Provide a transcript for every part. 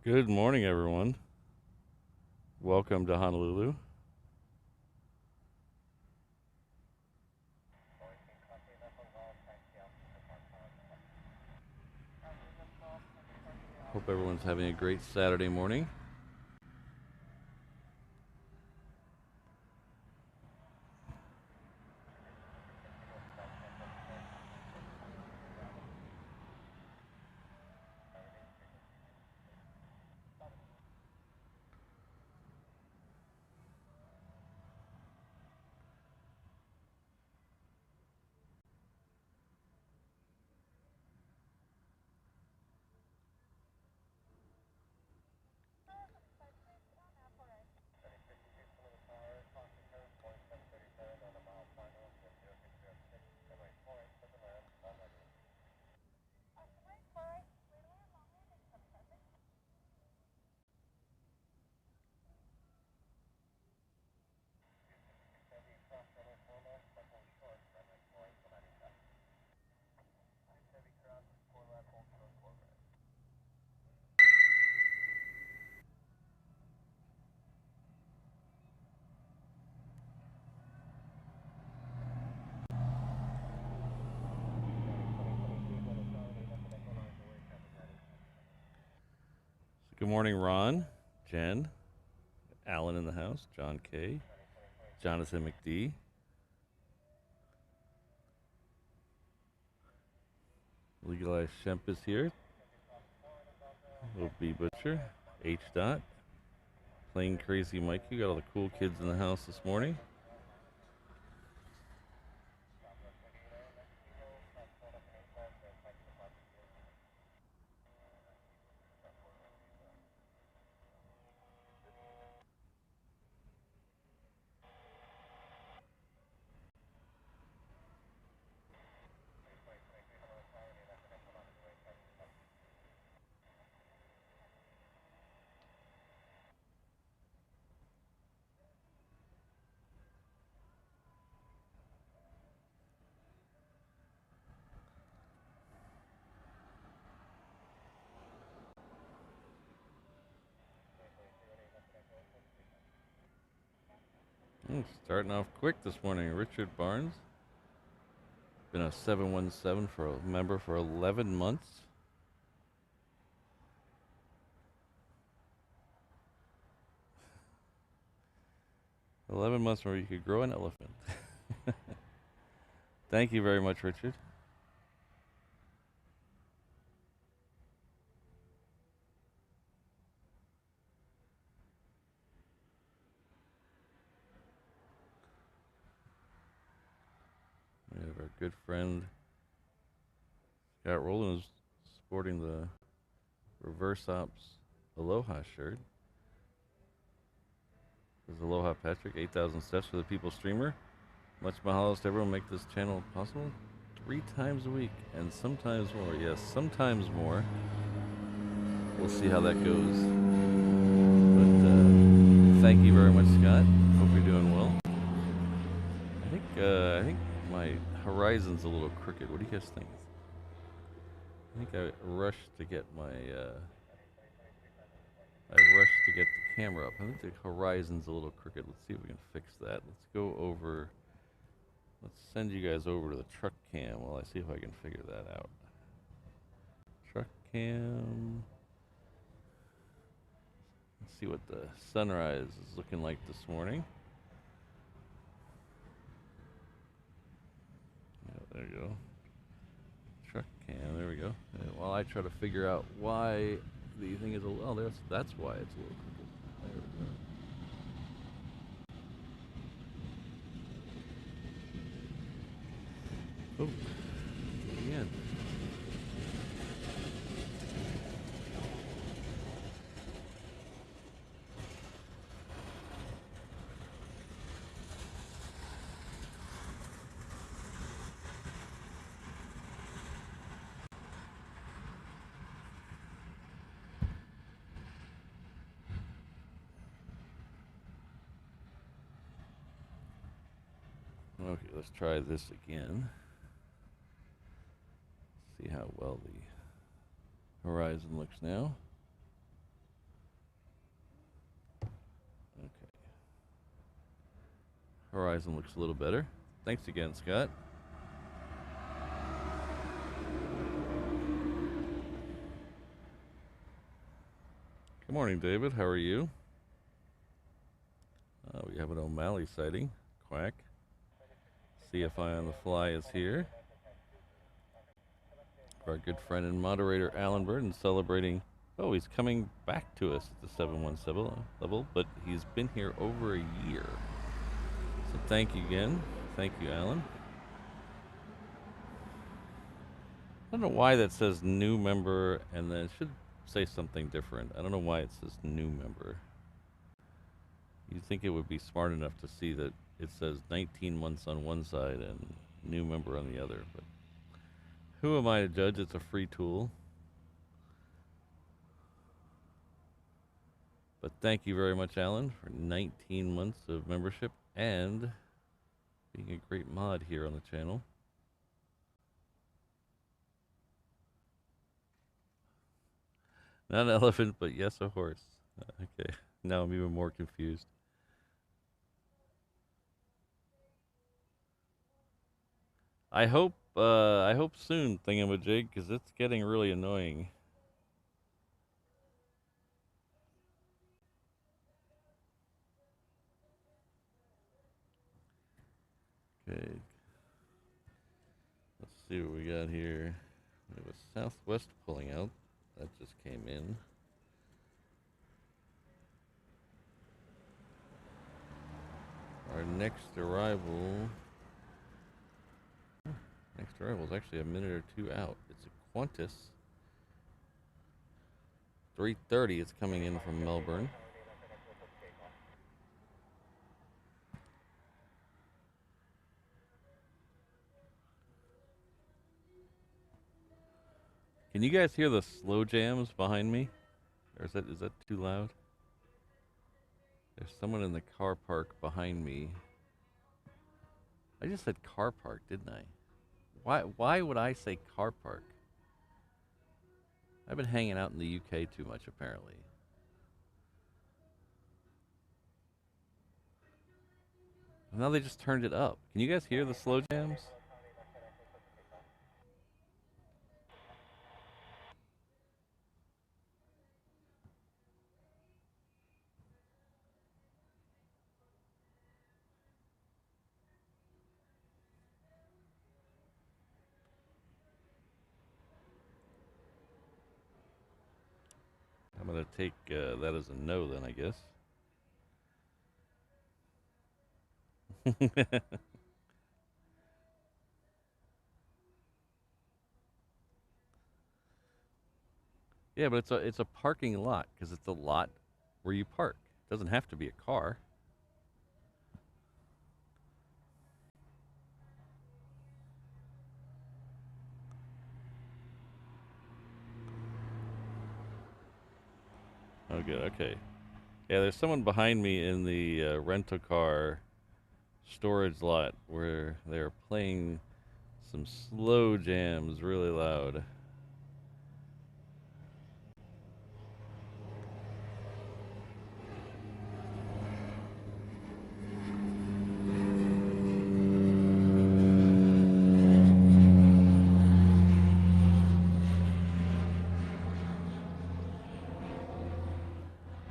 Good morning, everyone. Welcome to Honolulu. Hope everyone's having a great Saturday morning. Good morning, Ron, Jen, Alan in the house, John K, Jonathan McD, Legalized Shemp is here, Little B Butcher, H. Dot, Plain Crazy Mikey. Got all the cool kids in the house this morning. Starting off quick this morning, Richard Barnes. Been a 717 for a member for 11 months. 11 months where you could grow an elephant. Thank you very much, Richard. We have our good friend Scott Rowland is sporting the Reverse Ops Aloha shirt. This is Aloha Patrick, 8,000 steps for the people streamer. Much mahalos to everyone make this channel possible 3 times a week and sometimes more. Yes, sometimes more. We'll see how that goes. But thank you very much, Scott. Hope you're doing well. I think my horizon's a little crooked. What do you guys think? I think I rushed to get my the camera up. I think the horizon's a little crooked. Let's see if we can fix that. Let's go over. Let's send you guys over to the truck cam while I see if I can figure that out. Truck cam. Let's see what the sunrise is looking like this morning. Yeah, there you go. Truck cam, there we go. And while I try to figure out why the thing is a little, oh, that's why it's a little crooked. There we go. Oh, again. Okay, let's try this again. See how well the horizon looks now. Horizon looks a little better. Thanks again, Scott. Good morning, David. How are you? We have an O'Malley sighting. Quack. CFI on the fly is here. Our good friend and moderator, Alan Burton, celebrating. Oh, he's coming back to us at the 717 level, but he's been here over a year. So thank you again. Thank you, Alan. I don't know why that says new member, and then it should say something different. I don't know why it says new member. You'd think it would be smart enough to see that it says 19 months on one side and new member on the other, but who am I to judge? It's a free tool. But thank you very much, Alan, for 19 months of membership and being a great mod here on the channel. Not an elephant, but yes, a horse. Okay, now I'm even more confused. I hope soon, Thingamajig, because it's getting really annoying. Okay. Let's see what we got here. We have a Southwest pulling out. That just came in. Our next arrival is actually a minute or two out. It's a Qantas 330. It's coming in from Melbourne. Can you guys hear the slow jams behind me? Or is that too loud? There's someone in the car park behind me. I just said car park, didn't I? Why would I say car park? I've been hanging out in the UK too much, apparently. Now they just turned it up. Can you guys hear the slow jams? I'm going to take that as a no then, I guess. Yeah, but it's a parking lot because it's a lot where you park. It doesn't have to be a car. Oh, good. Okay. Yeah, there's someone behind me in the rental car storage lot where they're playing some slow jams really loud.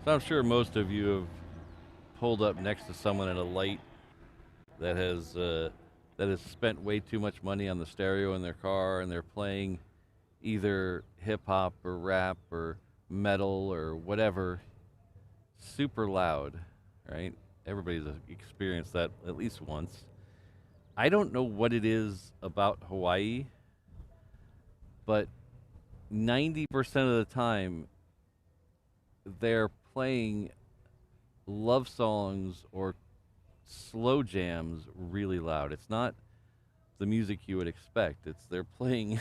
So I'm sure most of you have pulled up next to someone at a light that has spent way too much money on the stereo in their car, and they're playing either hip hop or rap or metal or whatever super loud, right? Everybody's experienced that at least once. I don't know what it is about Hawaii, but 90% of the time they're playing love songs or slow jams really loud. It's not the music you would expect. It's they're playing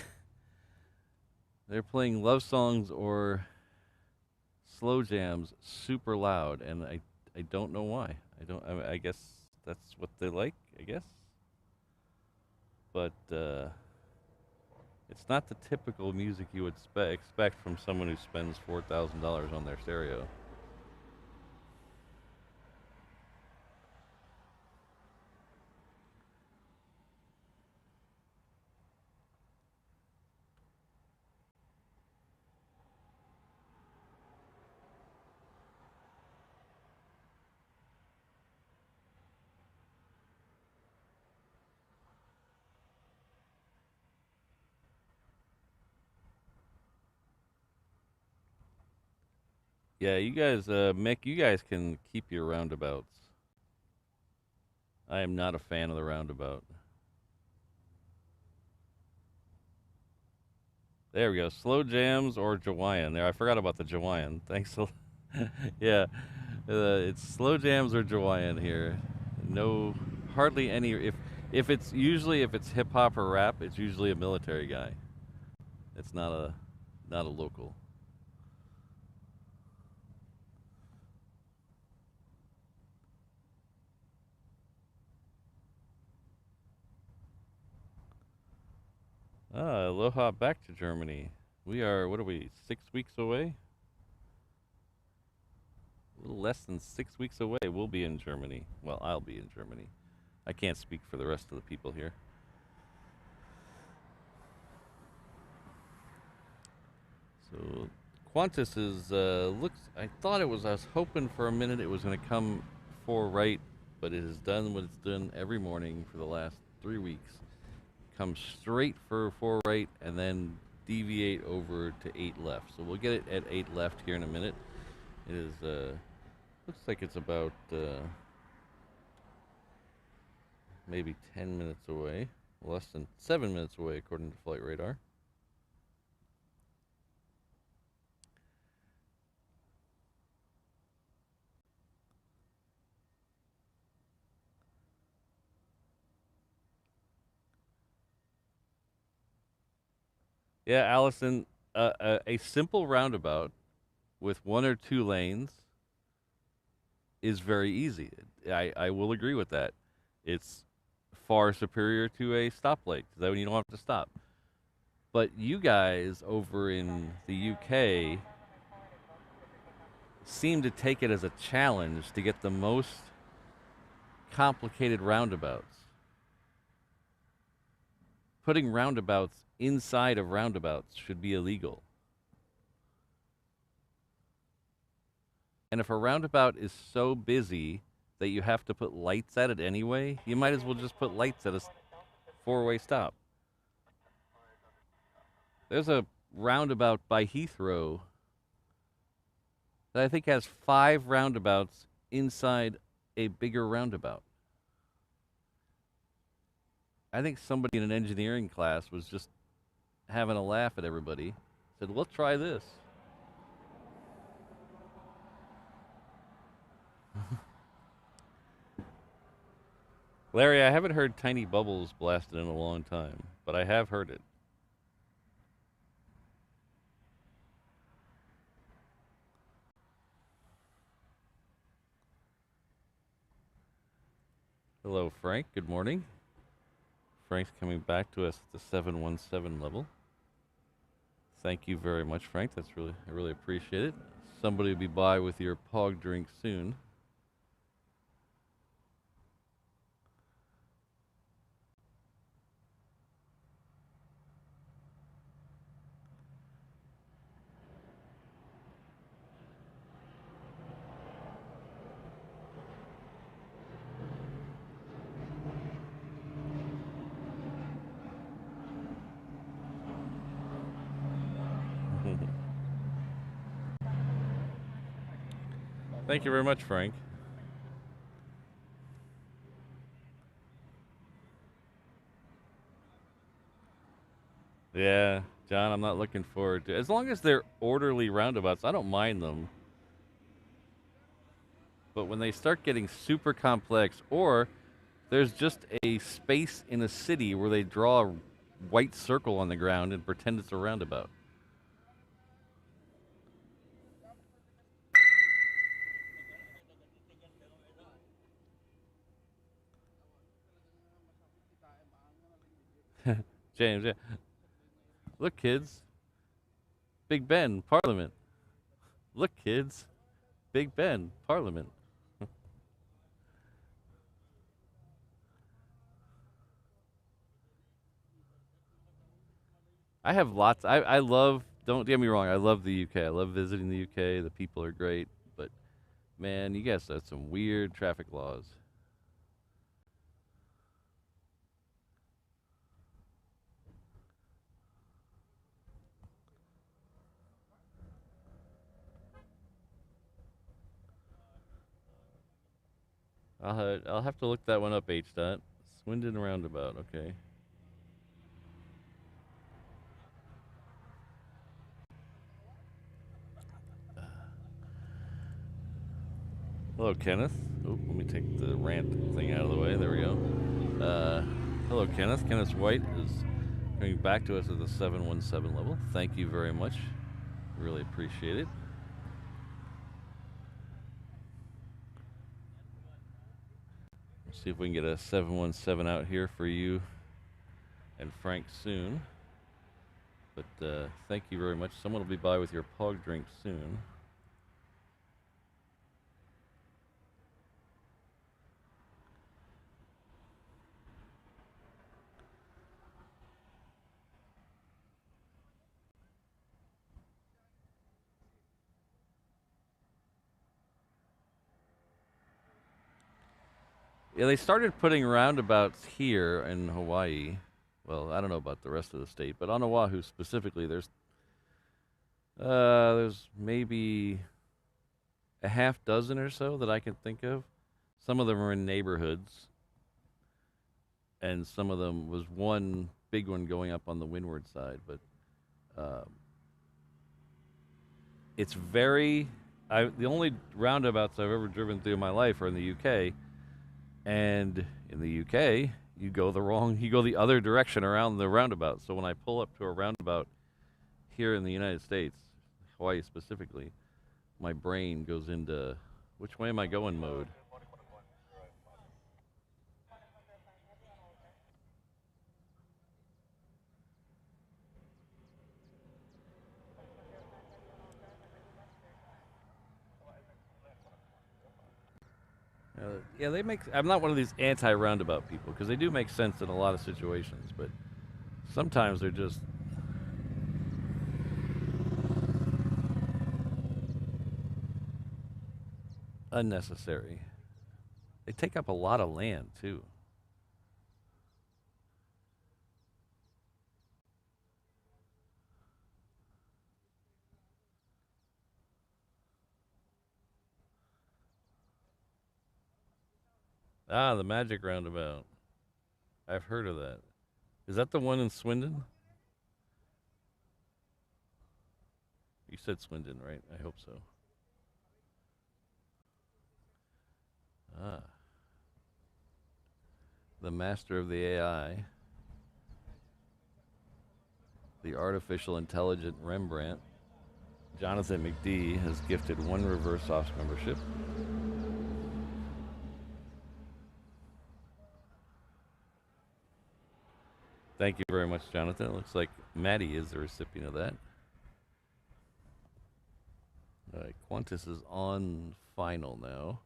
love songs or slow jams super loud, and I don't know why. I guess that's what they like, I guess. But it's not the typical music you would expect from someone who spends $4,000 on their stereo. Yeah, you guys, Mick, you guys can keep your roundabouts. I am not a fan of the roundabout. There we go. Slow jams or Jawaiian. There, I forgot about the Jawaiian. Thanks. Yeah, it's slow jams or Jawaiian here. No, hardly any. If it's usually if it's hip hop or rap, it's usually a military guy. It's not a local. Ah, Aloha back to Germany. We are, what are we, 6 weeks away? A little less than 6 weeks away. We'll be in Germany. Well, I'll be in Germany. I can't speak for the rest of the people here. So, Qantas is, looks, I thought it was, I was hoping for a minute it was going to come four right, but it has done what it's done every morning for the last 3 weeks. Come straight for four right and then deviate over to eight left. So we'll get it at eight left here in a minute. It is, looks like it's about maybe 10 minutes away, less than 7 minutes away according to flight radar. Yeah, Allison, a simple roundabout with one or two lanes is very easy. I will agree with that. It's far superior to a stoplight because then you don't have to stop. But you guys over in the UK seem to take it as a challenge to get the most complicated roundabouts. Putting roundabouts inside of roundabouts should be illegal. And if a roundabout is so busy that you have to put lights at it anyway, you might as well just put lights at a four-way stop. There's a roundabout by Heathrow that I think has 5 roundabouts inside a bigger roundabout. I think somebody in an engineering class was just having a laugh at everybody. Said, "We'll try this." Larry, I haven't heard tiny bubbles blasted in a long time, but I have heard it. Hello, Frank. Good morning. Frank's coming back to us at the 717 level. Thank you very much, Frank. I really appreciate it. Somebody will be by with your pog drink soon. Thank you very much, Frank. Yeah, John, I'm not looking forward to. As long as they're orderly roundabouts, I don't mind them. But when they start getting super complex, or there's just a space in a city where they draw a white circle on the ground and pretend it's a roundabout. James, yeah. Look, kids, Big Ben, Parliament. Look, kids, Big Ben, Parliament. I have lots. I love. Don't get me wrong. I love the UK. I love visiting the UK. The people are great. But man, you guys have some weird traffic laws. I'll have to look that one up, H. Dot. Swindon Roundabout. Okay. Hello, Kenneth. Oh, let me take the rant thing out of the way. There we go. Hello, Kenneth. Kenneth White is coming back to us at the 717 level. Thank you very much. Really appreciate it. Let's see if we can get a 717 out here for you and Frank soon. But thank you very much. Someone will be by with your pog drink soon. Yeah, they started putting roundabouts here in Hawaii. Well, I don't know about the rest of the state, but on Oahu specifically, there's maybe a half dozen or so that I can think of. Some of them are in neighborhoods, and some of them was one big one going up on the windward side. But it's very. The only roundabouts I've ever driven through in my life are in the UK. And in the UK, you go the other direction around the roundabout. So when I pull up to a roundabout here in the United States, Hawaii specifically, my brain goes into which way am I going mode. Yeah, they make. I'm not one of these anti-roundabout people because they do make sense in a lot of situations, but sometimes they're just unnecessary. They take up a lot of land too. Ah, the Magic Roundabout. I've heard of that. Is that the one in Swindon? You said Swindon, right? I hope so. Ah, the master of the AI, the artificial intelligent Rembrandt, Jonathan McD has gifted one Reverse Ops membership. Thank you very much, Jonathan. It looks like Maddie is the recipient of that. All right, Qantas is on final now.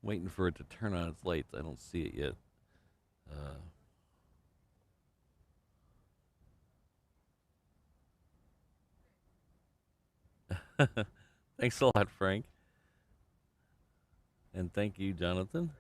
Waiting for it to turn on its lights. I don't see it yet. Thanks a lot, Frank. And thank you, Jonathan.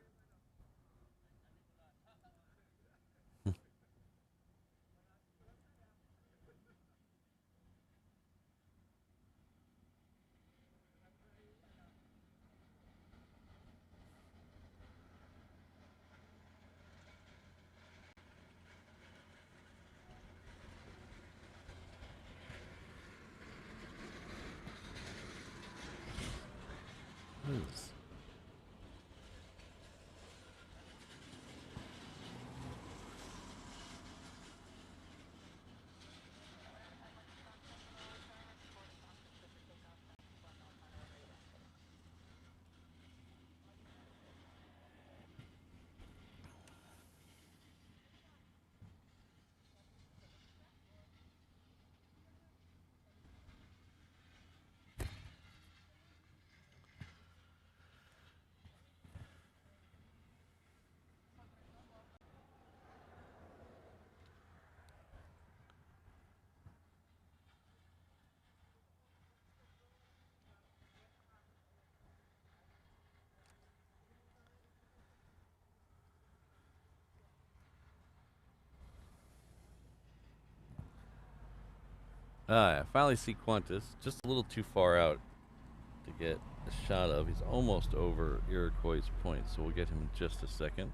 I finally see Qantas. Just a little too far out to get a shot of. He's almost over Iroquois Point, so we'll get him in just a second.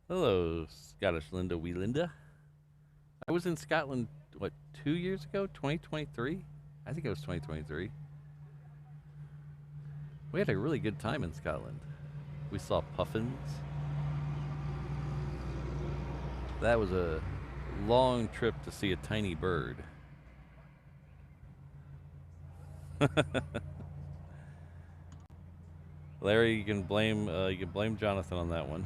Hello, Scottish Linda Wielinda. I was in Scotland, what, 2 years ago? 2023? I think it was 2023. We had a really good time in Scotland. We saw puffins. That was a long trip to see a tiny bird. Larry, you can blame Jonathan on that one.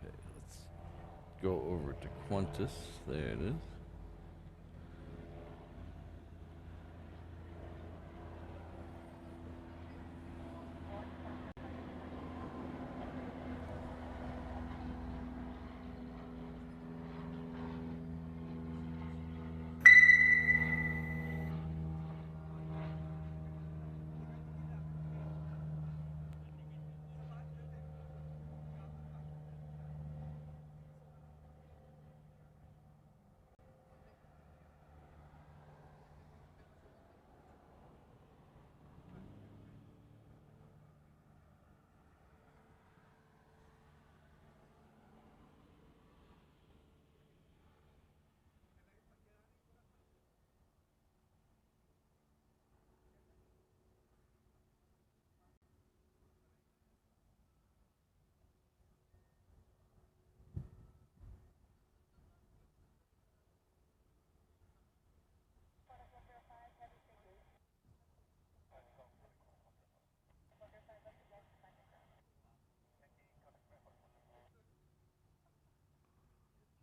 Okay, let's go over to Qantas. There it is.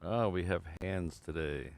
Oh, we have hands today.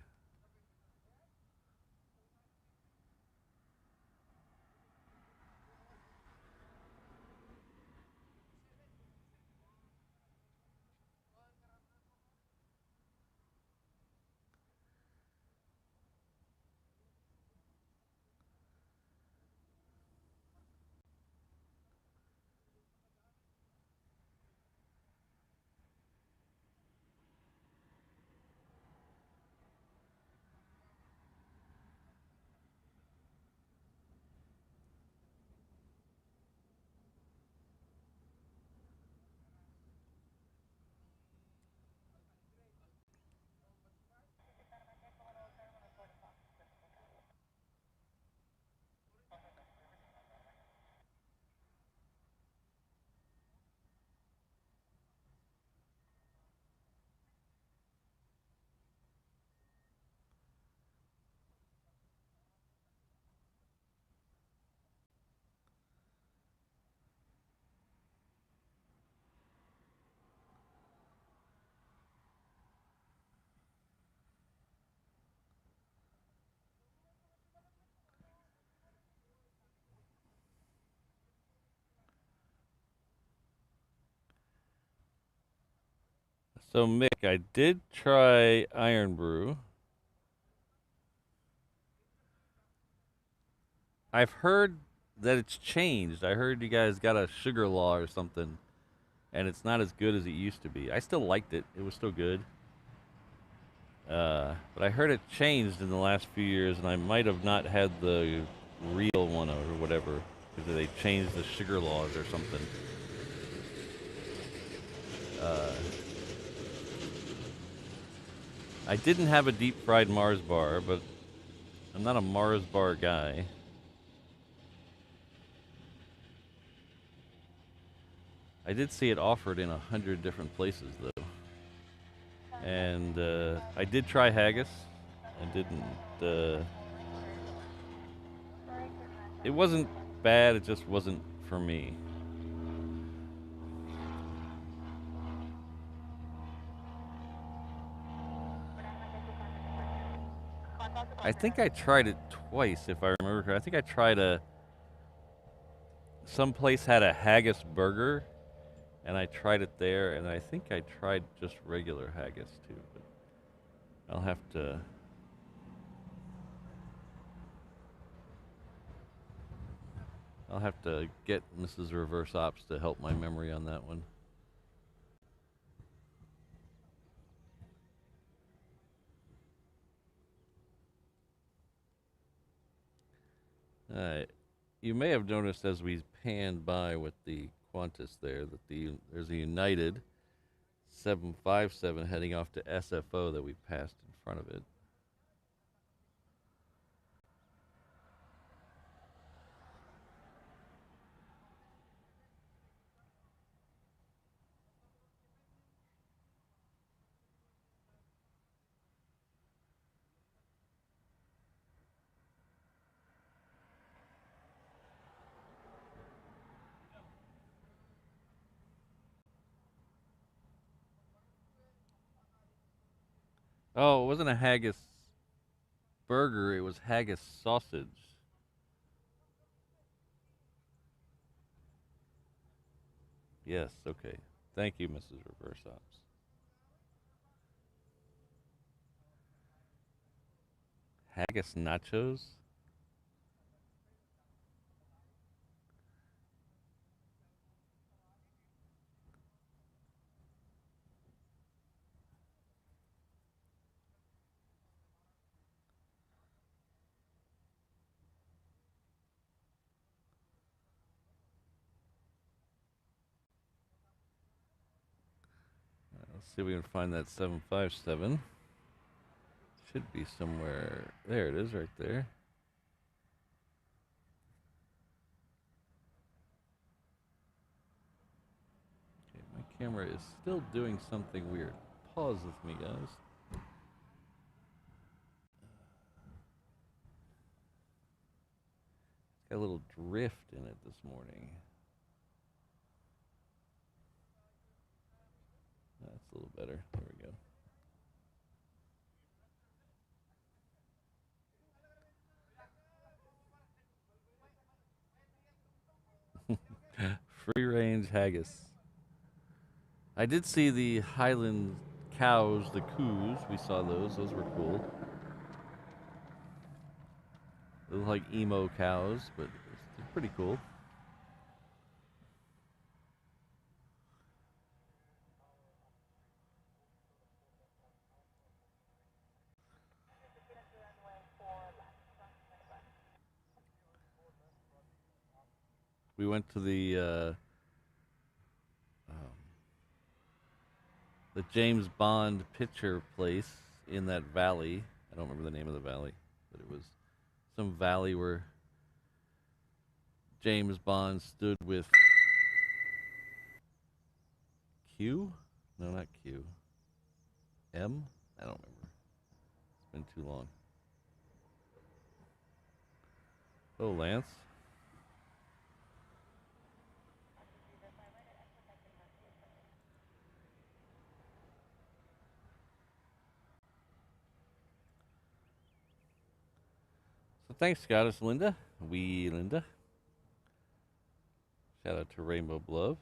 So, Mick, I did try Iron Brew. I've heard that it's changed. I heard you guys got a sugar law or something, and it's not as good as it used to be. I still liked it. It was still good. But I heard it changed in the last few years, and I might have not had the real one or whatever, because they changed the sugar laws or something. I didn't have a deep fried Mars bar, but I'm not a Mars bar guy. I did see it offered in 100 different places, though. And I did try haggis. I didn't. It wasn't bad, it just wasn't for me. I think I tried it twice, if I remember correctly. I think I tried some place had a haggis burger, and I tried it there, and I think I tried just regular haggis too. But I'll have to. I'll have to get Mrs. Reverse Ops to help my memory on that one. You may have noticed as we panned by with the Qantas there that there's a United 757 heading off to SFO that we passed in front of it. Oh, it wasn't a haggis burger, it was haggis sausage. Yes, okay. Thank you, Mrs. Reverse Ops. Haggis nachos? Let's see if we can find that 757. Should be somewhere. There it is, right there. Okay, my camera is still doing something weird. Pause with me, guys. It's got a little drift in it this morning. That's a little better. There we go. Free range haggis. I did see the Highland cows, the coos. We saw those. Those were cool. They look like emo cows, but it's pretty cool. We went to the James Bond picture place in that valley. I don't remember the name of the valley, but it was some valley where James Bond stood with Q? No, not Q. M? I don't remember. It's been too long. Oh, Lance. So thanks, Goddess Linda. Linda. Shout out to Rainbow Love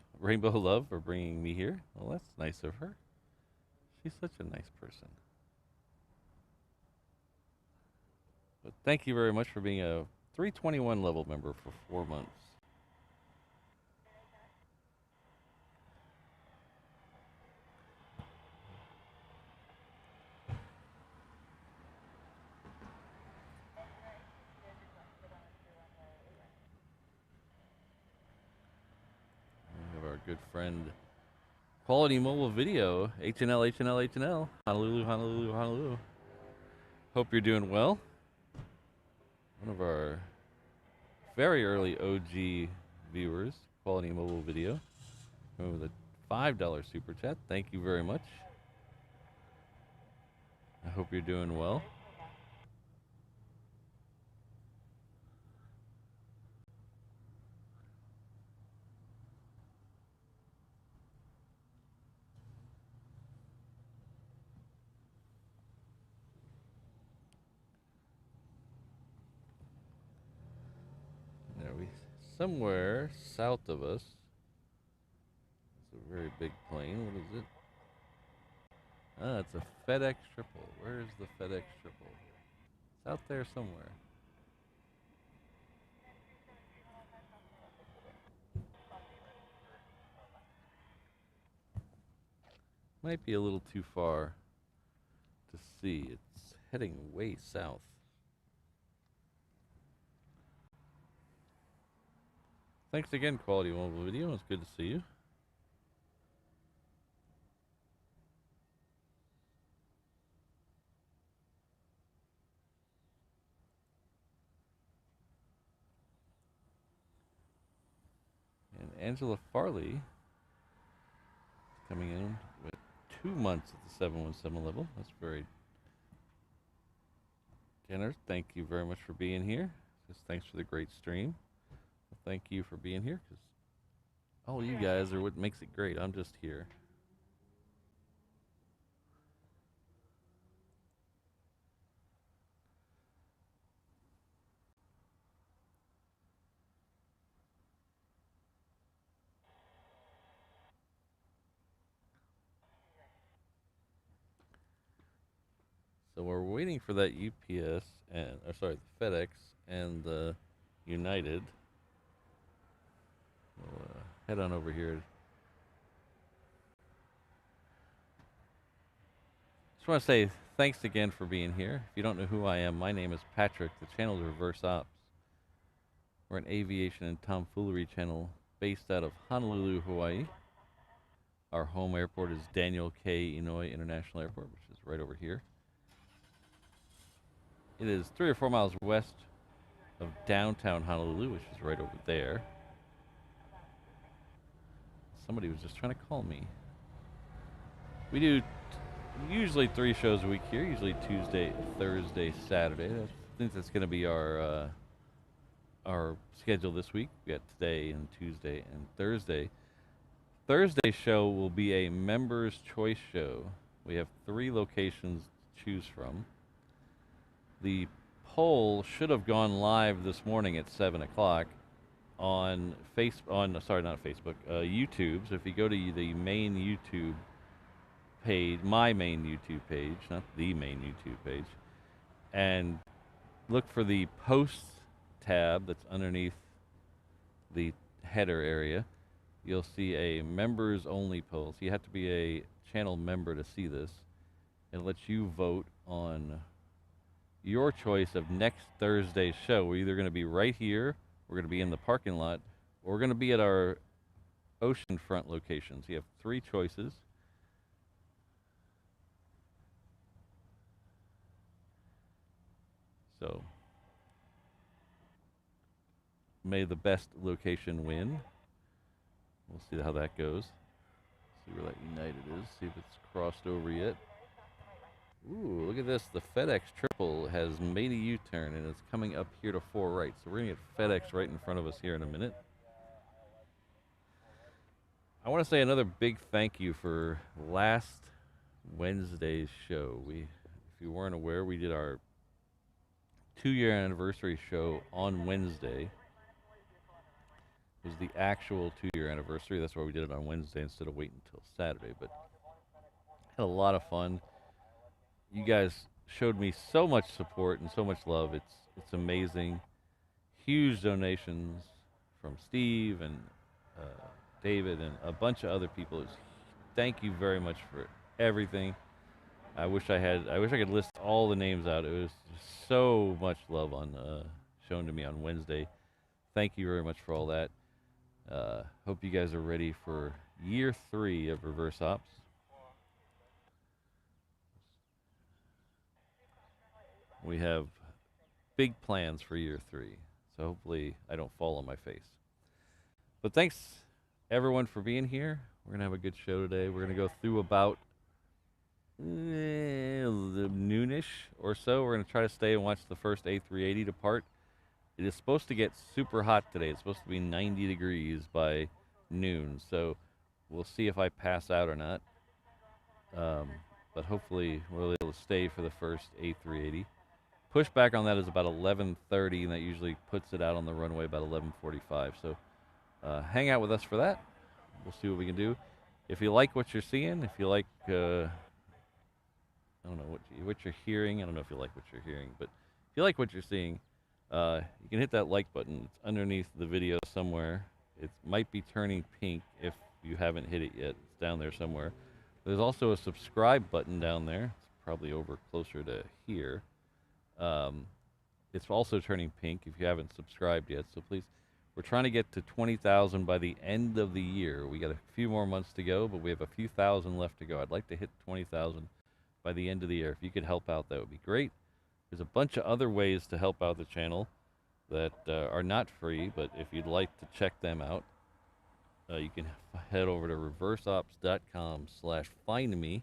for bringing me here. Well, that's nice of her. She's such a nice person. But thank you very much for being a 321 level member for 4 months. We have our good friend Quality Mobile Video, HNL, HNL, HNL, Honolulu, Honolulu, Honolulu. Hope you're doing well. One of our very early OG viewers, Quality Mobile Video, with a $5 super chat. Thank you very much. I hope you're doing well. Somewhere south of us. It's a very big plane. What is it? Ah, it's a FedEx triple. Where is the FedEx triple? It's out there somewhere. Might be a little too far to see. It's heading way south. Thanks again, Quality Mobile Video. It's good to see you. And Angela Farley coming in with 2 months at the 717 level. That's very generous. Thank you very much for being here. Just thanks for the great stream. Thank you for being here, because all you guys are what makes it great. I'm just here. So we're waiting for that UPS and, or sorry, the FedEx and the United. We'll head on over here. Just want to say thanks again for being here. If you don't know who I am, my name is Patrick. The channel is Reverse Ops. We're an aviation and tomfoolery channel based out of Honolulu, Hawaii. Our home airport is Daniel K. Inouye International Airport, which is right over here. It is 3 or 4 miles west of downtown Honolulu, which is right over there. Somebody was just trying to call me. We do usually 3 shows a week here, usually Tuesday, Thursday, Saturday. I think that's going to be our schedule this week. We got today and Tuesday and Thursday. Thursday's show will be a members' choice show. We have 3 locations to choose from. The poll should have gone live this morning at 7 o'clock on YouTube. So if you go to the main YouTube page, my main YouTube page, not the main YouTube page, and look for the posts tab that's underneath the header area, you'll see a members only poll. So you have to be a channel member to see this. It lets you vote on your choice of next Thursday's show. We're either going to be right here, we're going to be in the parking lot, or we're going to be at our oceanfront locations. You have 3 choices. So may the best location win. We'll see how that goes. See where that United is. See if it's crossed over yet. Ooh, look at this. The FedEx triple has made a U-turn and it's coming up here to 4 right. So we're going to get FedEx right in front of us here in a minute. I want to say another big thank you for last Wednesday's show. If you weren't aware, we did our 2-year anniversary show on Wednesday. It was the actual 2-year anniversary. That's why we did it on Wednesday instead of waiting until Saturday. But had a lot of fun. You guys showed me so much support and so much love. It's amazing. Huge donations from Steve and David and a bunch of other people. Thank you very much for everything. I wish I could list all the names out. It was so much love shown to me on Wednesday. Thank you very much for all that. Hope you guys are ready for year 3 of Reverse Ops. We have big plans for year 3, so hopefully I don't fall on my face. But thanks, everyone, for being here. We're going to have a good show today. We're going to go through about noonish or so. We're going to try to stay and watch the first A380 depart. It is supposed to get super hot today. It's supposed to be 90 degrees by noon, so we'll see if I pass out or not. But hopefully we'll be able to stay for the first A380. Pushback on that is about 11:30, and that usually puts it out on the runway about 11:45. So hang out with us for that. We'll see what we can do. If you like what you're seeing, if you like, I don't know what you're hearing. I don't know if you like what you're hearing, but if you like what you're seeing, you can hit that like button. It's underneath the video somewhere. It might be turning pink if you haven't hit it yet. It's down there somewhere. There's also a subscribe button down there. It's probably over closer to here. Um, it's also turning pink if you haven't subscribed yet. So please, we're trying to get to 20,000 by the end of the year. We got a few more months to go, but we have a few thousand left to go. I'd like to hit 20,000 by the end of the year. If you could help out, that would be great. There's a bunch of other ways to help out the channel that are not free, but if you'd like to check them out, you can head over to reverseops.com/findme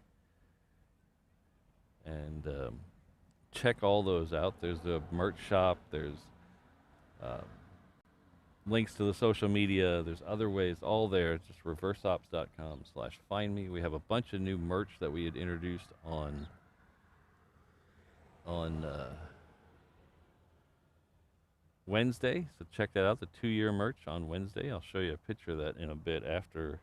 and check all those out. There's the merch shop. There's uh, links to the social media. There's other ways, all there. It's just reverseops.com/findme. We have a bunch of new merch that we had introduced on Wednesday, so check that out, the 2-year merch on Wednesday. I'll show you a picture of that in a bit after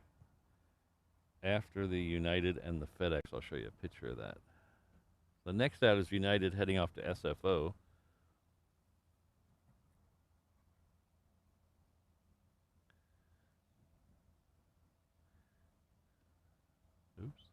the United and the FedEx. I'll show you a picture of that. The next out is United heading off to SFO. Oops.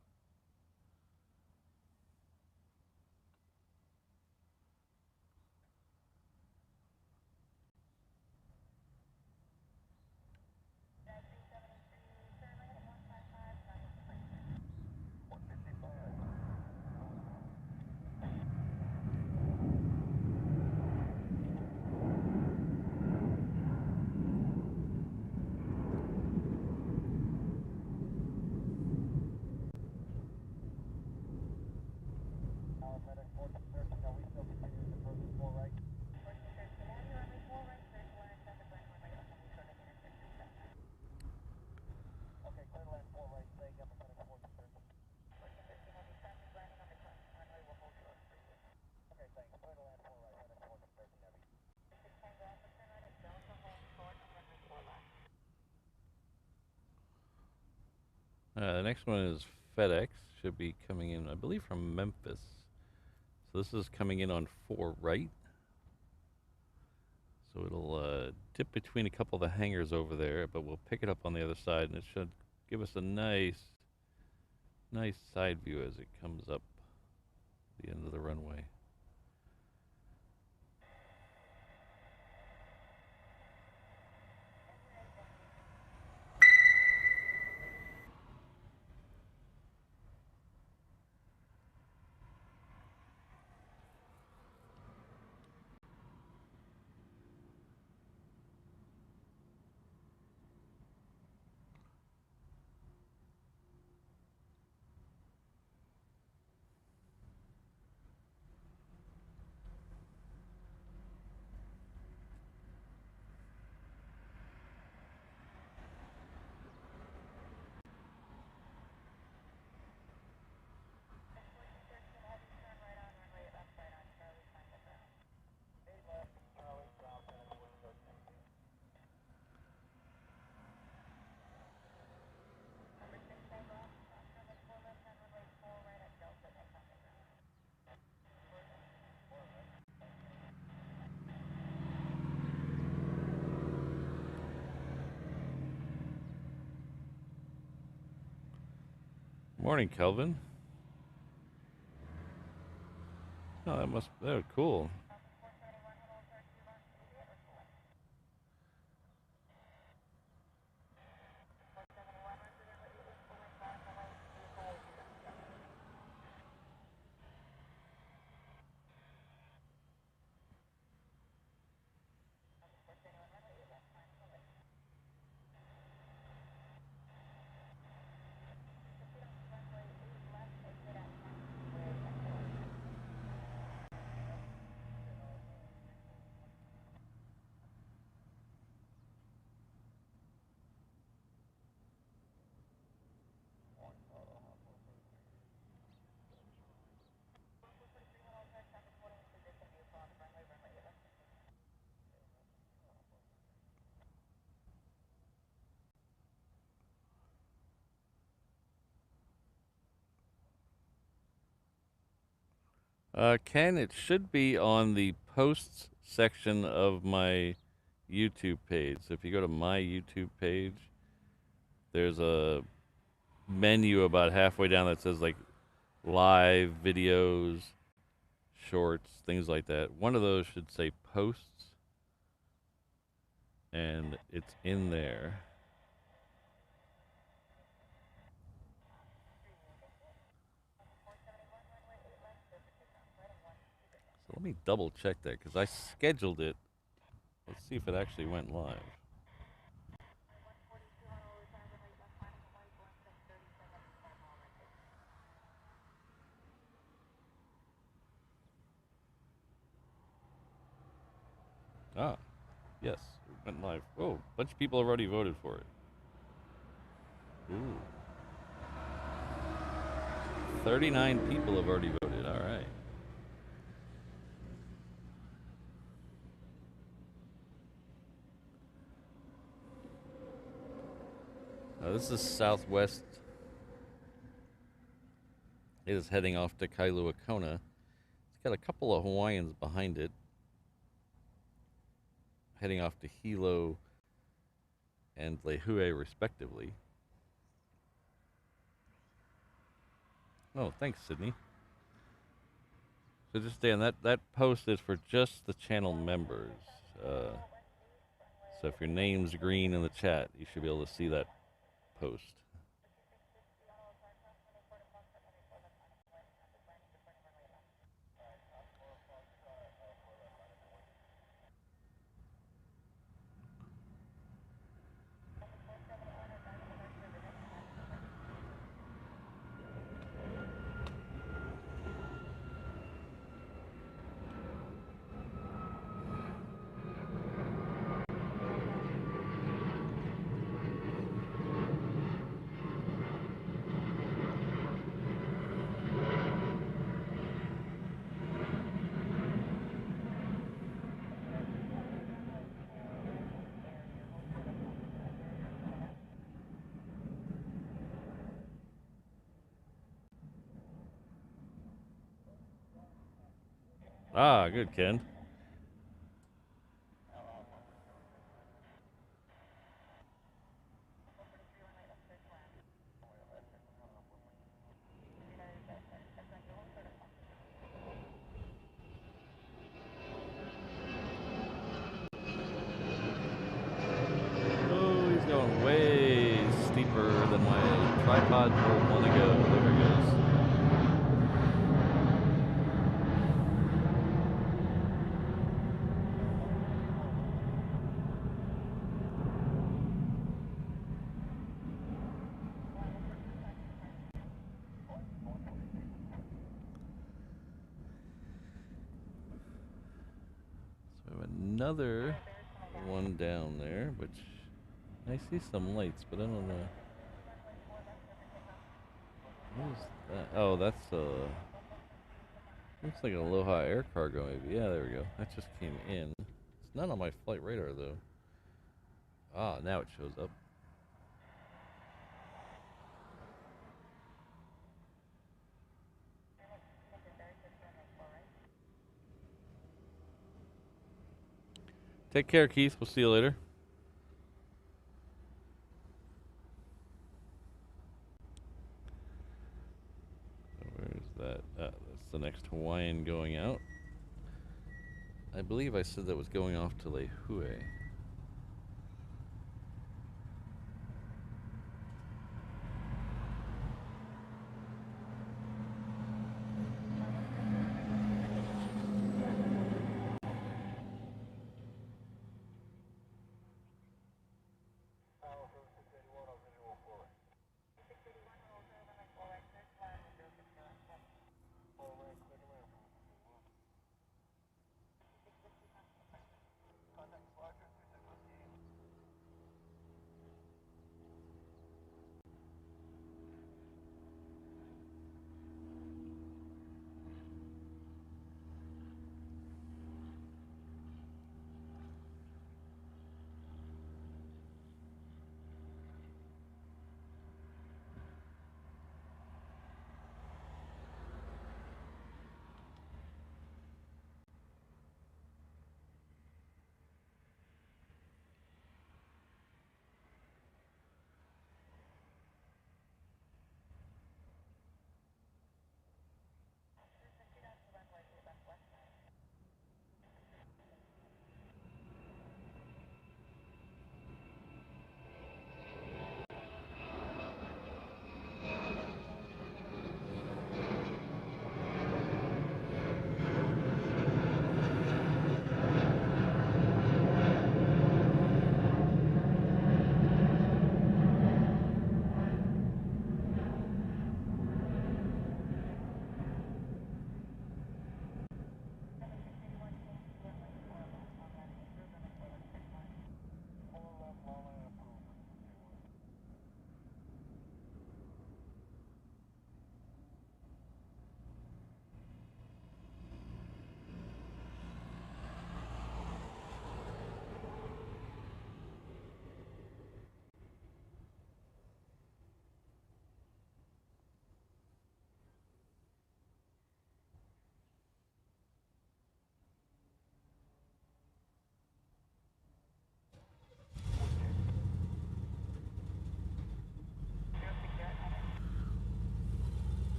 The next one is FedEx. Should be coming in, I believe, from Memphis. So this is coming in on 4 right. So it'll dip between a couple of the hangars over there, but we'll pick it up on the other side, and it should give us a nice side view as it comes up the end of the runway. Morning, Kelvin. Oh, that was cool. Ken, it should be on the posts section of my YouTube page. So if you go to my YouTube page, there's a menu about halfway down that says like live videos, shorts, things like that. One of those should say posts, and it's in there. So let me double check that because I scheduled it. Let's see if it actually went live. Ah, yes, it went live. Oh, a bunch of people have already voted for it. Ooh. 39 people have already voted. All right. This is Southwest. It is heading off to Kailua Kona. It's got a couple of Hawaiians behind it, heading off to Hilo and Lehue, respectively. Oh, thanks, Sydney. So just Dan, that post is for just the channel members. So if your name's green in the chat, you should be able to see that post. Ah, good, Ken. Oh, he's going way steeper than my tripod will want to go. There he goes. So we have another one down there, which I see some lights, but I don't know. What is that? Oh, that's looks like an Aloha air cargo maybe. Yeah, there we go. That just came in. It's not on my flight radar though. Ah, now it shows up. Take care, Keith. We'll see you later. Where's that? That's the next Hawaiian going out. I believe I said that was going off to Lehue.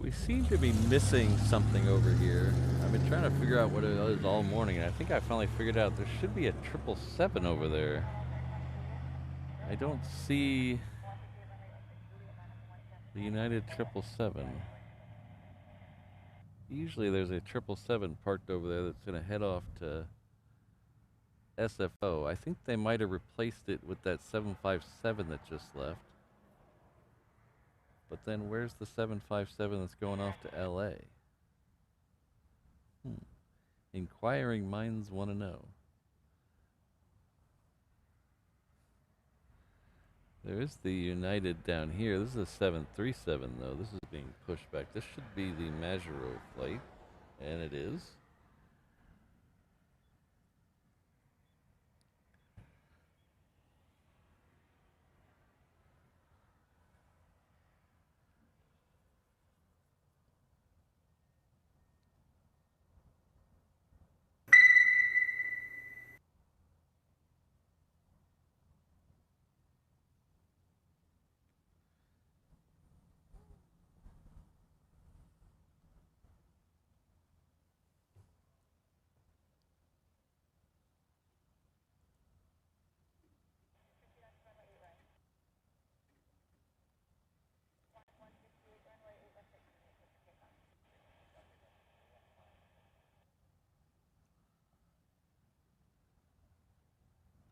We seem to be missing something over here. I've been trying to figure out what it is all morning, and I think I finally figured out there should be a 777 over there. I don't see the United 777. Usually there's a 777 parked over there that's going to head off to SFO. I think they might have replaced it with that 757 that just left. But then where's the 757 that's going off to LA? Inquiring minds want to know. There is the United down here. This is a 737 though. This is being pushed back. This should be the Majuro flight, and it is.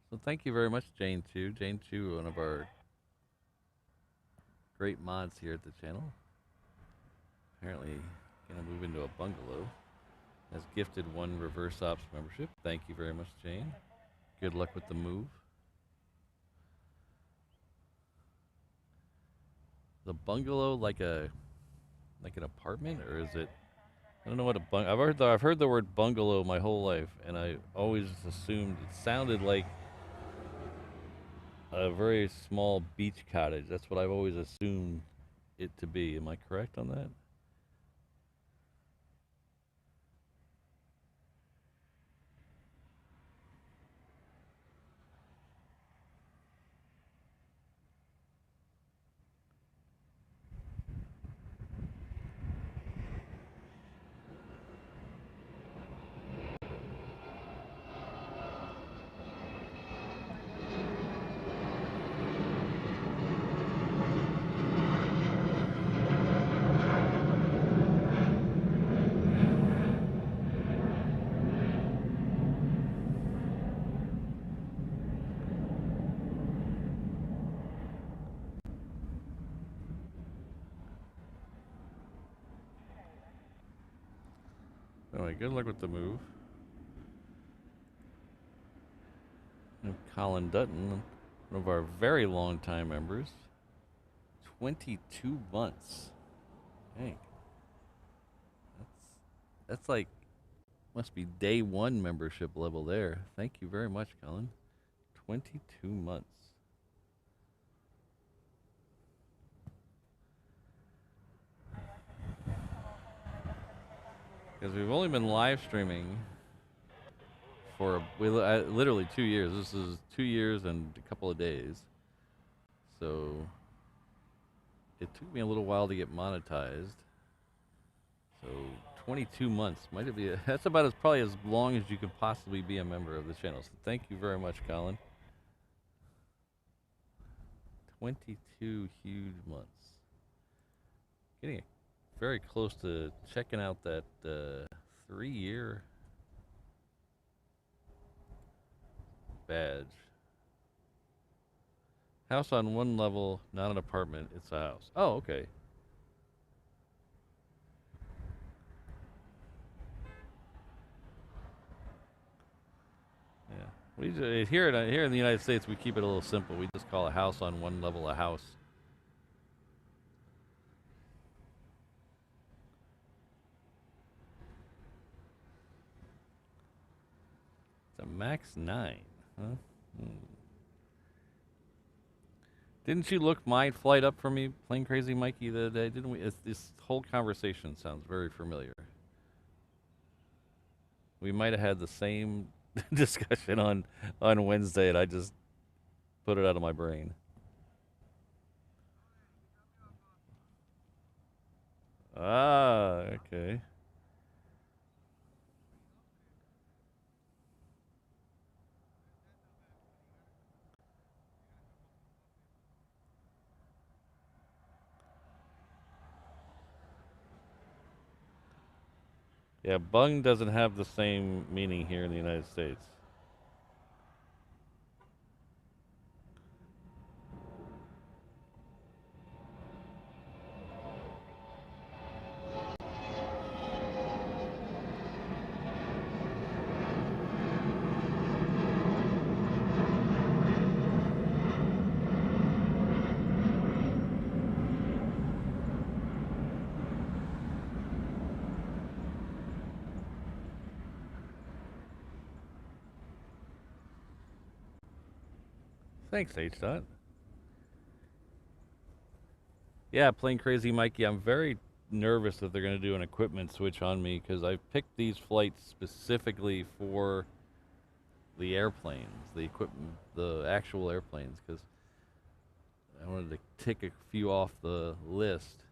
So thank you very much, Jane Chu. Jane Chu, one of our great mods here at the channel. Apparently gonna move into a bungalow. Has gifted 1 reverse ops membership. Thank you very much, Jane. Good luck with the move. The bungalow like an apartment, or is it? I don't know what a I've heard the word bungalow my whole life, and I always assumed it sounded like a very small beach cottage. That's what I've always assumed it to be. Am I correct on that? Anyway, good luck with the move. And Colin Dutton, one of our very long time members. 22 months. Dang. That's like, must be day 1 membership level there. Thank you very much, Colin. 22 months. Because we've only been live streaming for literally 2 years. This is 2 years and a couple of days. So it took me a little while to get monetized. So 22 months might be that's about probably as long as you could possibly be a member of the channel. So thank you very much, Colin. 22 huge months. Getting very close to checking out that 3-year badge. House on 1 level, not an apartment, it's a house. Oh, okay. Yeah. We here in the United States, we keep it a little simple. We just call a house on 1 level a house. It's a Max 9, huh? Didn't you look my flight up for me, Plane Crazy Mikey, the other day? Didn't we? This whole conversation sounds very familiar. We might have had the same discussion on Wednesday, and I just put it out of my brain. Ah, okay. Yeah, bung doesn't have the same meaning here in the United States. Thanks, H. Dot. Yeah, Plane Crazy Mikey, I'm very nervous that they're going to do an equipment switch on me because I picked these flights specifically for the airplanes, the equipment, the actual airplanes, because I wanted to tick a few off the list.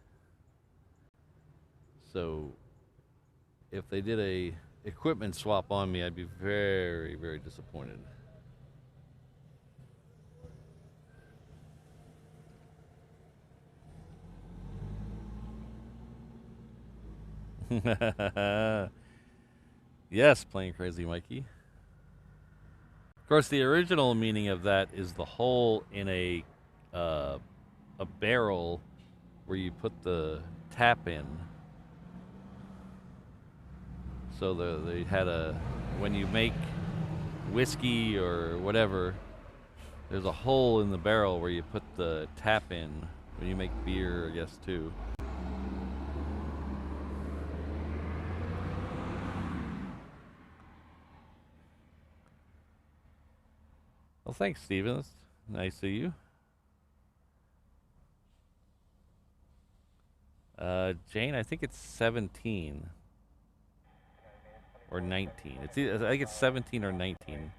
So if they did a equipment swap on me, I'd be very, very disappointed. Yes, Plane Crazy Mikey. Of course, the original meaning of that is the hole in a barrel where you put the tap in. So they had a when you make whiskey or whatever, there's a hole in the barrel where you put the tap in. When you make beer, I guess too. Well, thanks, Steven. That's nice of you. Jane, I think it's 17 or 19. I think it's 17 or 19.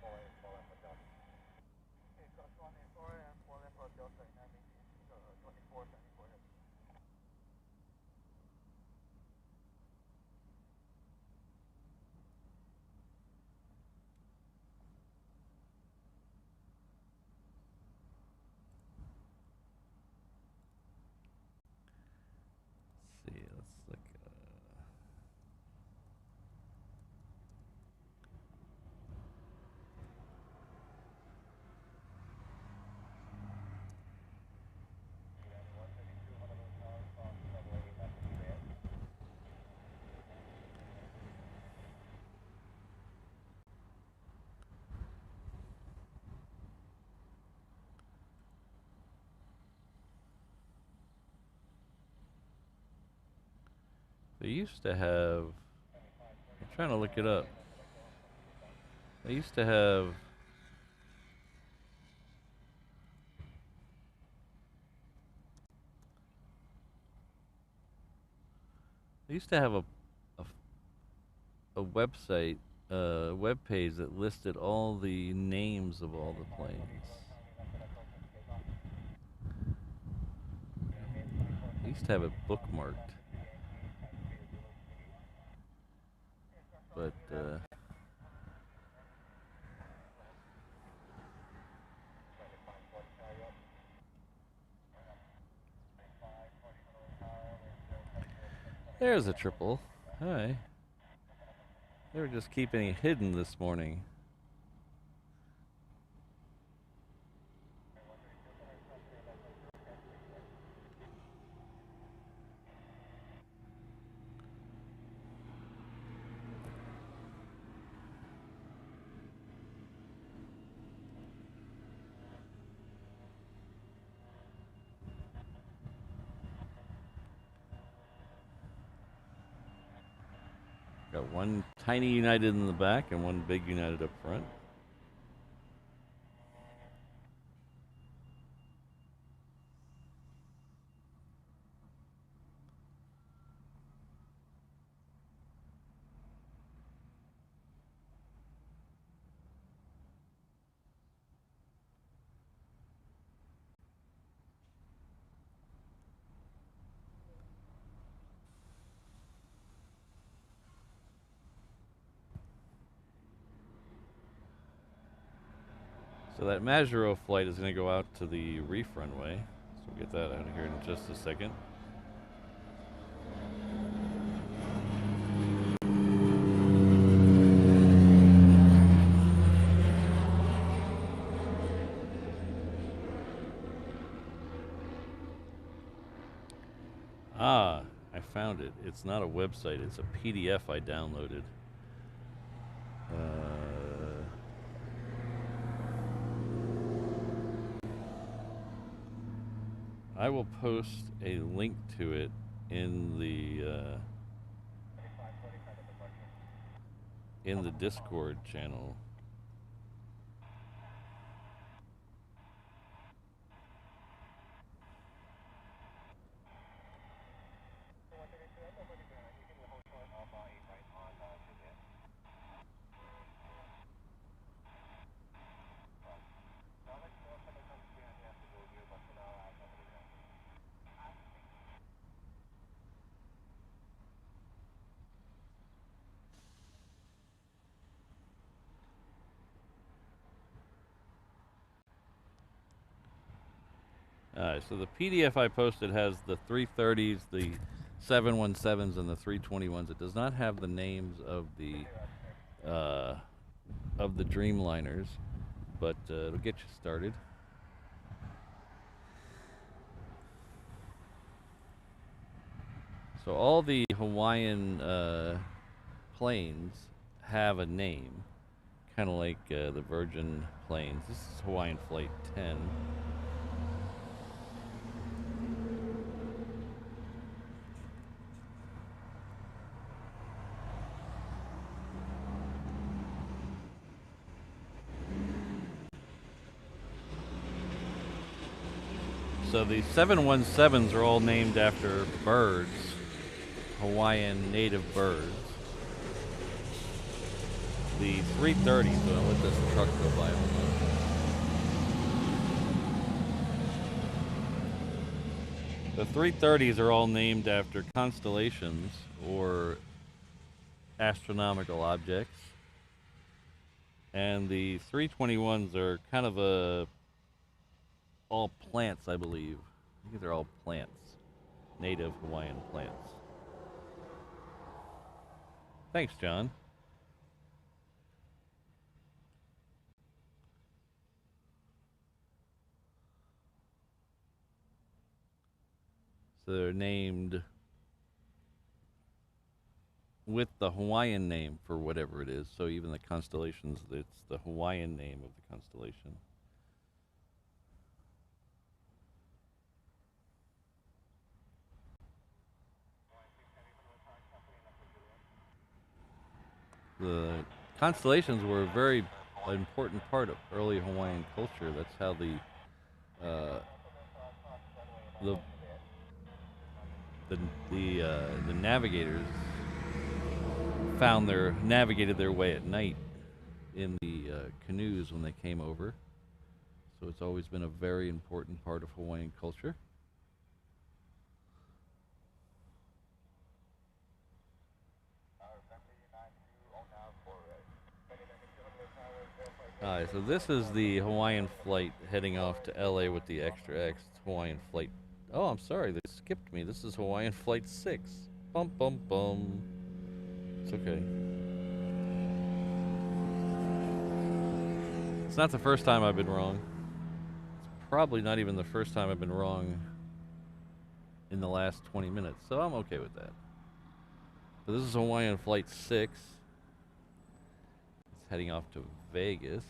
Let's see. Let's look. They used to have. I'm trying to look it up. They used to have. They used to have a, a website, a web page that listed all the names of all the planes. I used to have it bookmarked, but there's a triple. Hi. They were just keeping it hidden this morning. Got one tiny United in the back and one big United up front. So that Majuro flight is going to go out to the reef runway. So we'll get that out of here in just a second. Ah, I found it. It's not a website. It's a PDF I downloaded. I will post a link to it in the Discord channel. Alright, so the PDF I posted has the 330s, the 717s, and the 321s. It does not have the names of the Dreamliners, but it'll get you started. So all the Hawaiian planes have a name, kind of like the Virgin planes. This is Hawaiian Flight 10. So the 717s are all named after birds, Hawaiian native birds. The 330s, so I'll let this truck go by. The 330s are all named after constellations or astronomical objects. And the 321s are kind of all plants, I believe. I think they're all plants. Native Hawaiian plants. Thanks, John. So they're named with the Hawaiian name for whatever it is. So even the constellations, it's the Hawaiian name of the constellation. The constellations were a very important part of early Hawaiian culture. That's how the navigators navigated their way at night in the canoes when they came over. So it's always been a very important part of Hawaiian culture. Alright, so this is the Hawaiian flight heading off to LA with the Extra X. It's Hawaiian flight. Oh, I'm sorry, they skipped me. This is Hawaiian flight 6. Bum bum bum. It's okay. It's not the first time I've been wrong. It's probably not even the first time I've been wrong in the last 20 minutes, so I'm okay with that. So this is Hawaiian flight 6. It's heading off to Vegas.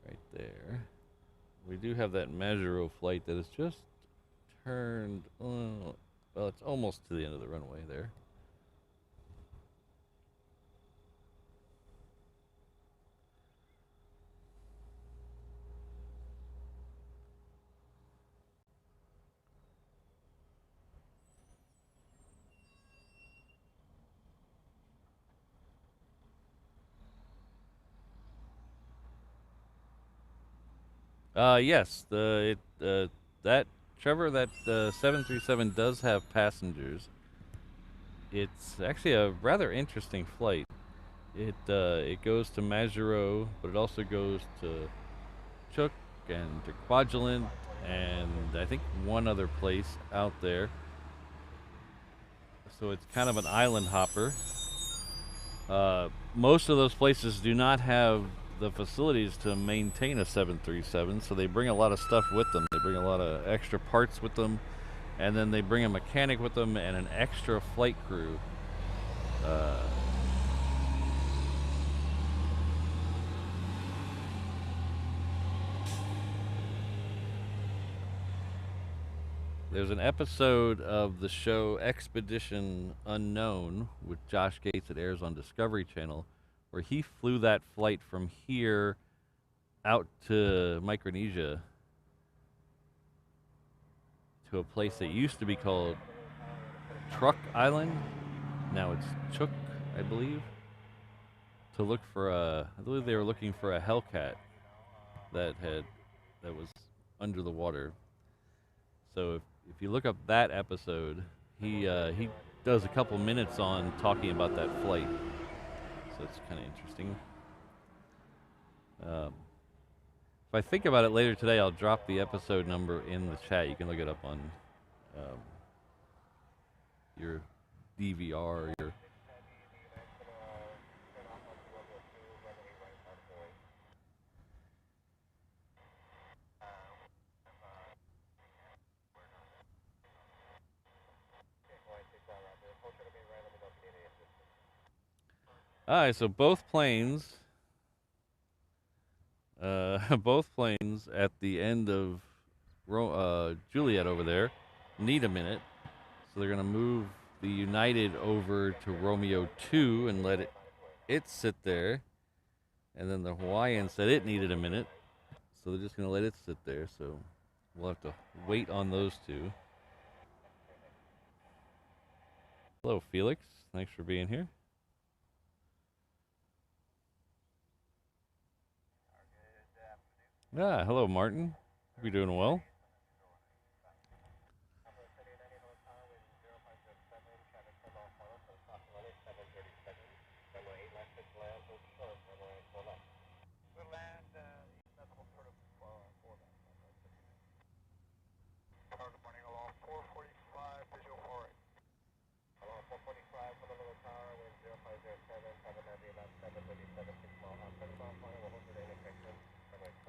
Right there. We do have that Majuro flight that has just turned, well, it's almost to the end of the runway there. Yes, that Trevor, that 737 does have passengers. It's actually a rather interesting flight. It goes to Majuro, but it also goes to Chuuk and to Kwajalein, and I think one other place out there. So it's kind of an island hopper. Most of those places do not have the facilities to maintain a 737, so they bring a lot of stuff with them. They bring a lot of extra parts with them, and then they bring a mechanic with them and an extra flight crew. There's an episode of the show Expedition Unknown with Josh Gates that airs on Discovery Channel, where he flew that flight from here out to Micronesia to a place that used to be called Truk Island. Now it's Chuuk, I believe. To look for I believe they were looking for a Hellcat that was under the water. So if you look up that episode, he does a couple minutes on talking about that flight. So it's kind of interesting. If I think about it later today, I'll drop the episode number in the chat. You can look it up on your DVR or your. Alright, so both planes at the end of Juliet over there need a minute. So they're going to move the United over to Romeo 2 and let it sit there. And then the Hawaiian said it needed a minute. So they're just going to let it sit there. So we'll have to wait on those two. Hello, Felix. Thanks for being here. Ah, hello, Martin. Hope you're doing well.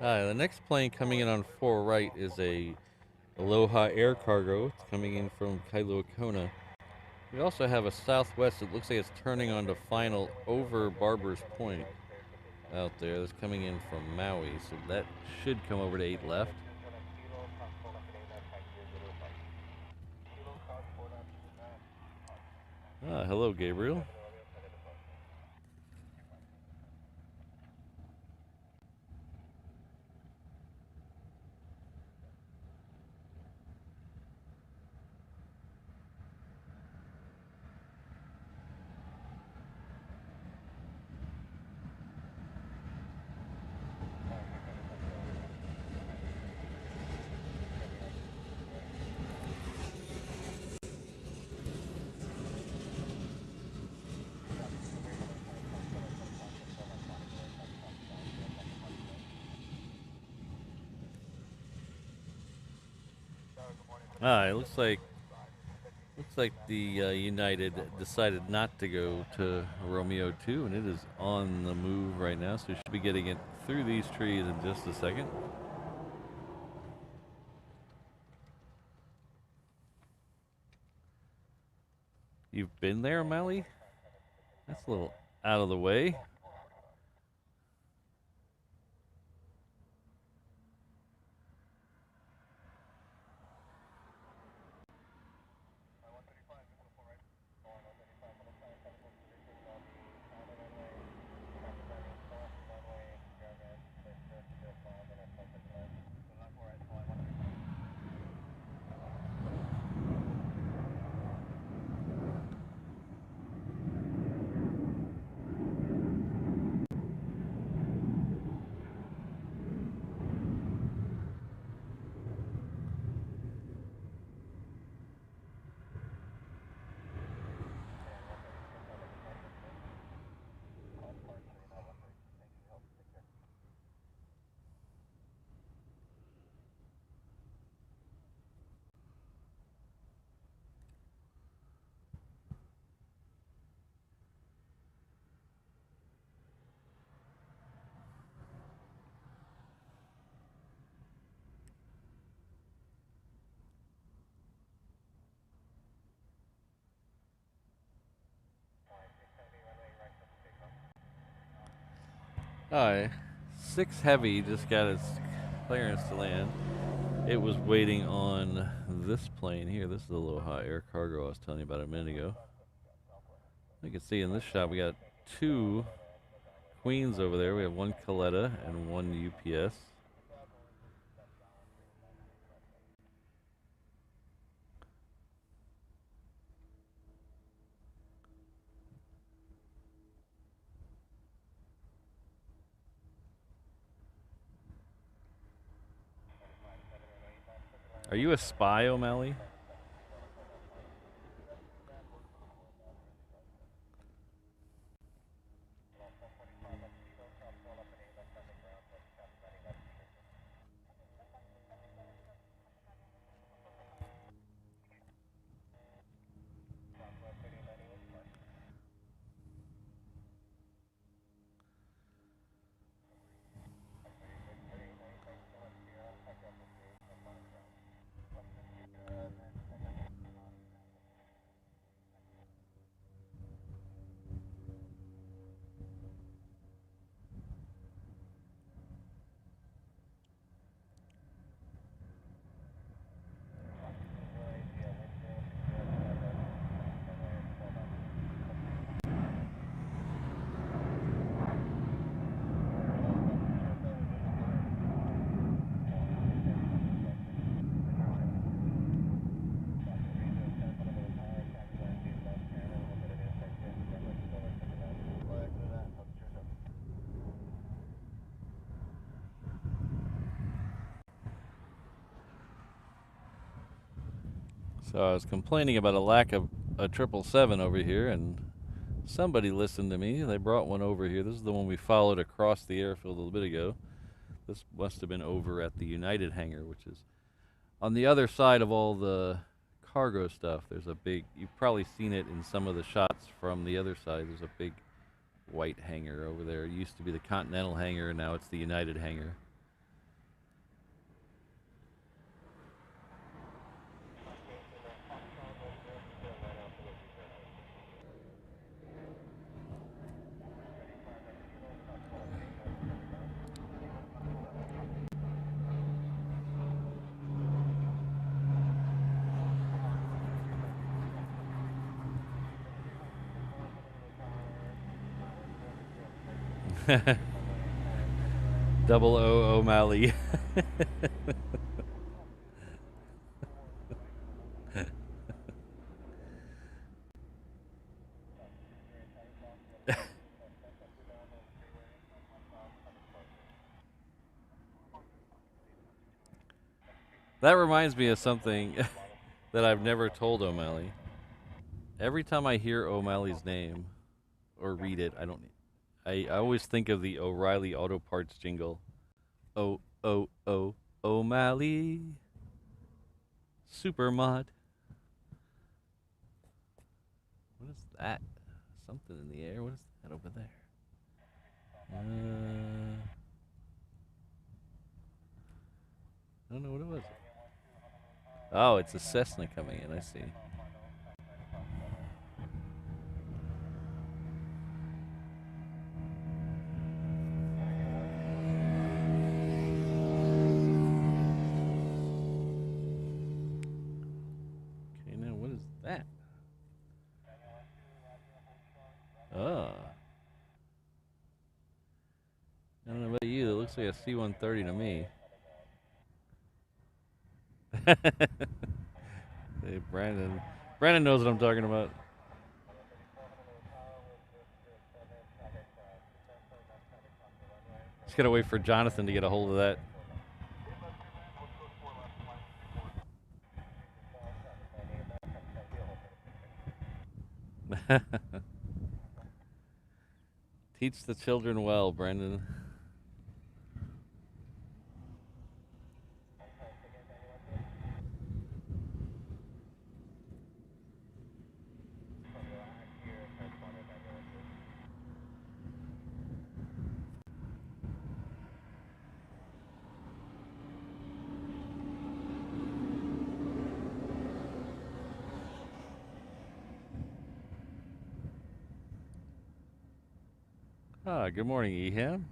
The next plane coming in on 4 right is a Aloha air cargo. It's coming in from Kailua Kona. We also have a Southwest. It looks like it's turning on to final over Barber's Point out there. That's coming in from Maui. So that should come over to 8 left. Hello, Gabriel. It looks like the United decided not to go to Romeo 2, and it is on the move right now, so we should be getting it through these trees in just a second. You've been there, Mally? That's a little out of the way. Hi. 6 Heavy just got its clearance to land. It was waiting on this plane here. This is the Aloha air cargo I was telling you about a minute ago. You can see in this shot we got 2 Queens over there. We have 1 Coletta and 1 UPS. Are you a spy, O'Malley? So I was complaining about a lack of a 777 over here, and somebody listened to me. They brought one over here. This is the one we followed across the airfield a little bit ago. This must have been over at the United hangar, which is on the other side of all the cargo stuff. There's a big, you've probably seen it in some of the shots from the other side. There's a big white hangar over there. It used to be the Continental hangar, and now it's the United hangar. Double O O'Malley. That reminds me of something that I've never told O'Malley. Every time I hear O'Malley's name or read it, I always think of the O'Reilly Auto Parts jingle. O'Malley. Supermod. What is that? Something in the air. What is that over there? I don't know what it was. Oh, it's a Cessna coming in. I see. Okay, now what is that? Oh. I don't know about you. It looks like a C-130 to me. Hey, Brandon. Brandon knows what I'm talking about. Just gotta wait for Jonathan to get a hold of that. Teach the children well, Brandon. Ah, good morning, Eham.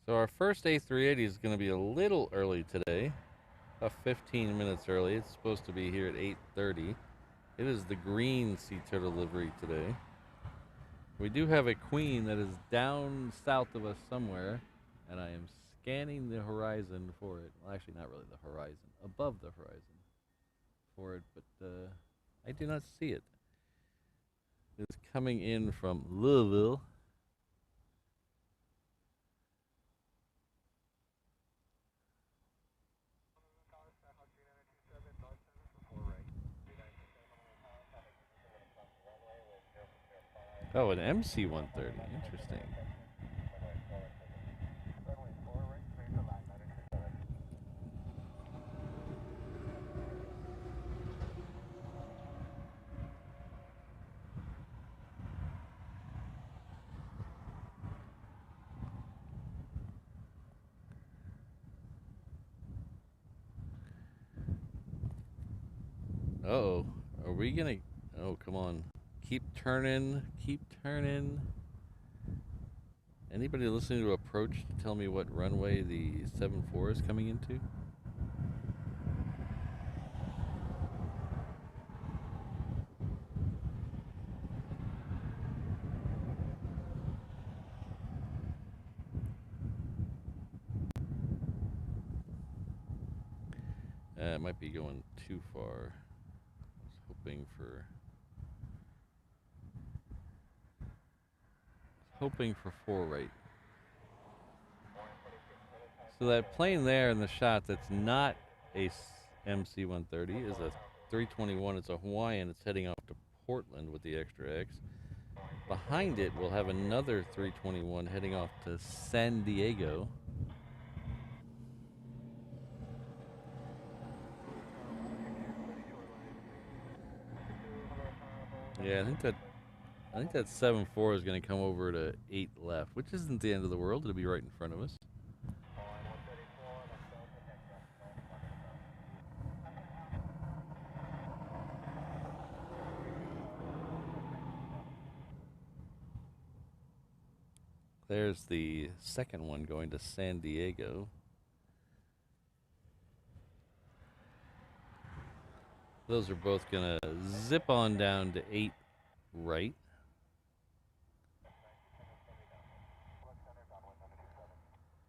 So our first A380 is going to be a little early today, about 15 minutes early. It's supposed to be here at 8:30. It is the green sea turtle livery today. We do have a queen that is down south of us somewhere, and I am scanning the horizon for it. Well, actually, not really the horizon, above the horizon for it, but I do not see it. It's coming in from Louisville. Oh, an MC-130. Interesting. Uh-oh. Are we gonna... Oh, come on. Keep turning. Keep turning. Anybody listening to Approach to tell me what runway the 7-4 is coming into? It might be going too far. I was hoping for 4 right. So that plane there in the shot that's not a MC-130 is a 321. It's a Hawaiian. It's heading off to Portland with the extra X. Behind it, we'll have another 321 heading off to San Diego. Yeah, I think that 7-4 is going to come over to 8 left, which isn't the end of the world. It'll be right in front of us. There's the second one going to San Diego. Those are both going to zip on down to 8 right.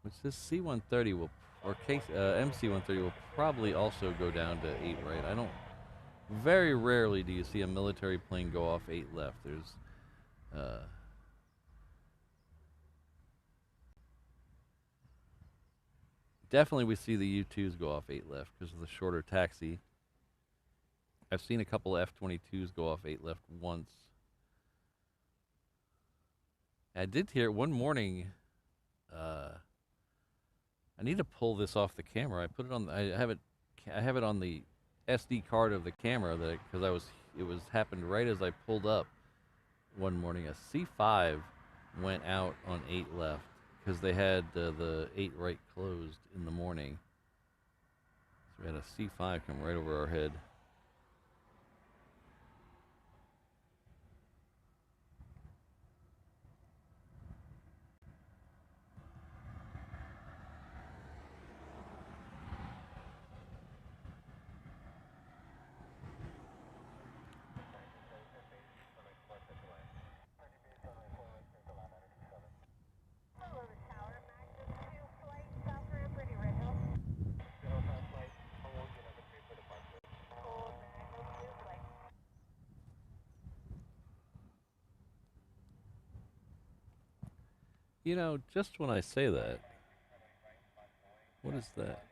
Which this C-130 will, or MC-130 will probably also go down to 8 right. Very rarely do you see a military plane go off 8 left. There's, definitely we see the U-2s go off 8 left because of the shorter taxi. I've seen a couple of F-22s go off 8 left once. I did hear one morning, I need to pull this off the camera. I put it on, I have it on the SD card of the camera because it was happened right as I pulled up one morning. A C5 went out on 8 left because they had the 8 right closed in the morning. So we had a C5 come right over our head. You know, just when I say that, what is that?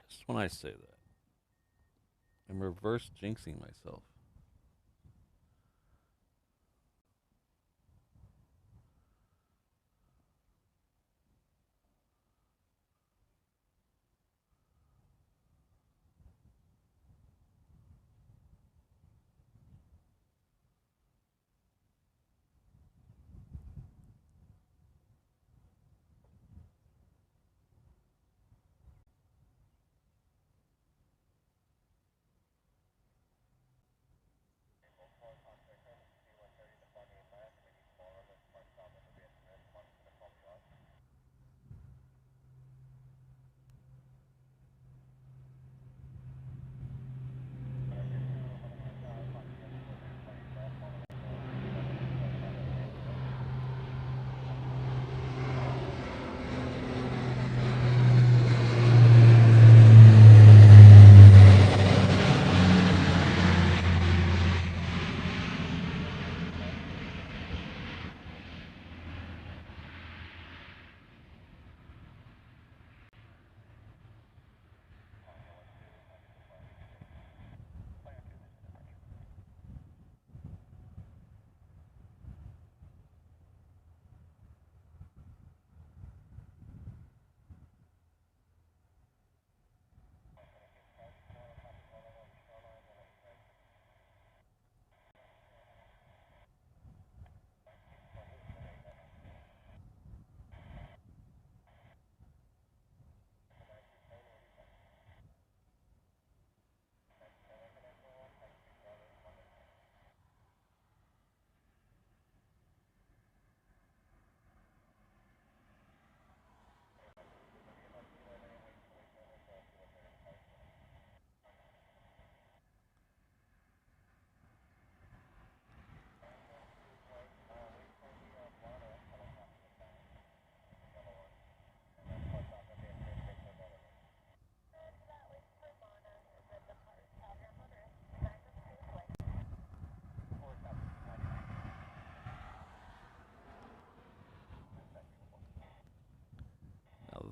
Just when I say that, I'm reverse jinxing myself.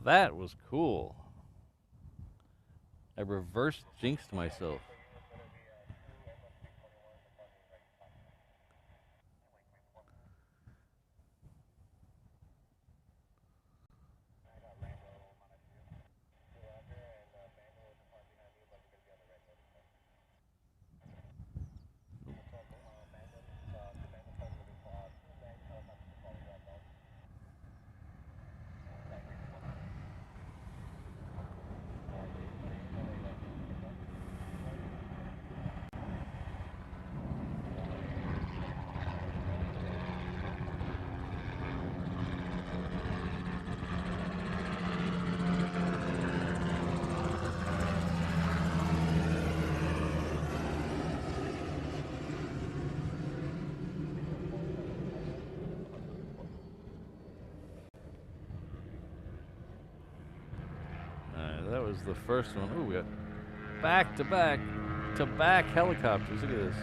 That was cool. I reverse jinxed myself. That was the first one. Ooh, we got back-to-back helicopters. Look at this.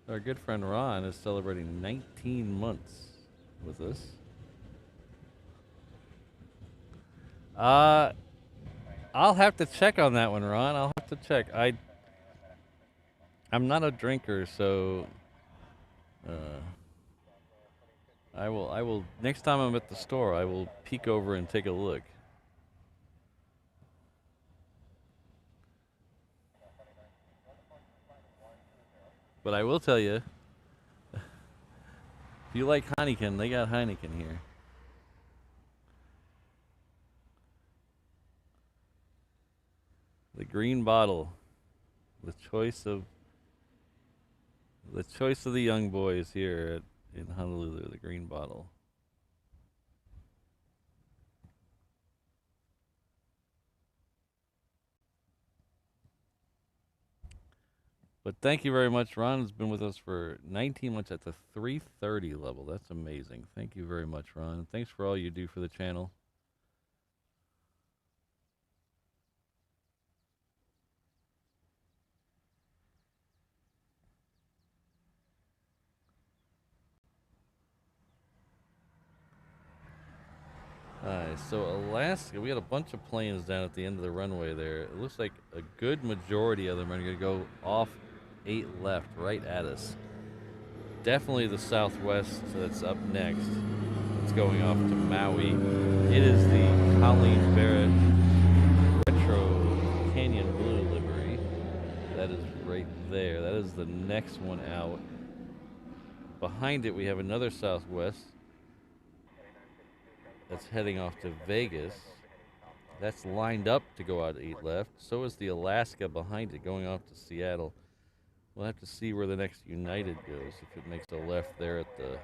Our good friend Ron is celebrating 19 months with us. I'll have to check on that one, Ron. I'll have to check. I'm not a drinker, so I will next time I'm at the store, I will peek over and take a look. But I will tell you, if you like Heineken, they got Heineken here. The green bottle, the choice of the young boys here in Honolulu. The green bottle. But thank you very much. Ron has been with us for 19 months at the 330 level. That's amazing. Thank you very much, Ron. Thanks for all you do for the channel. So Alaska, we had a bunch of planes down at the end of the runway there. It looks like a good majority of them are going to go off 8 left, right at us. Definitely the Southwest that's up next. It's going off to Maui. It is the Colleen Barrett there. That is the next one out. Behind it, we have another Southwest that's heading off to Vegas. That's lined up to go out 8 left. So is the Alaska behind it going off to Seattle. We'll have to see where the next United goes, if it makes a left there at the...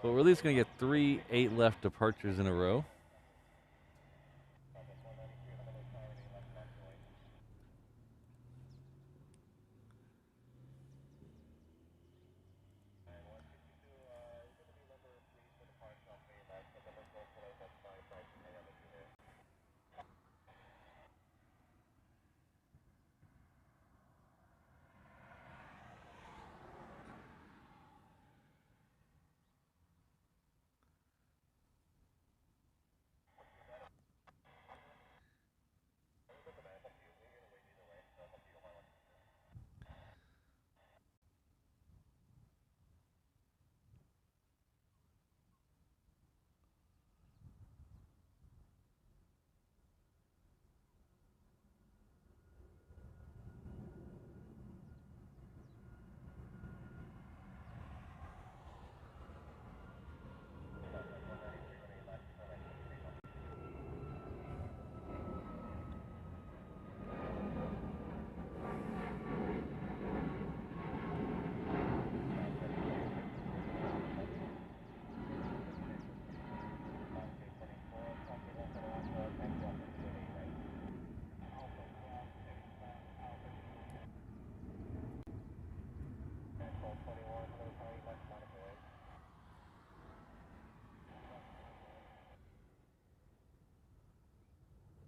But we're at least going to get 3 8 left departures in a row.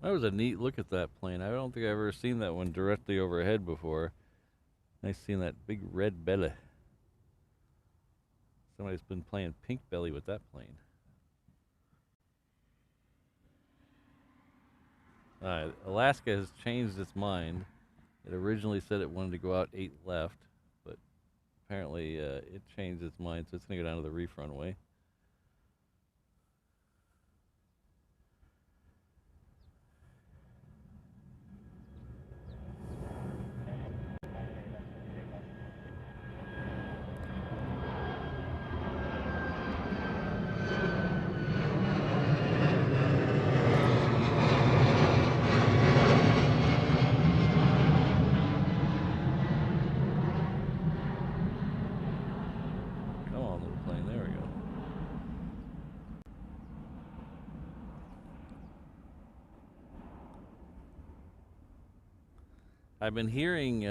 That was a neat look at that plane. I don't think I've ever seen that one directly overhead before. Nice seeing that big red belly. Somebody's been playing pink belly with that plane. Alright, Alaska has changed its mind. It originally said it wanted to go out 8 left, but apparently it changed its mind, so it's going to go down to the reef runway. I've been hearing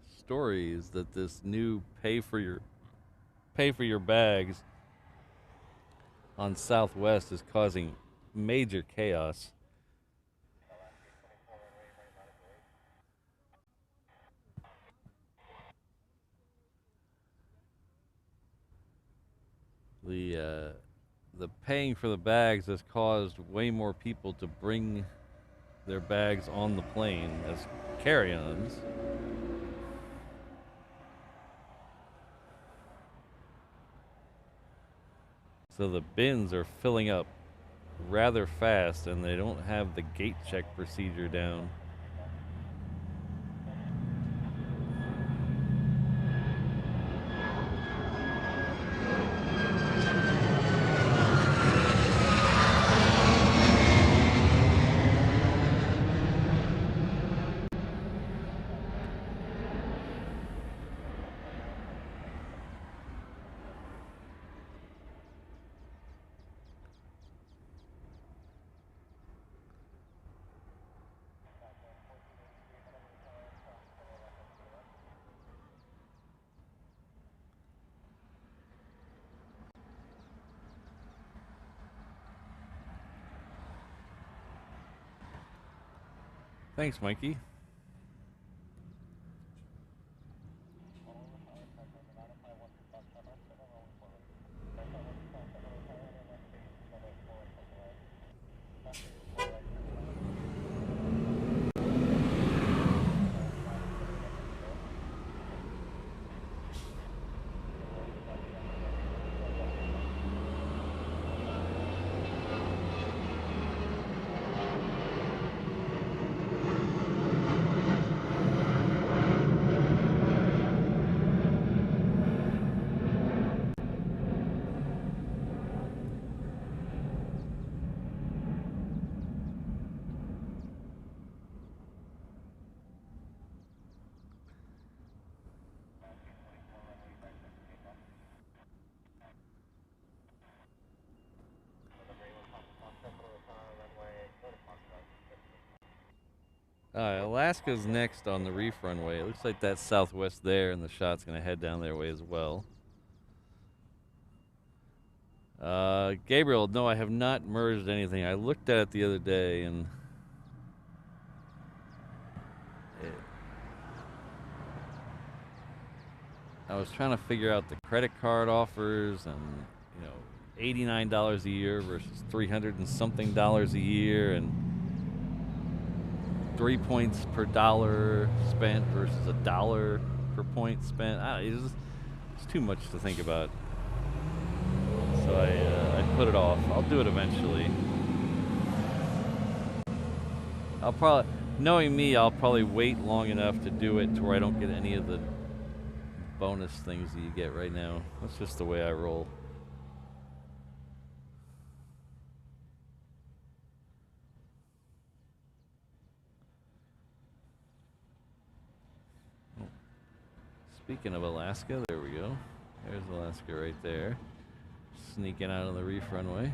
stories that this new pay for your bags on Southwest is causing major chaos. The paying for the bags has caused way more people to bring their bags on the plane as carry-ons. So the bins are filling up rather fast, and they don't have the gate check procedure down. Thanks, Mikey. Alaska's next on the reef runway. It looks like that's southwest there, and the shot's going to head down their way as well. Gabriel, no, I have not merged anything. I looked at it the other day, and I was trying to figure out the credit card offers, and you know, $89 a year versus $300 and something a year, and 3 points per dollar spent versus $1 per point spent. It's too much to think about. So I put it off. I'll do it eventually. I'll probably, knowing me, I'll probably wait long enough to do it to where I don't get any of the bonus things that you get right now. That's just the way I roll. Speaking of Alaska, there we go. There's Alaska right there. Sneaking out on the reef runway.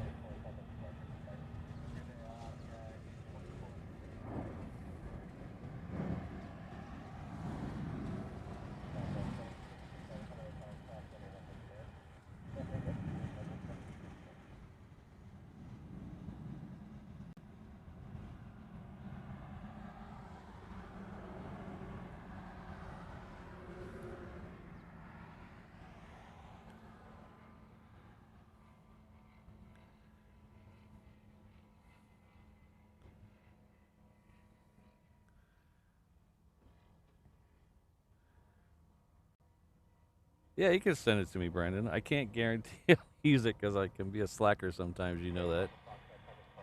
Yeah, you can send it to me, Brandon. I can't guarantee I'll use it because I can be a slacker sometimes. You know that,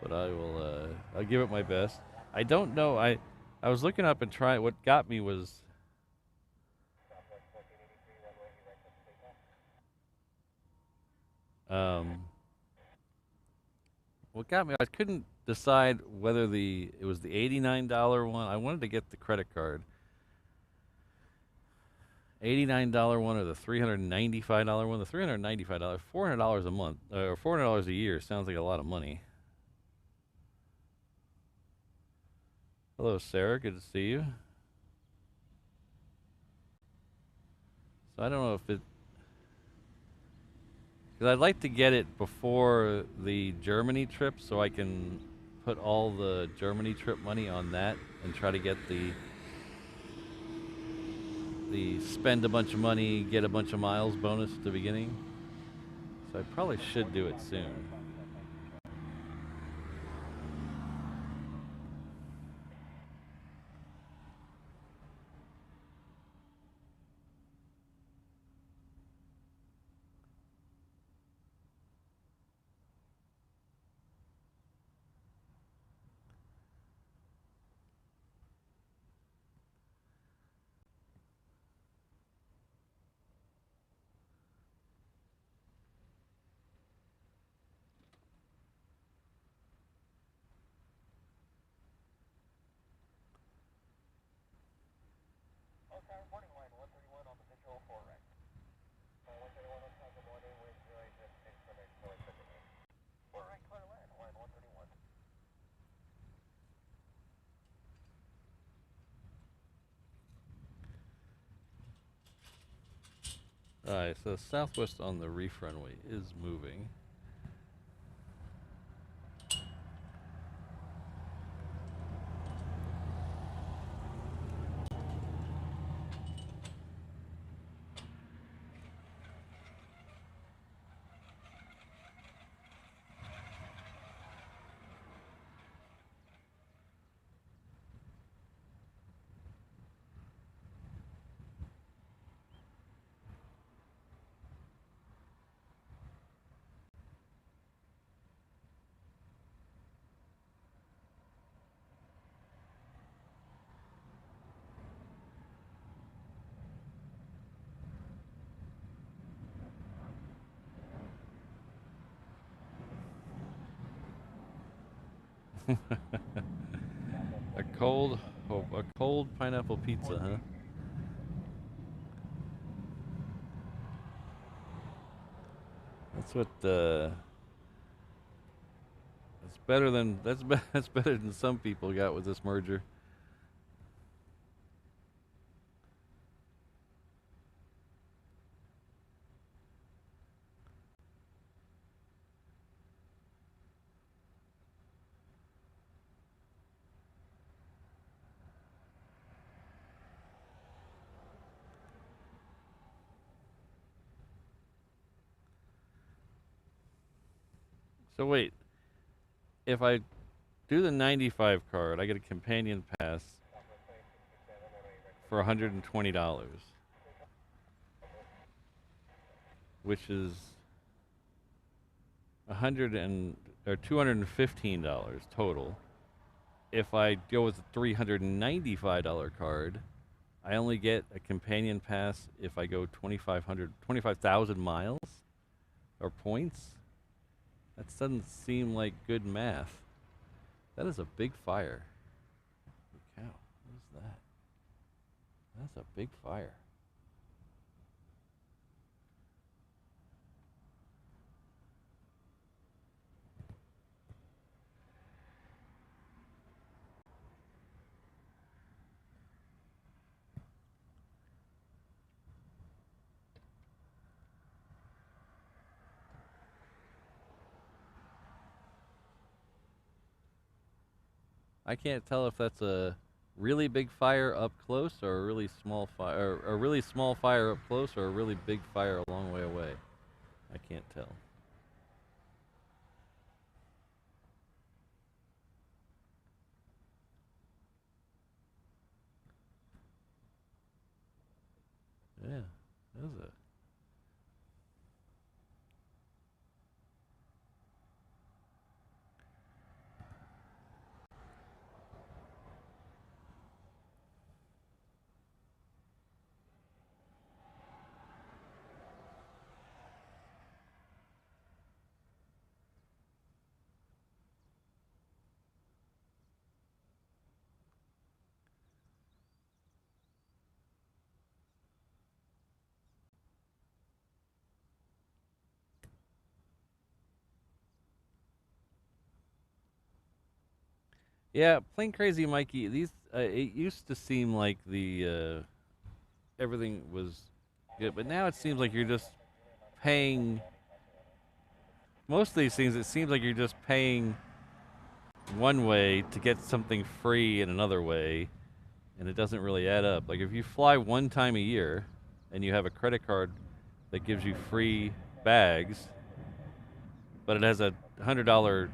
but I will. I'll give it my best. I don't know. I was looking up and trying. What got me was um, what got me. I couldn't decide whether it was the $89 one. I wanted to get the credit card. $89 one or the $395 one. The $395, $400 a month, or $400 a year sounds like a lot of money. Hello, Sarah. Good to see you. So I don't know if it, because I'd like to get it before the Germany trip so I can put all the Germany trip money on that and try to get the spend a bunch of money, get a bunch of miles bonus at the beginning. So I probably should do it soon. Alright, so southwest on the reef runway is moving. A cold pineapple pizza, huh? That's what that's better than that's better than some people got with this merger. So wait, if I do the 95 card, I get a companion pass for $120, which is $215 total. If I go with the $395 card, I only get a companion pass if I go 25,000 miles or points. That doesn't seem like good math. That is a big fire. Holy cow, what is that? That's a big fire. I can't tell if that's a really big fire up close or a really small fire, or a really small fire up close or a really big fire a long way away. I can't tell. Yeah, that was a... Yeah, Plane Crazy Mikey, these, it used to seem like the, everything was good, but now it seems like you're just paying... Most of these things, it seems like you're just paying one way to get something free in another way, and it doesn't really add up. Like if you fly one time a year and you have a credit card that gives you free bags, but it has a $100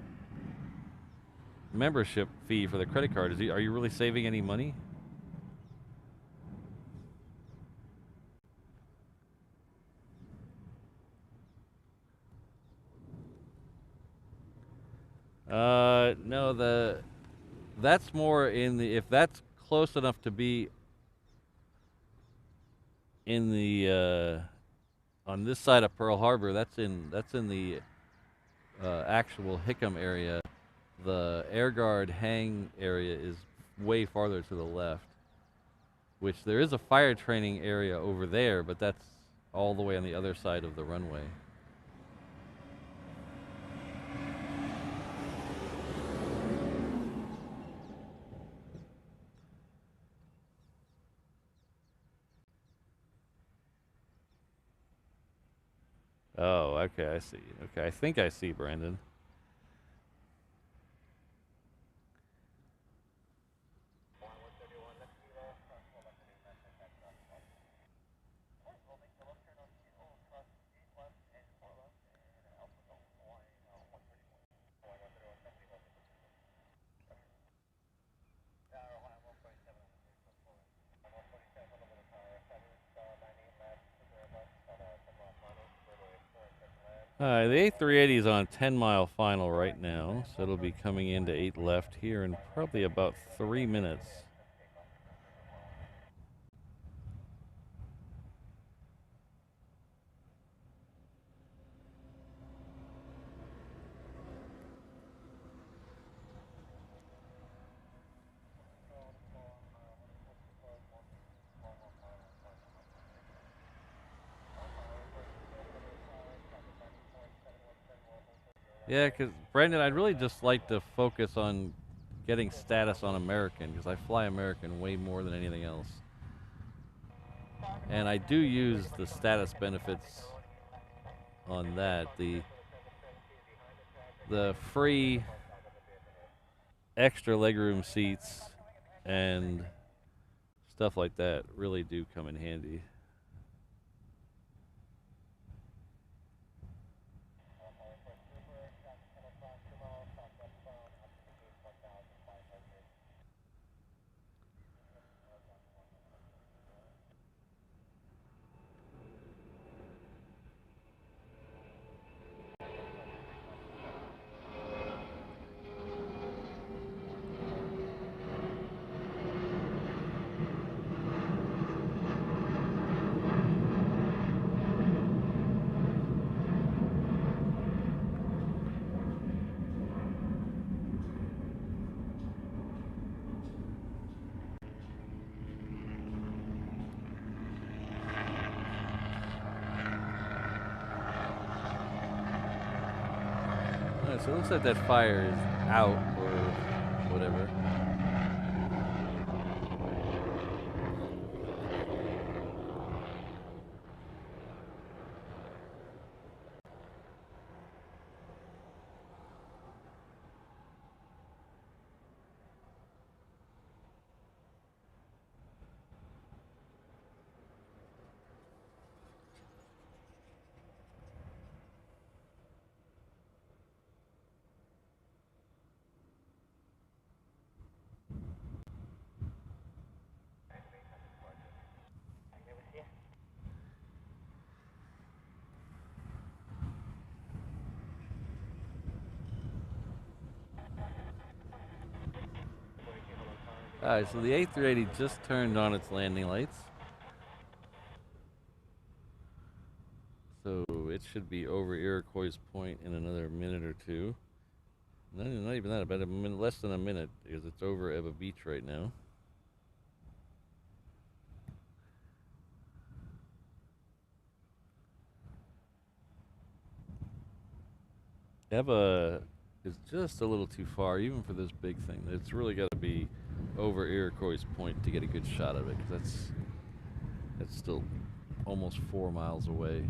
membership fee for the credit card, are you really saving any money? No, that's more in the, if that's close enough to be in the on this side of Pearl Harbor, that's in the actual Hickam area. The Air Guard hang area is way farther to the left, which there is a fire training area over there, but that's all the way on the other side of the runway. Oh, okay, I see. Okay, I think I see, Brandon. The A380 is on 10-mile final right now, so it'll be coming into 8 left here in probably about 3 minutes. Yeah, because, Brandon, I'd really just like to focus on getting status on American, because I fly American way more than anything else. And I do use the status benefits on that. The free extra legroom seats and stuff like that really do come in handy. so it looks like that fire is out or whatever. Alright, so the A380 just turned on its landing lights. So it should be over Iroquois Point in another minute or two. Not even that, about a minute, less than a minute, because it's over Eva Beach right now. Eva is just a little too far, even for this big thing. It's really got to be over Iroquois Point to get a good shot of it, because that's still almost 4 miles away.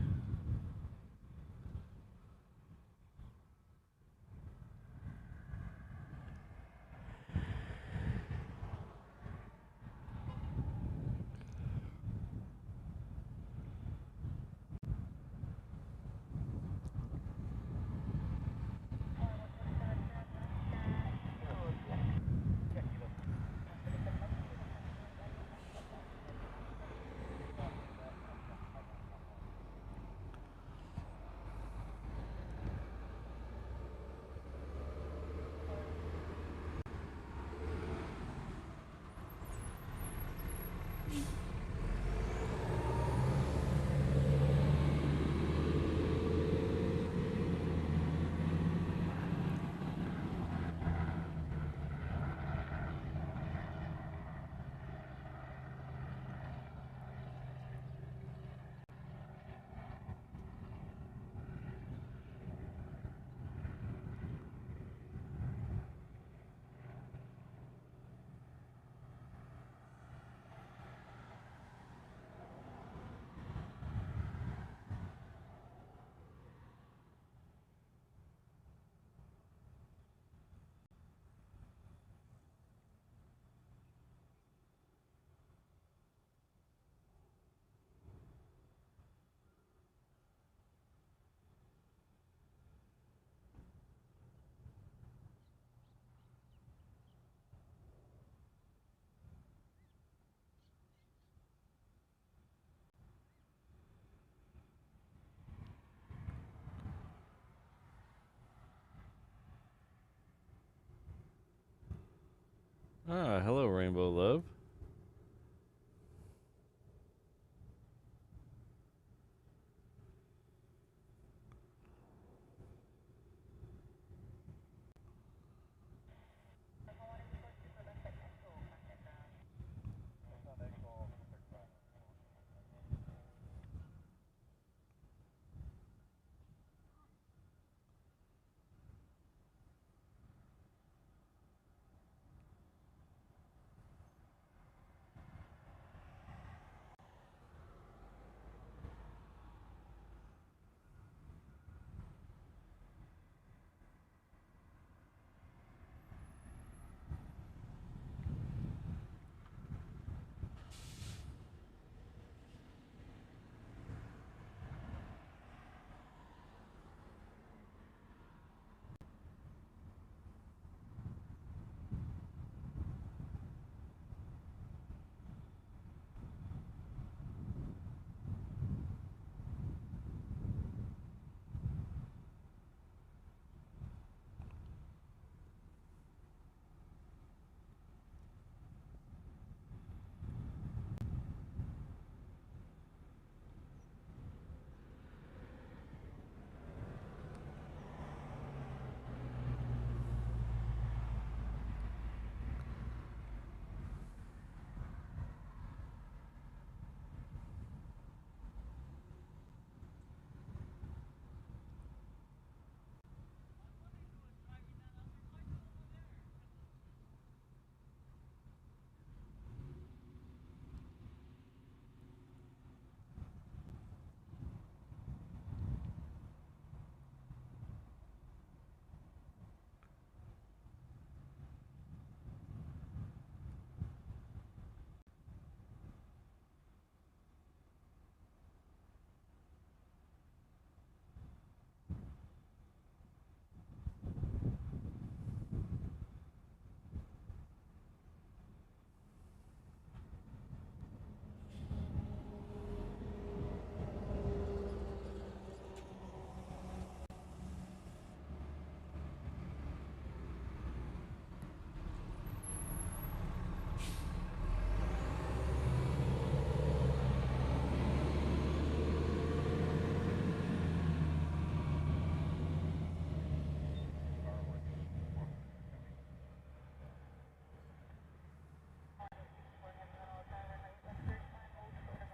Ah, hello, Rainbow Love.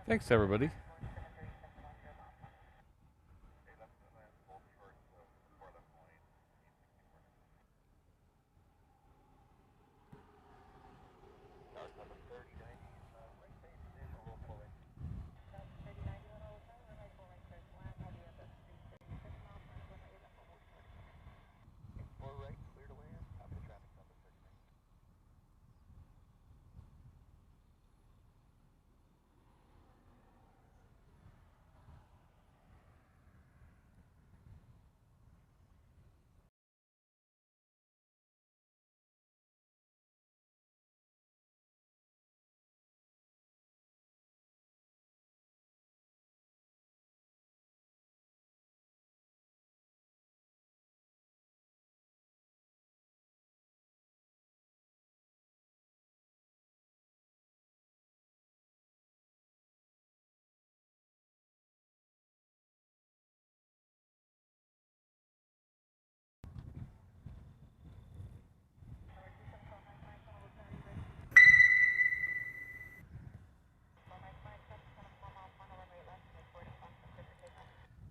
Thanks, everybody.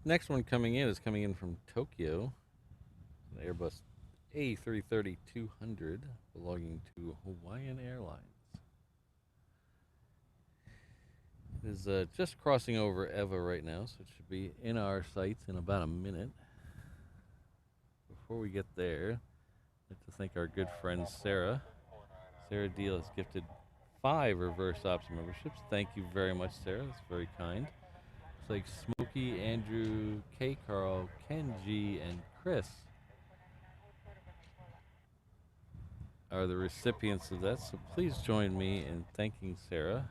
Next one coming in is coming in from Tokyo, an Airbus A330-200 belonging to Hawaiian Airlines. It is just crossing over Eva right now, so it should be in our sights in about a minute. Before we get there, I'd like to thank our good friend Sarah. Sarah Deal has gifted 5 reverse ops memberships. Thank you very much, Sarah. That's very kind. It's like Smokey, Andrew, K. Carl, Ken G, and Chris are the recipients of that. So please join me in thanking Sarah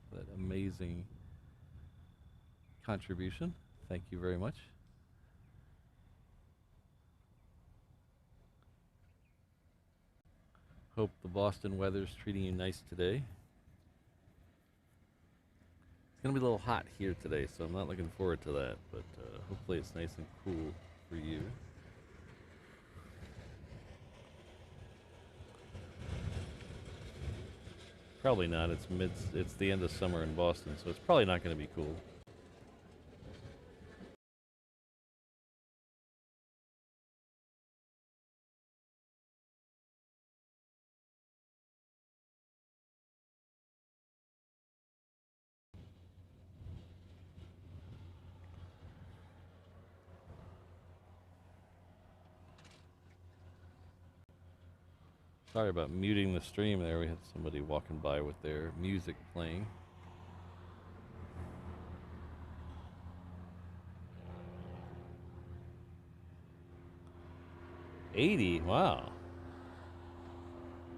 for that amazing contribution. Thank you very much. Hope the Boston weather's treating you nice today. It's going to be a little hot here today, so I'm not looking forward to that, but hopefully it's nice and cool for you. Probably not. It's the end of summer in Boston, so it's probably not going to be cool. Sorry about muting the stream there. We had somebody walking by with their music playing. $80, wow.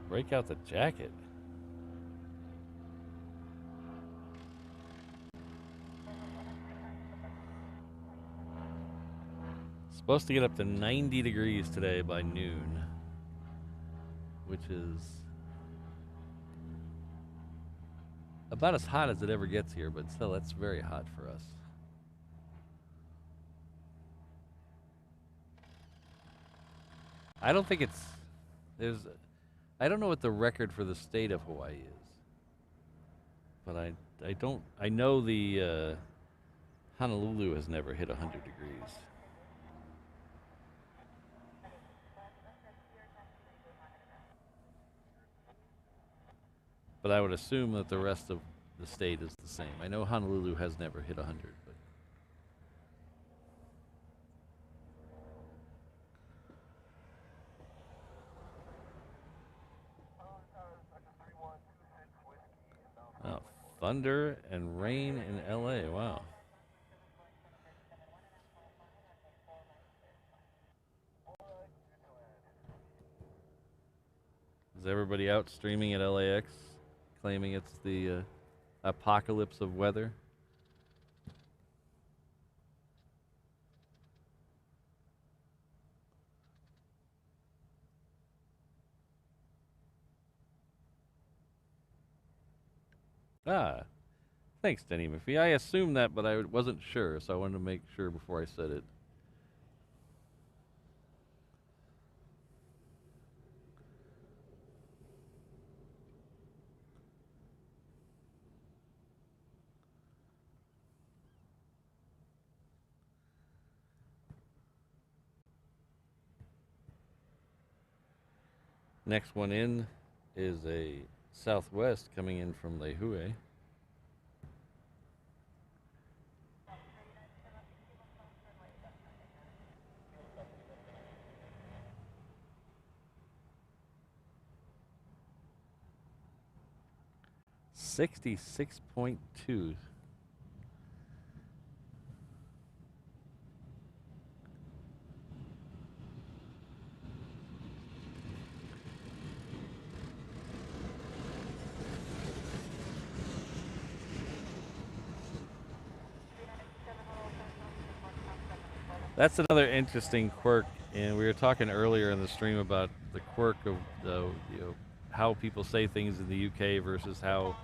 Break out the jacket. Supposed to get up to 90 degrees today by noon, which is about as hot as it ever gets here, but still, that's very hot for us. I don't think I don't know what the record for the state of Hawaii is, but I know the Honolulu has never hit 100 degrees. But I would assume that the rest of the state is the same. I know Honolulu has never hit 100, but oh, thunder and rain in LA. Wow. Is everybody out streaming at LAX, claiming it's the apocalypse of weather? Ah, thanks, Denny Maffei. I assumed that, but I wasn't sure, so I wanted to make sure before I said it. Next one in is a Southwest coming in from Lehue. $66.2. That's another interesting quirk, and we were talking earlier in the stream about the quirk of the how people say things in the UK versus how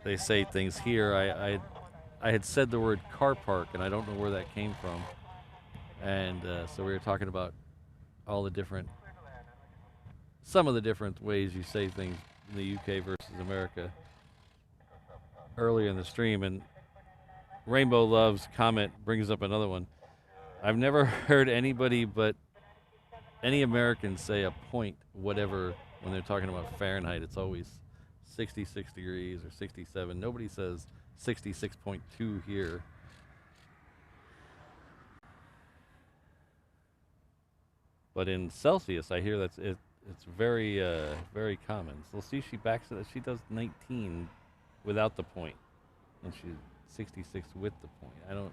they say things here. I had said the word car park, and I don't know where that came from, and so we were talking about all the some of the different ways you say things in the UK versus America earlier in the stream, and Rainbow Love's comment brings up another one. I've never heard anybody but any American say a point, whatever, when they're talking about Fahrenheit. It's always 66 degrees or 67. Nobody says 66.2 here. But in Celsius, I hear it's very very common. So see, she backs it. She does 19 without the point, and she's 66 with the point. I don't.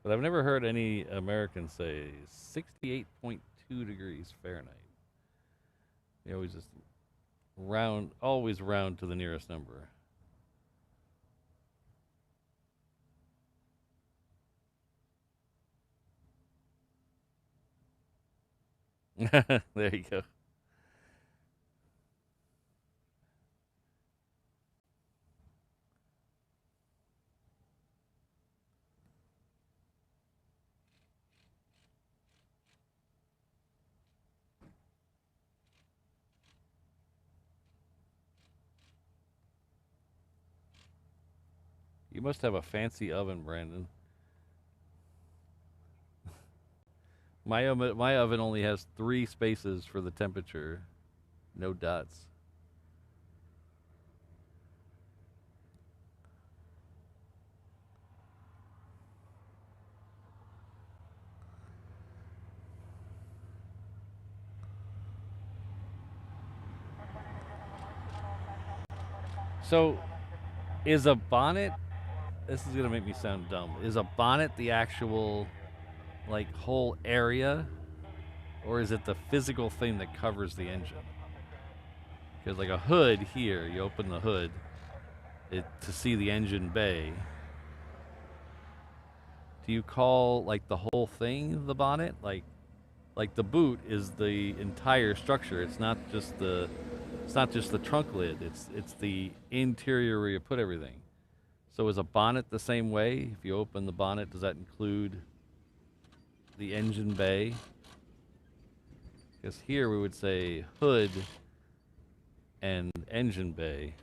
But I've never heard any Americans say 68.2 degrees Fahrenheit. They always just always round to the nearest number. There you go. You must have a fancy oven, Brandon. My oven only has 3 spaces for the temperature, no dots. So, is a bonnet? This is gonna make me sound dumb. Is a bonnet the actual, like, whole area, or is it the physical thing that covers the engine? Because like a hood here, you open the hood to see the engine bay. Do you call like the whole thing the bonnet? Like the boot is the entire structure. It's not just the trunk lid. It's the interior where you put everything. So is a bonnet the same way? If you open the bonnet, does that include the engine bay? Because here we would say hood and engine bay.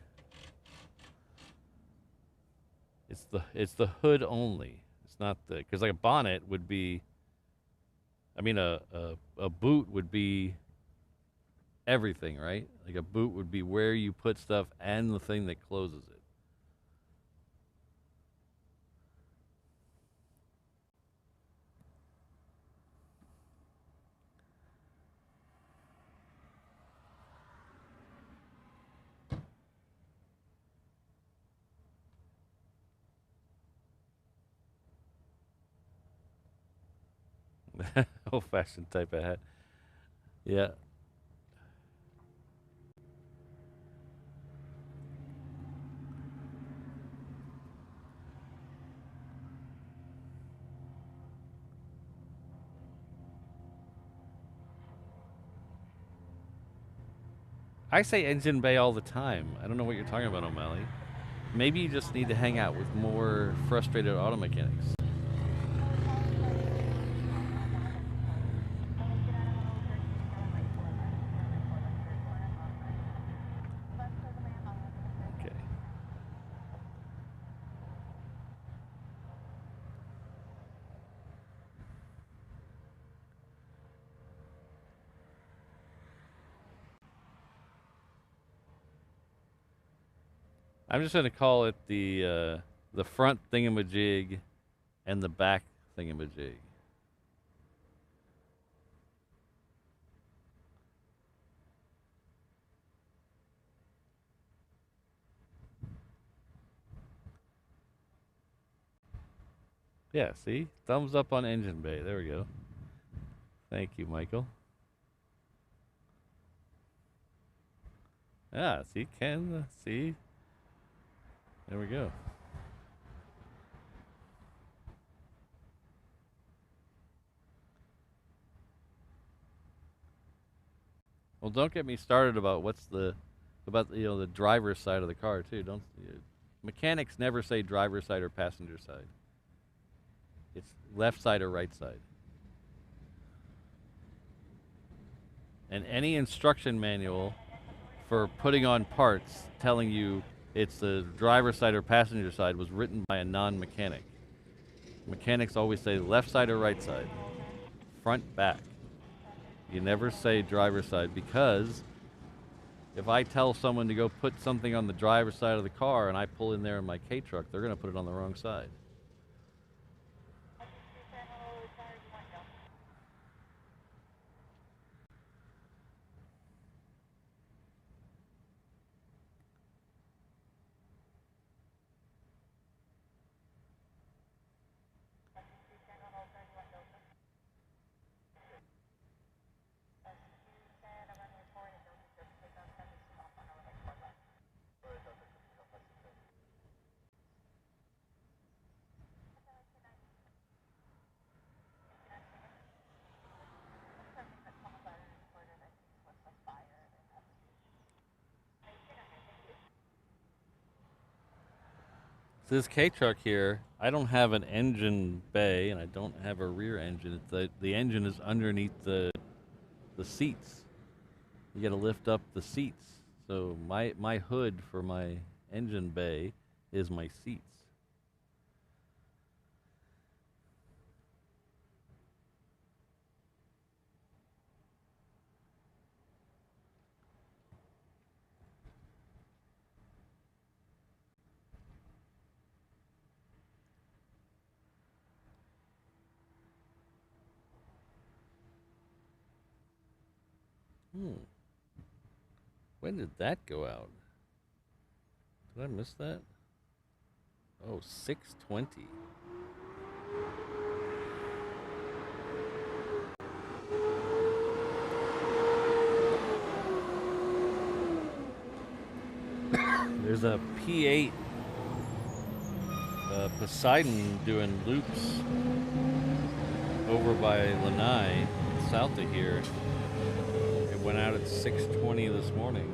It's the hood only. It's not the, because like a bonnet would be, I mean a boot would be everything, right? Like a boot would be where you put stuff and the thing that closes it. Old-fashioned type of hat. Yeah. I say engine bay all the time. I don't know what you're talking about, O'Malley. Maybe you just need to hang out with more frustrated auto mechanics. Okay. I'm just gonna call it the front thingamajig and the back thingamajig. Yeah, see? Thumbs up on engine bay. There we go. Thank you, Michael. Ah, see, Ken, see? There we go. Well, don't get me started about the driver's side of the car too. Don't mechanics never say driver's side or passenger side. It's left side or right side. And any instruction manual for putting on parts telling you it's the driver's side or passenger side was written by a non-mechanic. Mechanics always say left side or right side, front, back. You never say driver's side because if I tell someone to go put something on the driver's side of the car and I pull in there in my K-truck, they're going to put it on the wrong side. So this K-truck here, I don't have an engine bay and I don't have a rear engine. The engine is underneath the seats. You got to lift up the seats. So my hood for my engine bay is my seats. When did that go out? Did I miss that? Oh, 6:20. There's a P8 Poseidon doing loops over by Lanai, south of here. It went out at 6:20 this morning.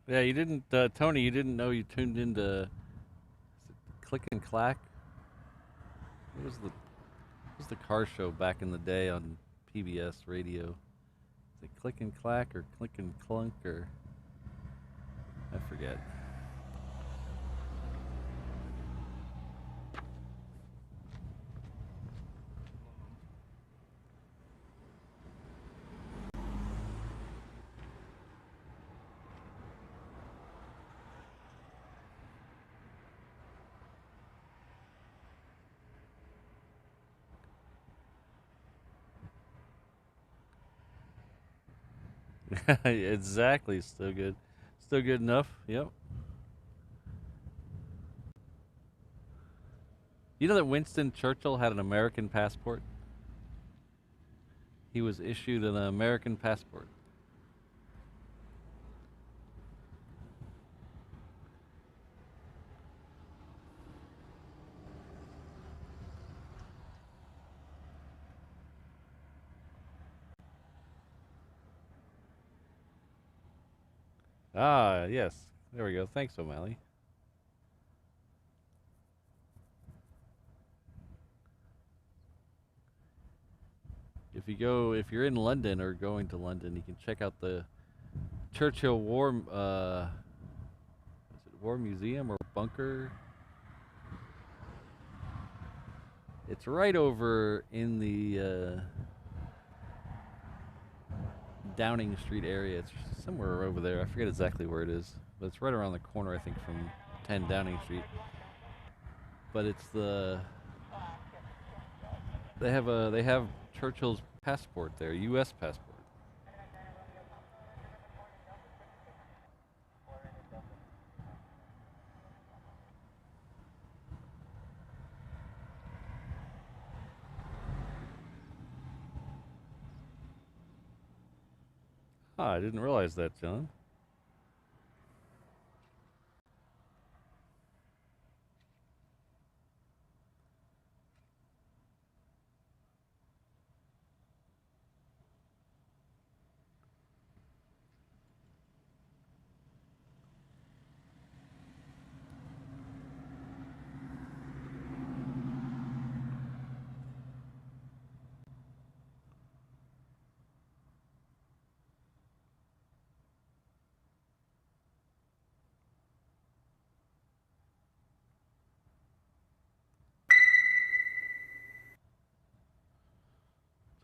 Yeah, you didn't, Tony. You didn't know you tuned into Click and Clack. What was the car show back in the day on PBS radio? Is it Click and Clack or Click and Clunk or I forget. Exactly. Still good. Still good enough. Yep. You know that Winston Churchill had an American passport? He was issued an American passport. Ah, yes. There we go. Thanks, O'Malley. If you're in London or going to London, you can check out the Churchill is it War Museum or Bunker? It's right over in the Downing Street area. It's somewhere over there. I forget exactly where it is, but it's right around the corner, I think, from 10 Downing Street. But it's they have Churchill's passport there, U.S. passport. Ah, I didn't realize that, John.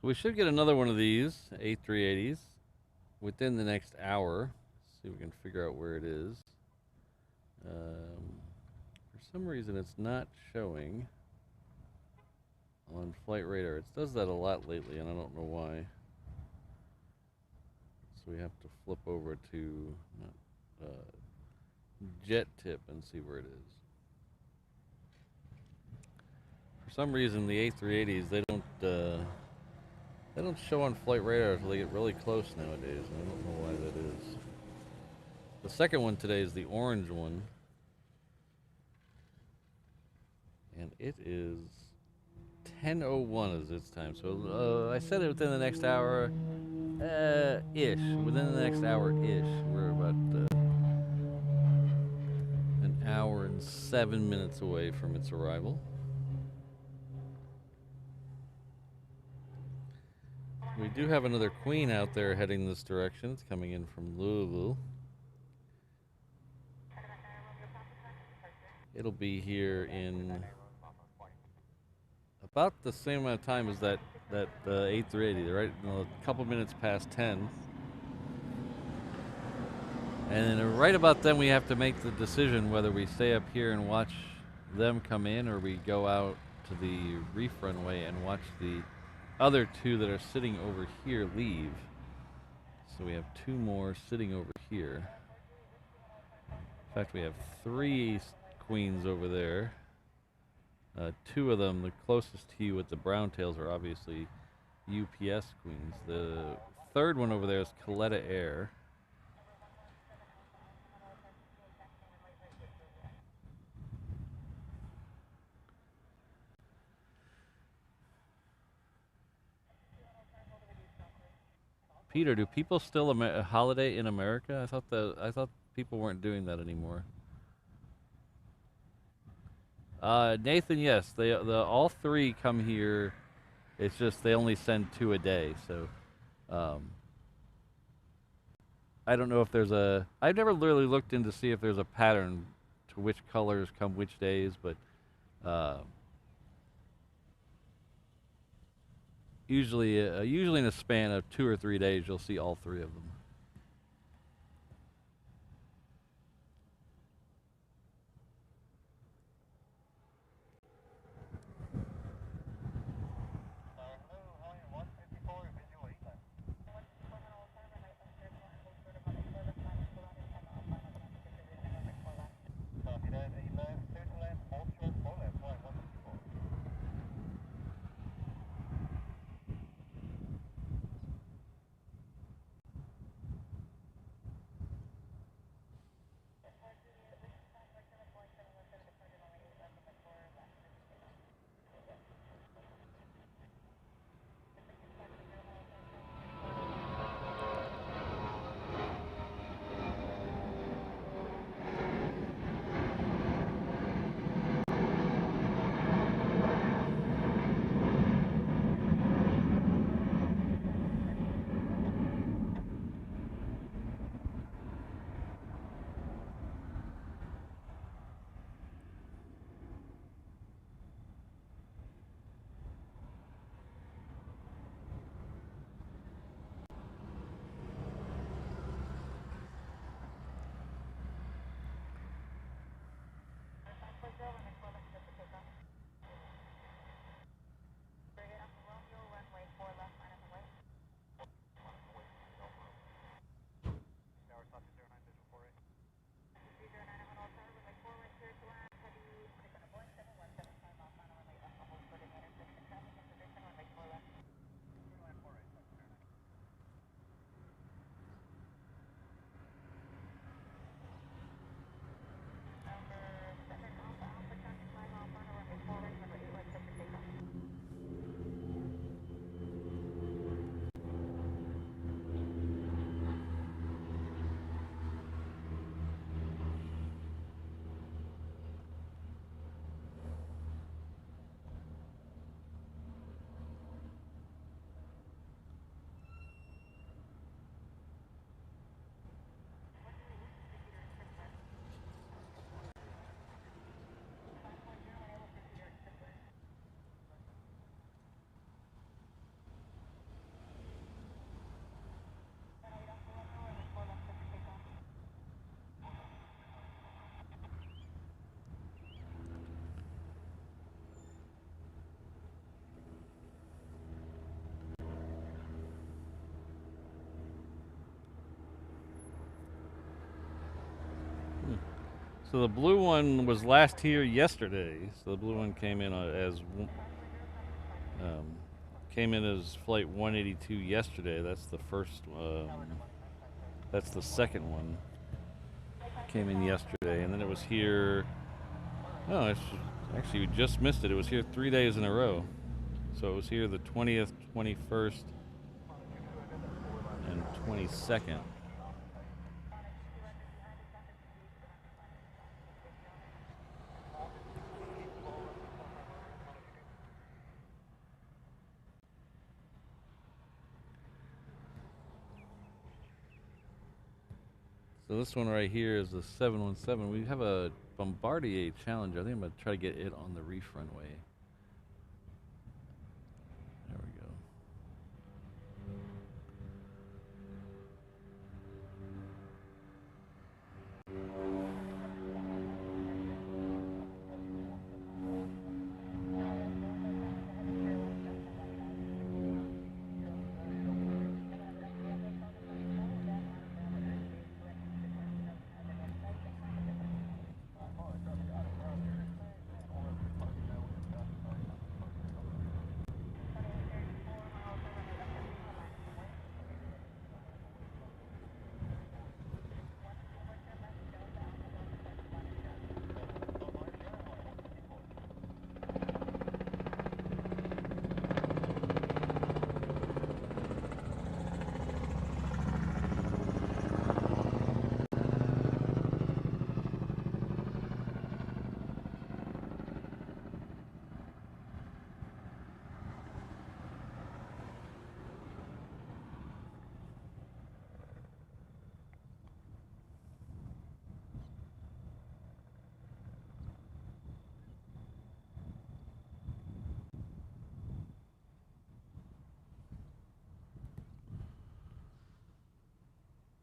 So we should get another one of these A380s within the next hour. Let's see if we can figure out where it is. For some reason, it's not showing on flight radar. It does that a lot lately, and I don't know why. So we have to flip over to jet tip and see where it is. For some reason, the A380s they don't show on flight radar until they get really close nowadays, and I don't know why that is. The second one today is the orange one, and it is 10:01 is its time. So I said it within the next hour, ish. Within the next hour, ish. We're about an hour and 7 minutes away from its arrival. We do have another Queen out there heading this direction. It's coming in from Louisville. It'll be here in about the same amount of time as that A380. Right, a couple minutes past 10. And then right about then we have to make the decision whether we stay up here and watch them come in or we go out to the reef runway and watch the other two that are sitting over here leave. So we have two more sitting over here. In fact, we have three Queens over there. Two of them, the closest to you with the brown tails, are obviously UPS Queens. The third one over there is Coletta Air. Peter, do people still holiday in America? I thought people weren't doing that anymore. Nathan, yes, they all three come here. It's just they only send two a day, so I don't know if there's a. I've never really looked in to see if there's a pattern to which colors come which days, but usually in a span of 2 or 3 days, you'll see all three of them. So the blue one was last here yesterday. So the blue one came in as flight 182 yesterday. That's the first. That's the second one. Came in yesterday, and then it was here. Oh, actually, we just missed it. It was here 3 days in a row. So it was here the 20th, 21st, and 22nd. So this one right here is the 717. We have a Bombardier Challenger. I think I'm going to try to get it on the reef runway. There we go.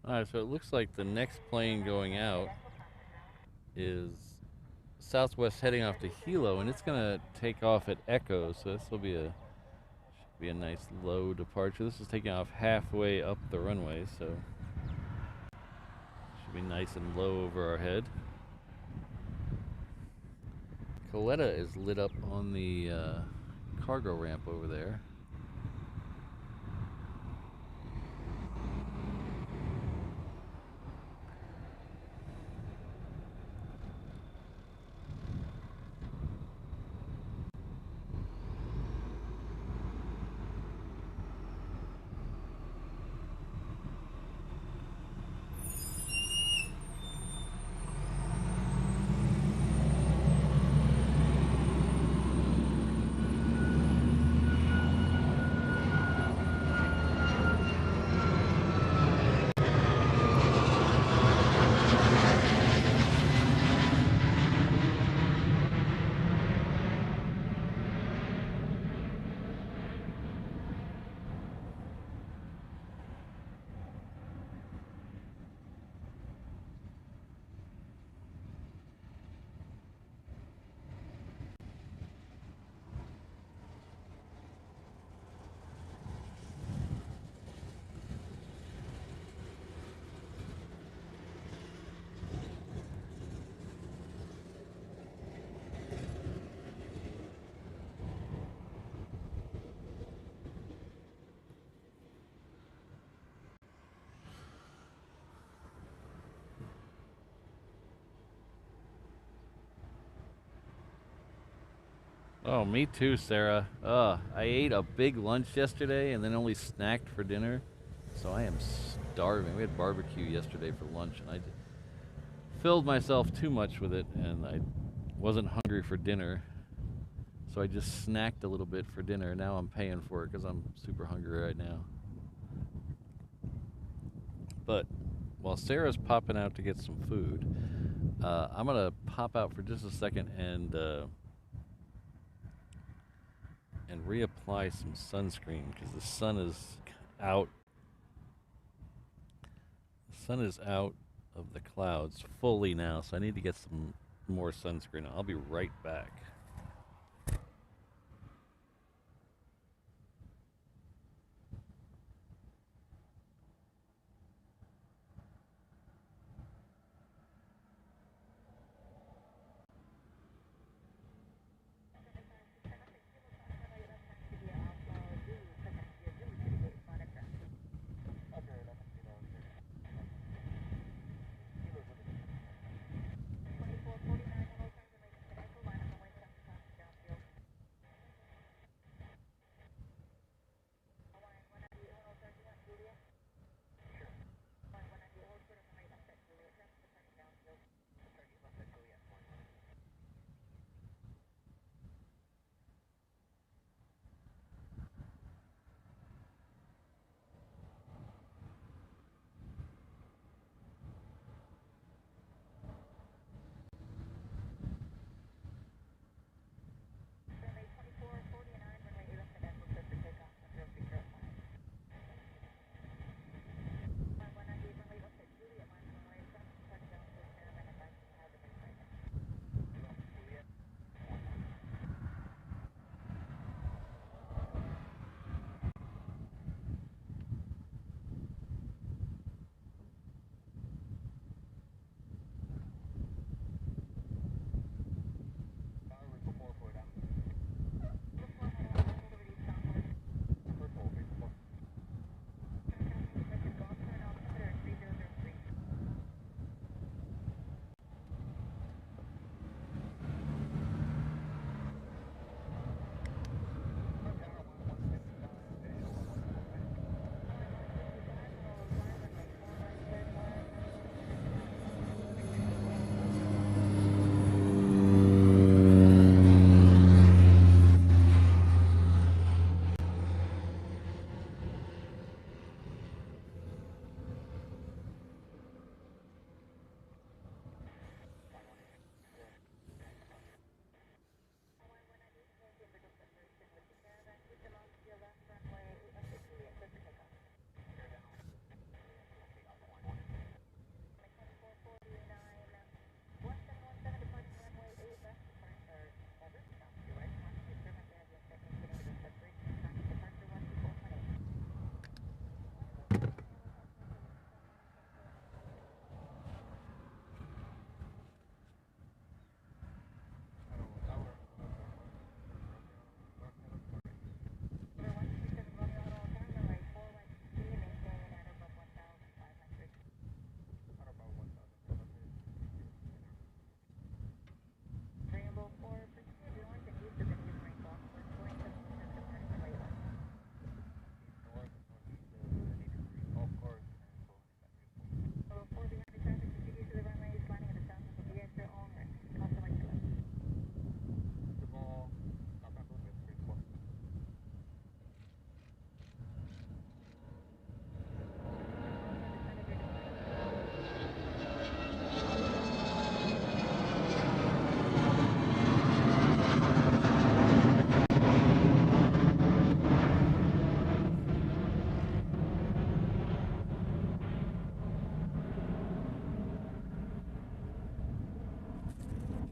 Alright, so it looks like the next plane going out is Southwest heading off to Hilo, and it's gonna take off at Echo, so this will be a nice low departure. This is taking off halfway up the runway, so should be nice and low over our head. Coletta is lit up on the cargo ramp over there. Oh, me too, Sarah. I ate a big lunch yesterday and then only snacked for dinner, so I am starving. We had barbecue yesterday for lunch, and I filled myself too much with it, and I wasn't hungry for dinner, so I just snacked a little bit for dinner. Now I'm paying for it because I'm super hungry right now. But while Sarah's popping out to get some food, I'm gonna pop out for just a second and reapply some sunscreen because the sun is out. The sun is out of the clouds fully now, so I need to get some more sunscreen. I'll be right back.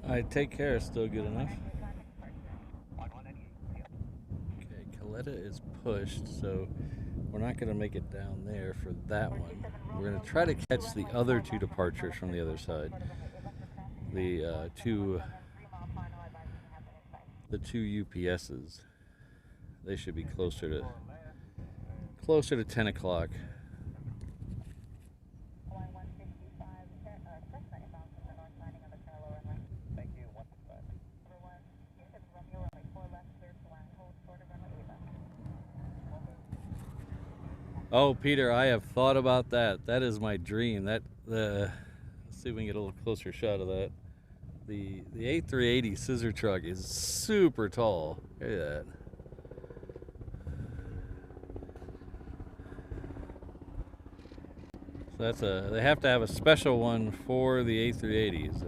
I take care is still good enough. Okay, Caletta is pushed, so we're not going to make it down there for that one. We're going to try to catch the other two departures from the other side. The two UPSs. They should be closer to 10 o'clock. Oh, Peter, I have thought about that. That is my dream. Let's see if we can get a little closer shot of that. The A380 scissor truck is super tall. Look at that. So they have to have a special one for the A380s.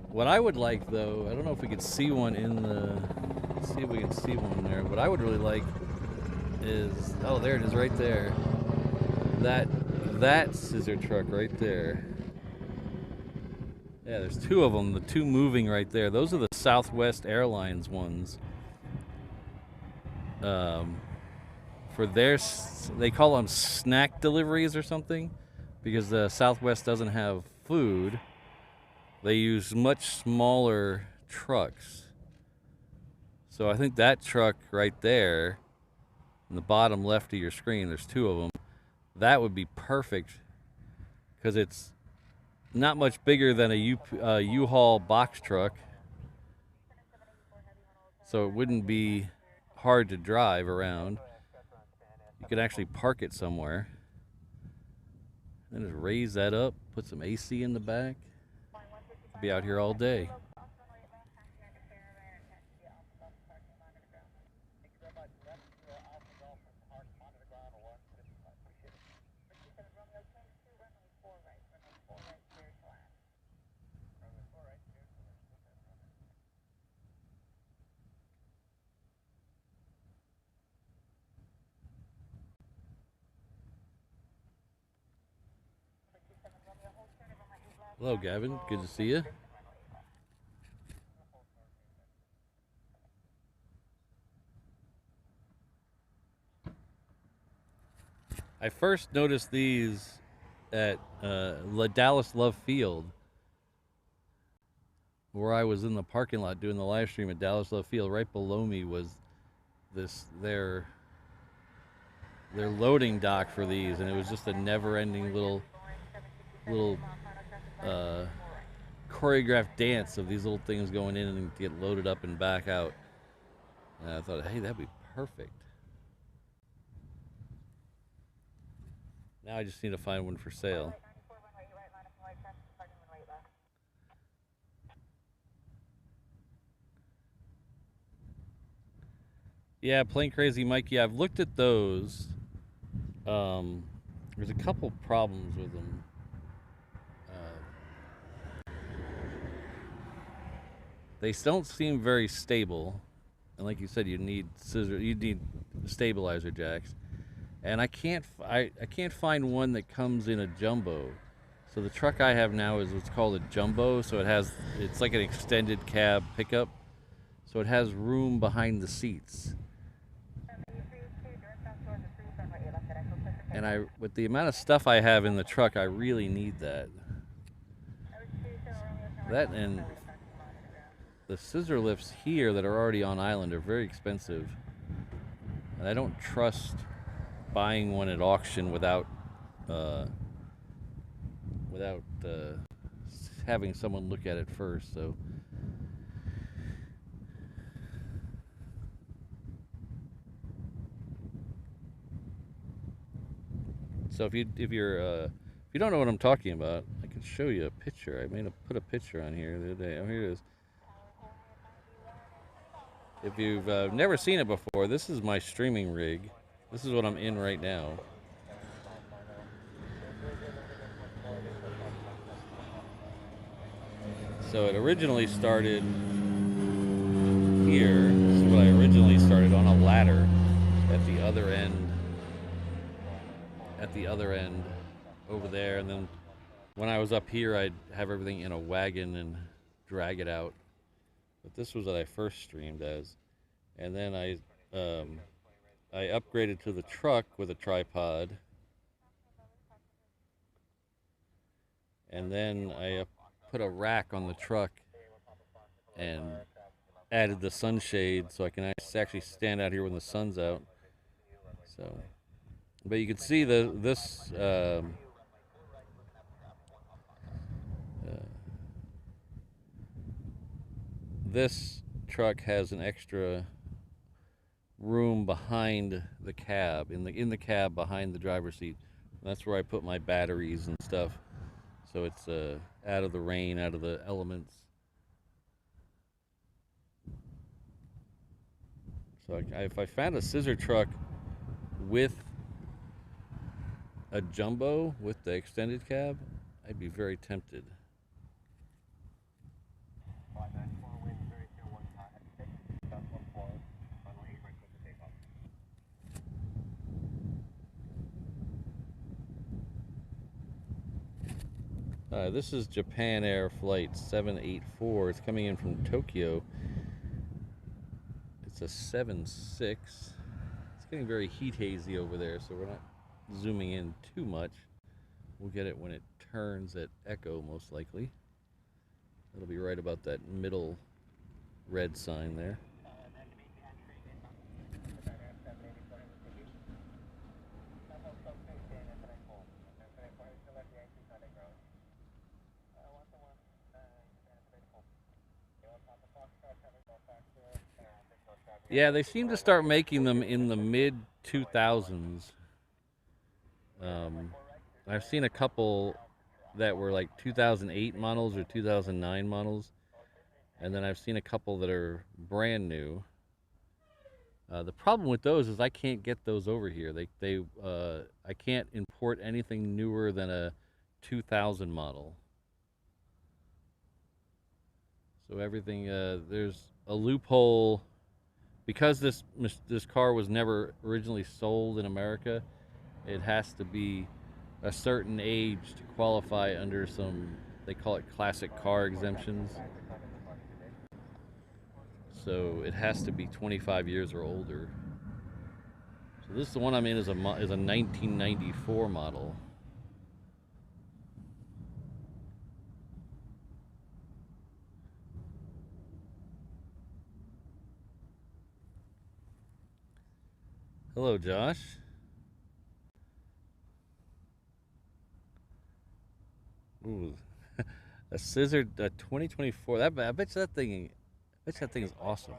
What I would like, though, I don't know if we could see one let's see if we can see one there. What I would really like is, oh, there it is right there. That scissor truck right there. Yeah, there's two of them, the two moving right there. Those are the Southwest Airlines ones. For they call them snack deliveries or something, because the Southwest doesn't have food. They use much smaller trucks. So I think that truck right there, in the bottom left of your screen, there's two of them. That would be perfect, because it's not much bigger than a U-Haul box truck. So it wouldn't be hard to drive around. You could actually park it somewhere. Then just raise that up, put some AC in the back. Be out here all day. Hello, Gavin. Good to see you. I first noticed these at Dallas Love Field, where I was in the parking lot doing the live stream at Dallas Love Field. Right below me was their loading dock for these, and it was just a never-ending little choreographed dance of these little things going in and get loaded up and back out. And I thought, hey, that'd be perfect. Now I just need to find one for sale. Yeah, Plane Crazy Mikey, I've looked at those. There's a couple problems with them. They don't seem very stable, and like you said, you need stabilizer jacks. And I can't find one that comes in a jumbo. So the truck I have now is what's called a jumbo. So it's like an extended cab pickup. So it has room behind the seats. And with the amount of stuff I have in the truck, I really need that. That and the scissor lifts here that are already on island are very expensive. And I don't trust buying one at auction without having someone look at it first. So if you don't know what I'm talking about, I can show you a picture. I may have put a picture on here the other day. Oh, here it is. If you've never seen it before, this is my streaming rig. This is what I'm in right now. So it originally started here. This is what I originally started on a ladder at the other end. Over there, and then when I was up here, I'd have everything in a wagon and drag it out. But this was what I first streamed as. And then I upgraded to the truck with a tripod. And then I put a rack on the truck and added the sunshade so I can actually stand out here when the sun's out. So, but you can see this truck has an extra room behind the cab, in the cab behind the driver's seat. And that's where I put my batteries and stuff. So it's out of the rain, out of the elements. So if I found a scissor truck with a jumbo with the extended cab, I'd be very tempted. This is Japan Air Flight 784. It's coming in from Tokyo. It's a 7.6. It's getting very heat hazy over there, so we're not zooming in too much. We'll get it when it turns at Echo, most likely. It'll be right about that middle red sign there. Yeah, they seem to start making them in the mid-2000s. I've seen a couple that were like 2008 models or 2009 models, and then I've seen a couple that are brand new. The problem with those is I can't get those over here. I can't import anything newer than a 2000 model. So everything, there's a loophole. Because this car was never originally sold in America, it has to be a certain age to qualify under some, they call it classic car exemptions. So it has to be 25 years or older. So this is the one I'm in is a 1994 model. Hello, Josh. Ooh, a scissor, a 2024. I bet you that thing is awesome.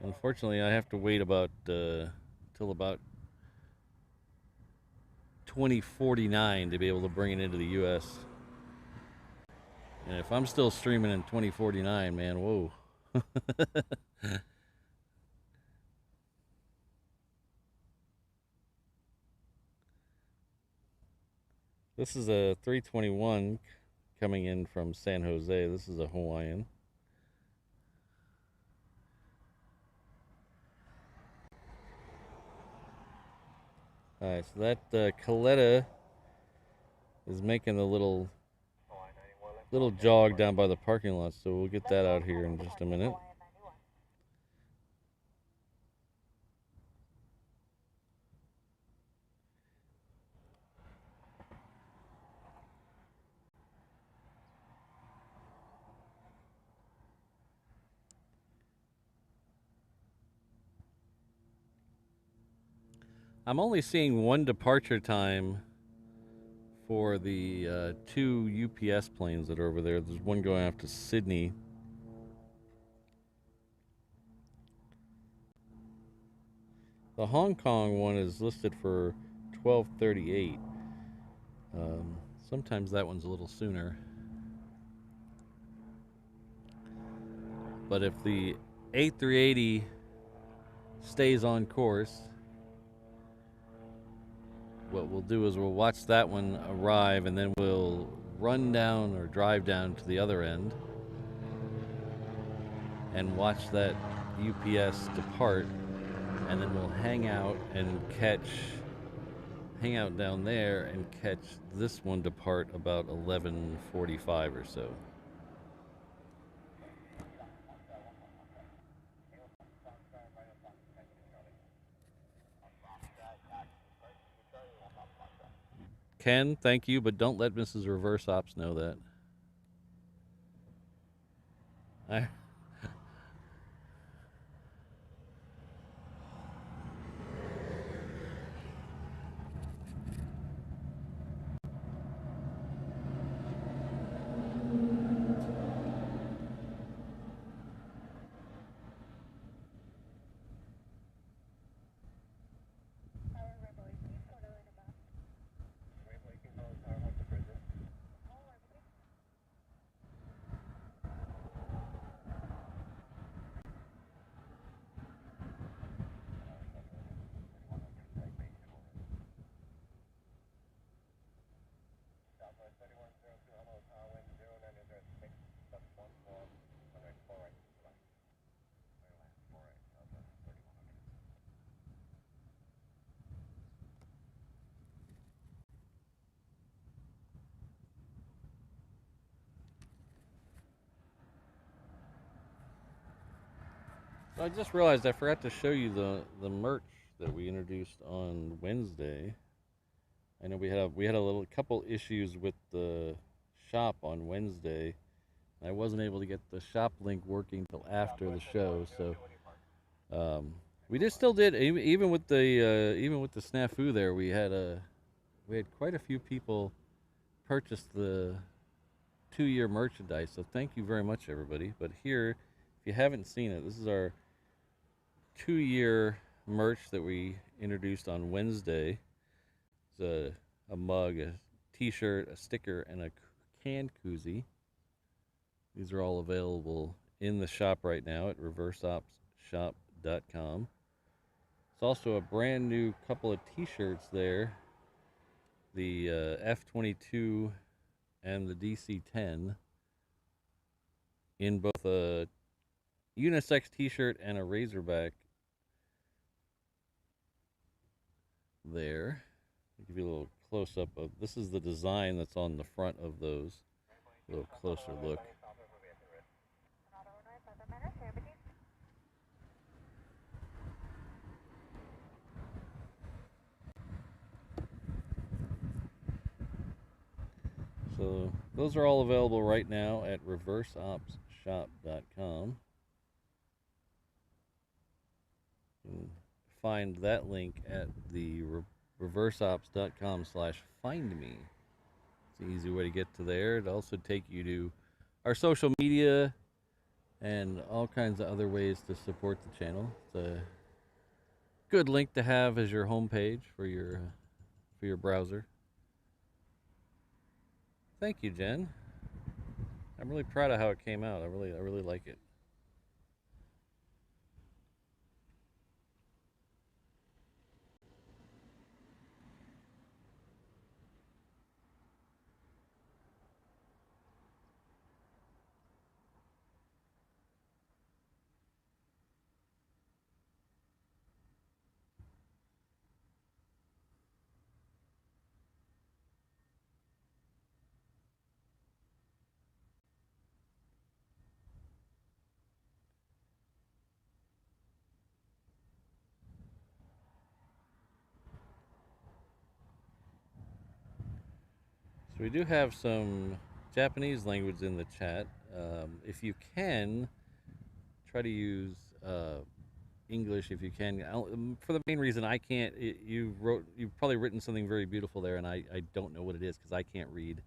Unfortunately, I have to wait about till about 2049 to be able to bring it into the U.S. And if I'm still streaming in 2049, man, whoa. This is a 321 coming in from San Jose. This is a Hawaiian. Alright, so that Coletta is making a little jog down by the parking lot, so we'll get that out here in just a minute. I'm only seeing one departure time for the two UPS planes that are over there. There's one going out to Sydney. The Hong Kong one is listed for 12:38. Sometimes that one's a little sooner. But if the A380 stays on course, what we'll do is we'll watch that one arrive, and then we'll run down or drive down to the other end and watch that UPS depart, and then we'll hang out and hang out down there and catch this one depart about 11:45 or so. Ken, thank you, but don't let Mrs. Reverse Ops know that. I just realized I forgot to show you the merch that we introduced on Wednesday. I know we had a little couple issues with the shop on Wednesday. I wasn't able to get the shop link working till after the show, so we just still did even with the snafu there. We had quite a few people purchase the 2-year merchandise. So thank you very much, everybody. But here, if you haven't seen it, this is our 2-year merch that we introduced on Wednesday. It's a mug, a t-shirt, a sticker, and a can koozie. These are all available in the shop right now at reverseopsshop.com. It's also a brand new couple of t-shirts there. The F-22 and the DC-10 in both a unisex t-shirt and a Razorback there. I'll give you a little close-up of, this is the design that's on the front of those. A little closer look. So those are all available right now at reverseopsshop.com. You can find that link at the reverseops.com/findme. It's an easy way to get to there. It'll also take you to our social media and all kinds of other ways to support the channel. It's a good link to have as your homepage for your browser. Thank you, Jen. I'm really proud of how it came out. I really like it. So we do have some Japanese language in the chat. If you can, try to use English if you can. For the main reason I can't, you've probably written something very beautiful there, and I don't know what it is because I can't read.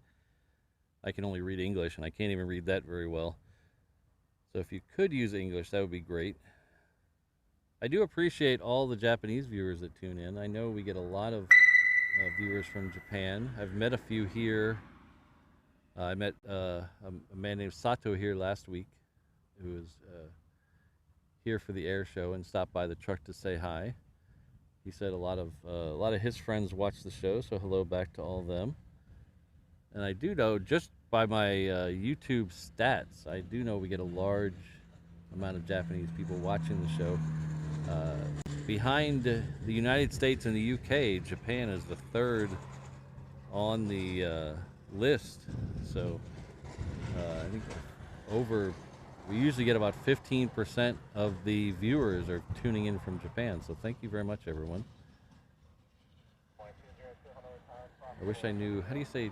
I can only read English, and I can't even read that very well. So if you could use English, that would be great. I do appreciate all the Japanese viewers that tune in. I know we get a lot of viewers from Japan. I've met a few here. I met a man named Sato here last week, who was here for the air show and stopped by the truck to say hi. He said a lot of his friends watch the show, so hello back to all of them. And I do know, just by my YouTube stats, I do know we get a large amount of Japanese people watching the show. behind the United States and the UK, Japan is the third on the list. So I think we usually get about 15% of the viewers are tuning in from Japan. So thank you very much, everyone. I wish I knew, how do you say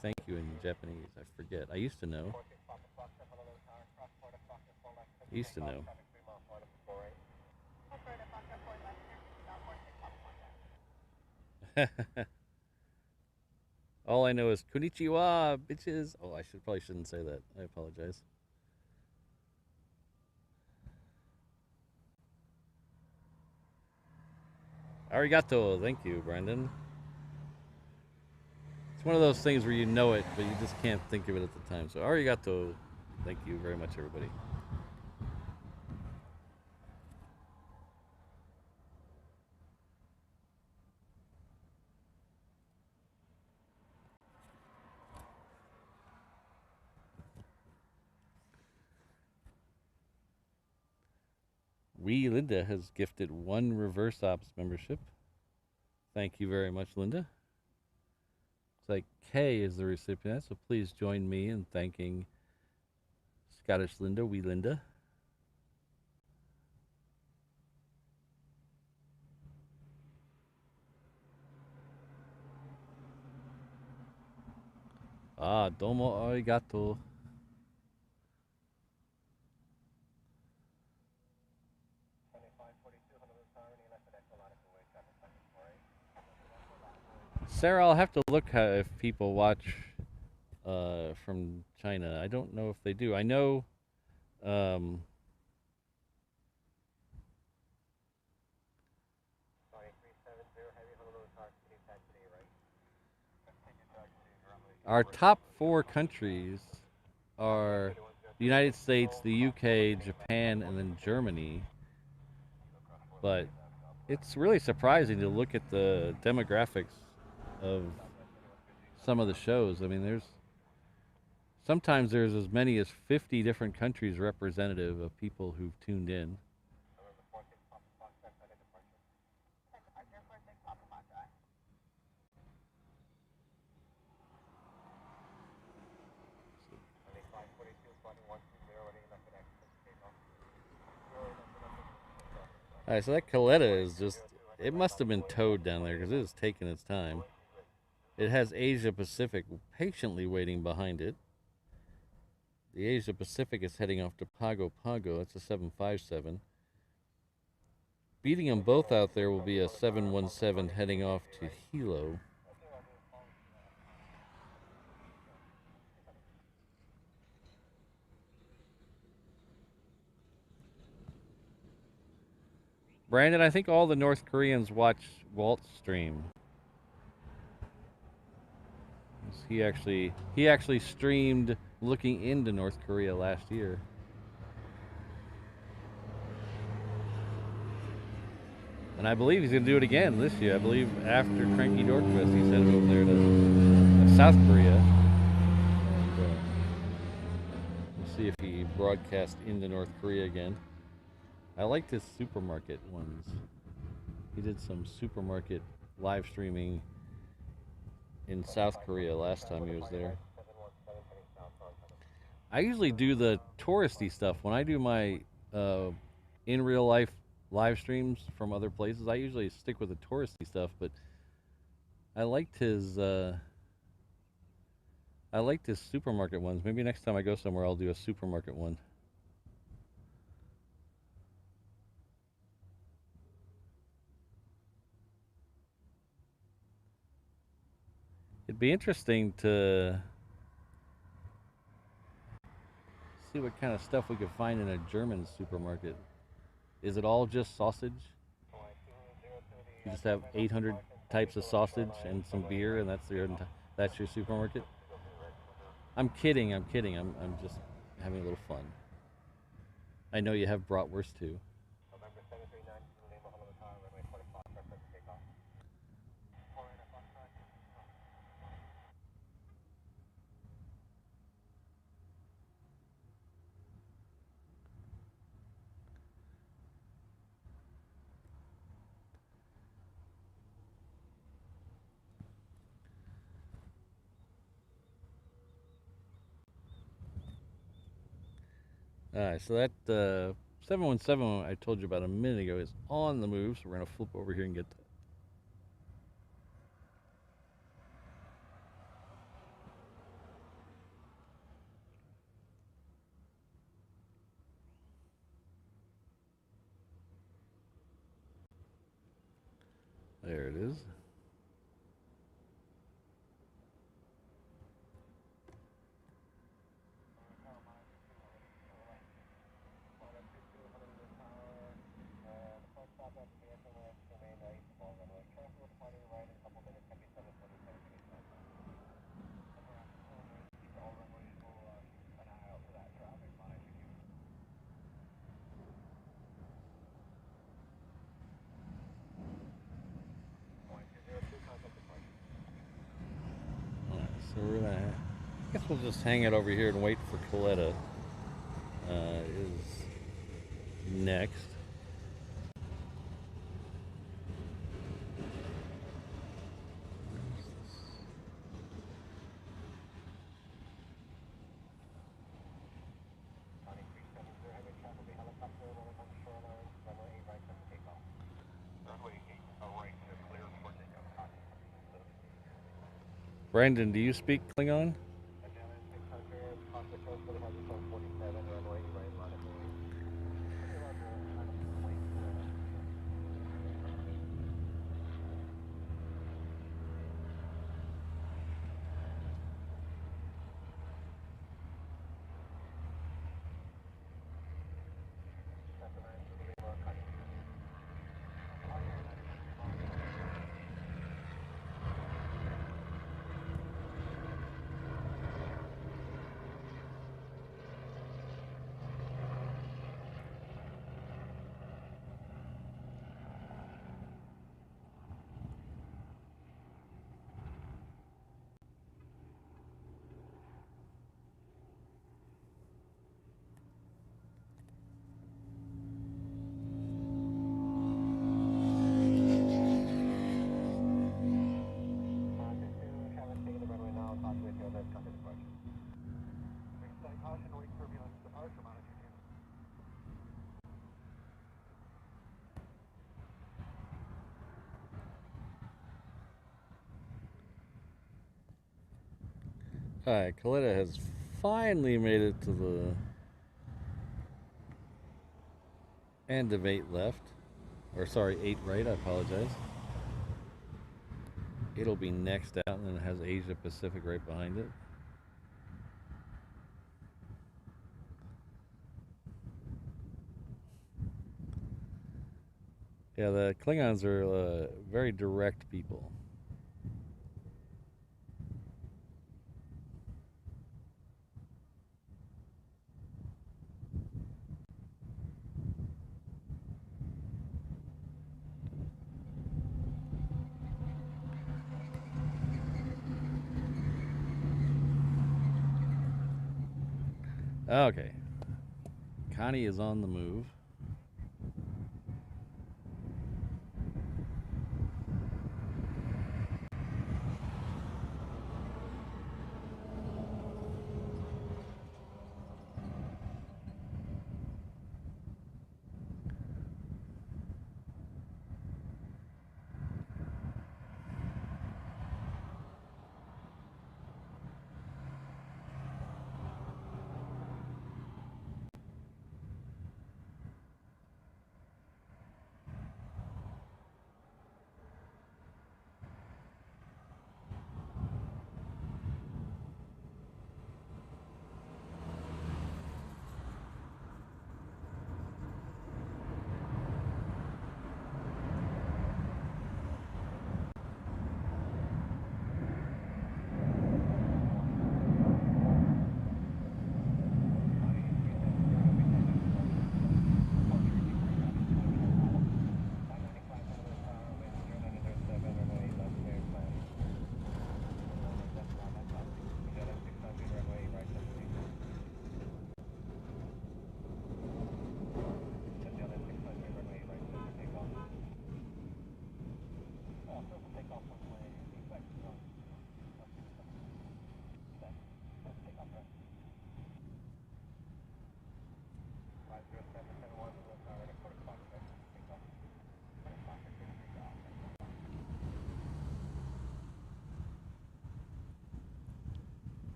thank you in Japanese? I forget. I used to know. All I know is konnichiwa, bitches. Oh, I probably shouldn't say that. I apologize. Arigato. Thank you, Brandon. It's one of those things where you know it, but you just can't think of it at the time. So arigato. Thank you very much, everybody. Linda has gifted 1 Reverse Ops membership. Thank you very much, Linda. Looks like Kay is the recipient, so please join me in thanking Scottish Linda, Linda. Domo arigato. Sarah, I'll have to look if people watch from China. I don't know if they do. I know our top 4 countries are the United States, the UK, Japan, and then Germany. But it's really surprising to look at the demographics of some of the shows. I mean, sometimes there's as many as 50 different countries representative of people who've tuned in. All right, so that Coletta is just, it must have been towed down there because it is taking its time. It has Asia Pacific patiently waiting behind it. The Asia Pacific is heading off to Pago Pago. That's a 757. Beating them both out there will be a 717 heading off to Hilo. Brandon, I think all the North Koreans watch Walt's stream. He actually streamed looking into North Korea last year. And I believe he's going to do it again this year. I believe after Cranky Dorkfest, he's headed over there to South Korea. And we'll see if he broadcasts into North Korea again. I liked his supermarket ones. He did some supermarket live streaming in South Korea last time he was there. I usually do the touristy stuff. When I do my in real life live streams from other places, I usually stick with the touristy stuff, but I liked his supermarket ones. Maybe next time I go somewhere I'll do a supermarket one. It'd be interesting to see what kind of stuff we could find in a German supermarket. Is it all just sausage? You just have 800 types of sausage and some beer, and that's your supermarket? I'm kidding. I'm just having a little fun. I know you have bratwurst too. Alright, so that 717 I told you about a minute ago is on the move, so we're going to flip over here and get that. There it is. So we're gonna, I guess we'll just hang it over here and wait for Coletta. Is next. Brandon, do you speak Klingon? Alright, Coletta has finally made it to the end of 8 left. Or sorry, 8 right, I apologize. It'll be next out, and then it has Asia Pacific right behind it. Yeah, the Klingons are very direct people. Okay. Connie is on the move.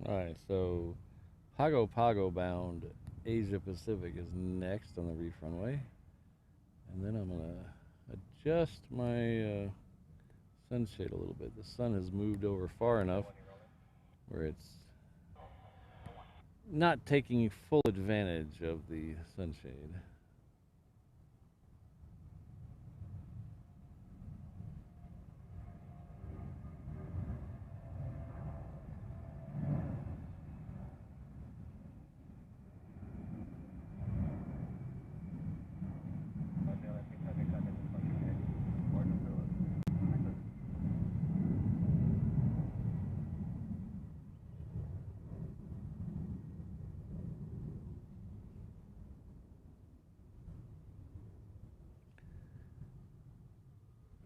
Alright, so Pago Pago bound Asia Pacific is next on the reef runway. And then I'm going to adjust my sunshade a little bit. The sun has moved over far enough where it's not taking full advantage of the sunshade.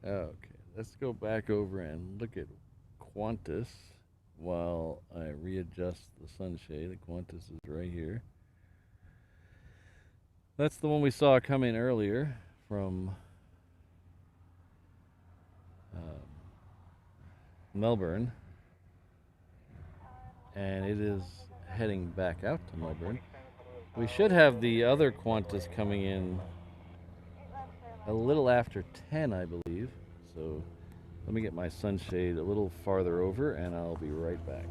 Okay, let's go back over and look at Qantas while I readjust the sunshade. The Qantas is right here. That's the one we saw come in earlier from Melbourne, and it is heading back out to Melbourne. We should have the other Qantas coming in a little after 10, I believe. So let me get my sunshade a little farther over and I'll be right back.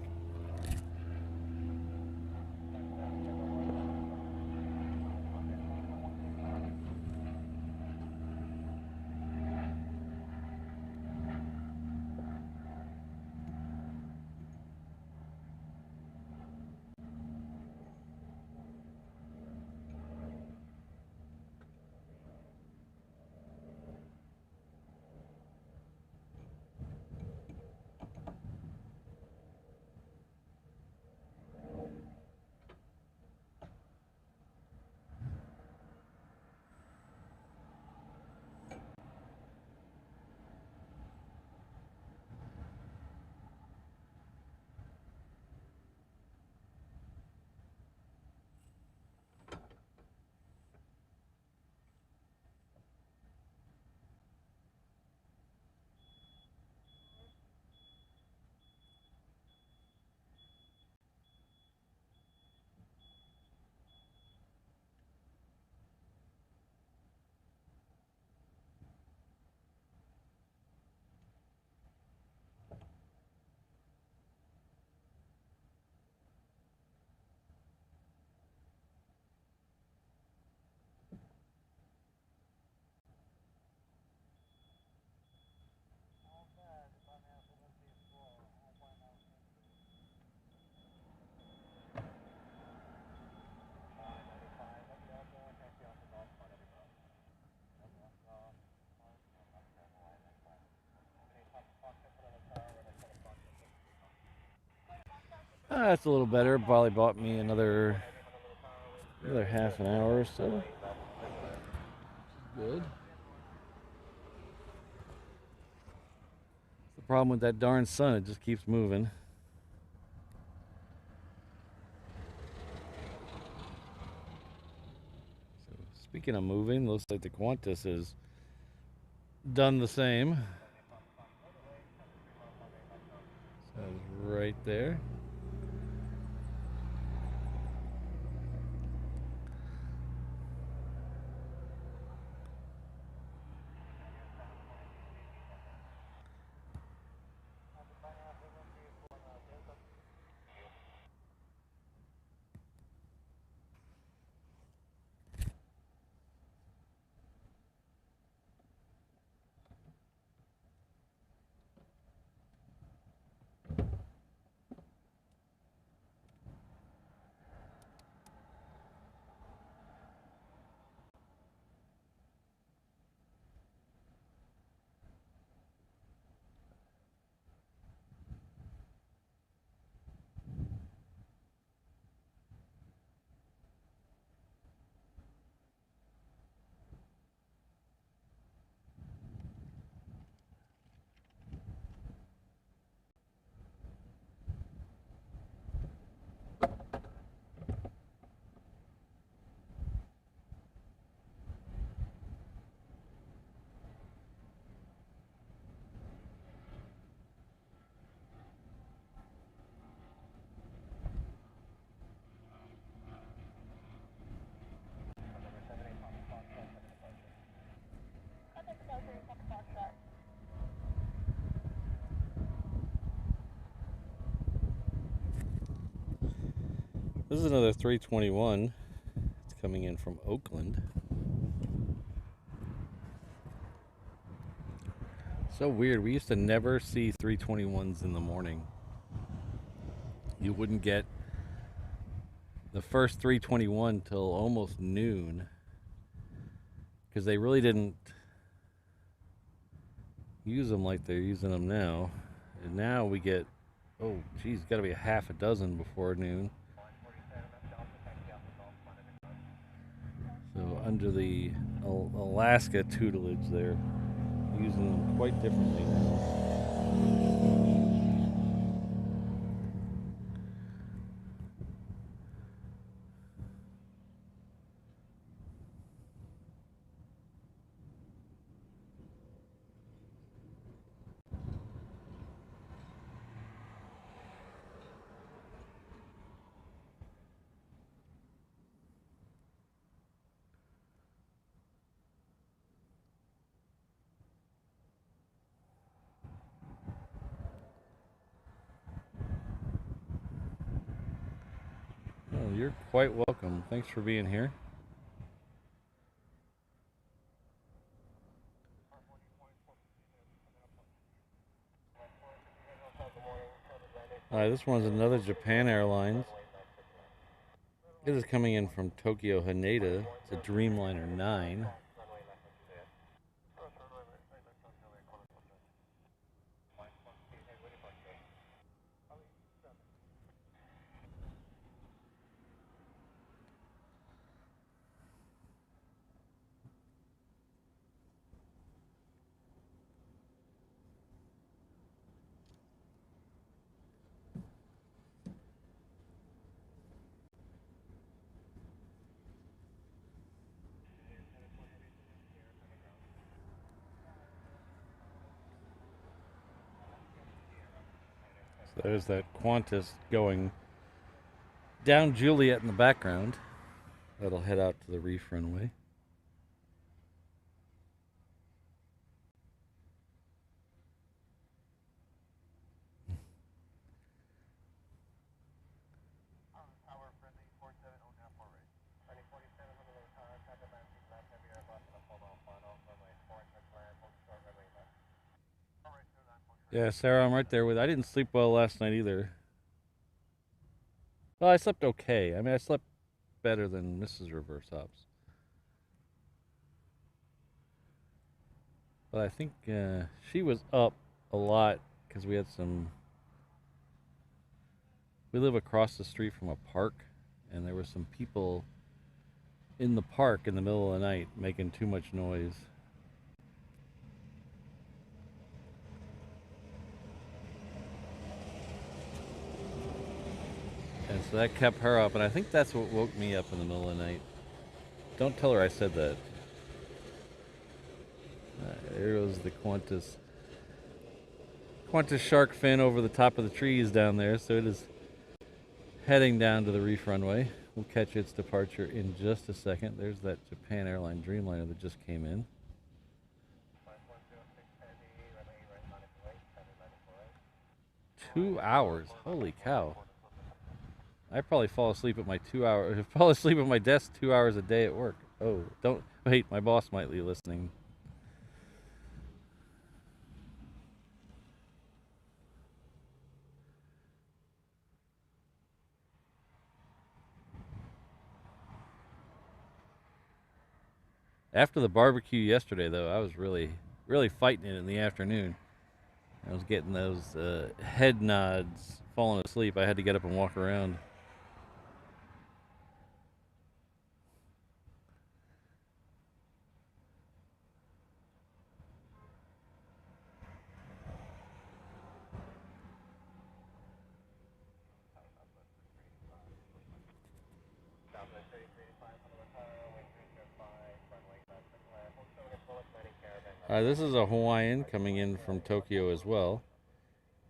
That's a little better. Probably bought me another half an hour or so. Good. The problem with that darn sun, it just keeps moving. So, speaking of moving, looks like the Qantas has done the same. So right there. This is another 321. It's coming in from Oakland. So weird. We used to never see 321s in the morning. You wouldn't get the first 321 till almost noon, because they really didn't use them like they're using them now. And now we get, oh geez, got to be a half a dozen before noon. So under the Alaska tutelage, they're using them quite differently now. Oh, you're quite welcome. Thanks for being here. This one's another Japan Airlines. This is coming in from Tokyo Haneda. It's a Dreamliner 9. So there's that Qantas going down Juliet in the background. That'll head out to the reef runway. Yeah, Sarah, I'm right there with. I didn't sleep well last night either. Well, I slept okay. I mean, I slept better than Mrs. Reverse Ops. But I think she was up a lot because we had some. We live across the street from a park, and there were some people in the park in the middle of the night making too much noise. And so that kept her up, and I think that's what woke me up in the middle of the night. Don't tell her I said that. There goes the Qantas shark fin over the top of the trees down there, so it is heading down to the reef runway. We'll catch its departure in just a second. There's that Japan Airline Dreamliner that just came in. Two hours, holy cow. I probably fall asleep at my fall asleep at my desk 2 hours a day at work. Oh, don't wait, my boss might be listening. After the barbecue yesterday, though, I was really fighting it in the afternoon. I was getting those head nods, falling asleep. I had to get up and walk around. This is a Hawaiian coming in from Tokyo as well.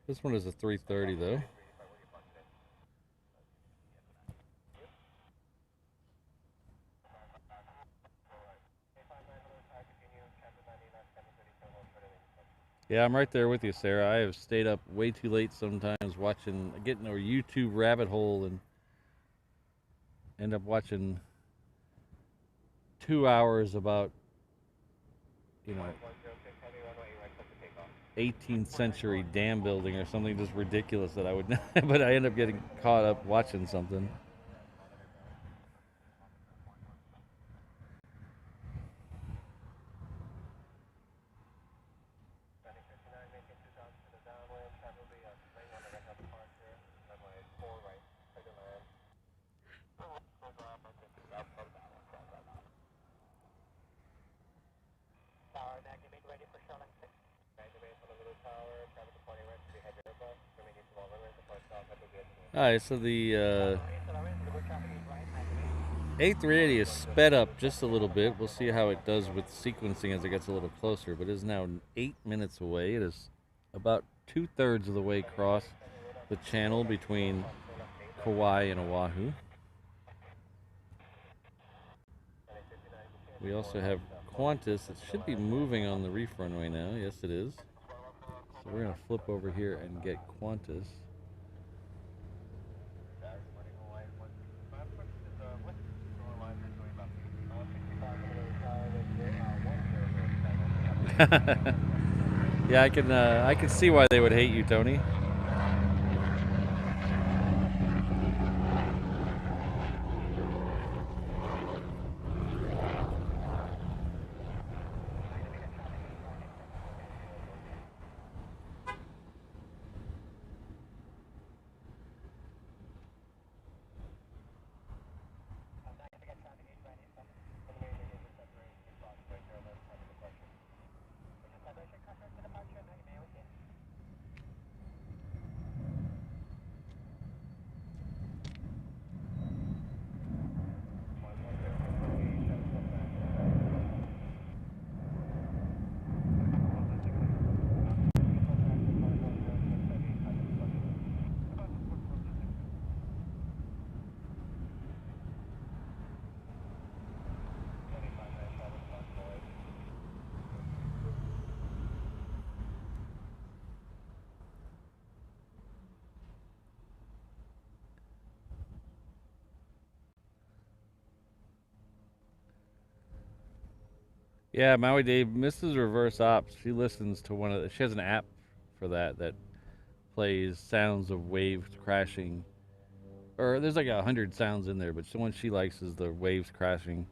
This one is a 330 though. Yeah, I'm right there with you, Sarah. I have stayed up way too late sometimes watching, getting a YouTube rabbit hole and end up watching 2 hours about, you know, 18th century dam building or something just ridiculous that I would not, but I end up getting caught up watching something. Alright, so the A380 is sped up just a little bit. We'll see how it does with sequencing as it gets a little closer, but it is now 8 minutes away. It is about 2/3 of the way across the channel between Kauai and Oahu. We also have Qantas. It should be moving on the reef runway now. Yes, it is. So we're going to flip over here and get Qantas. Yeah, I can see why they would hate you, Tony. Yeah, Maui Dave, Mrs. Reverse Ops, she listens to she has an app for that plays sounds of waves crashing. Or there's like 100 sounds in there, but the one she likes is the waves crashing.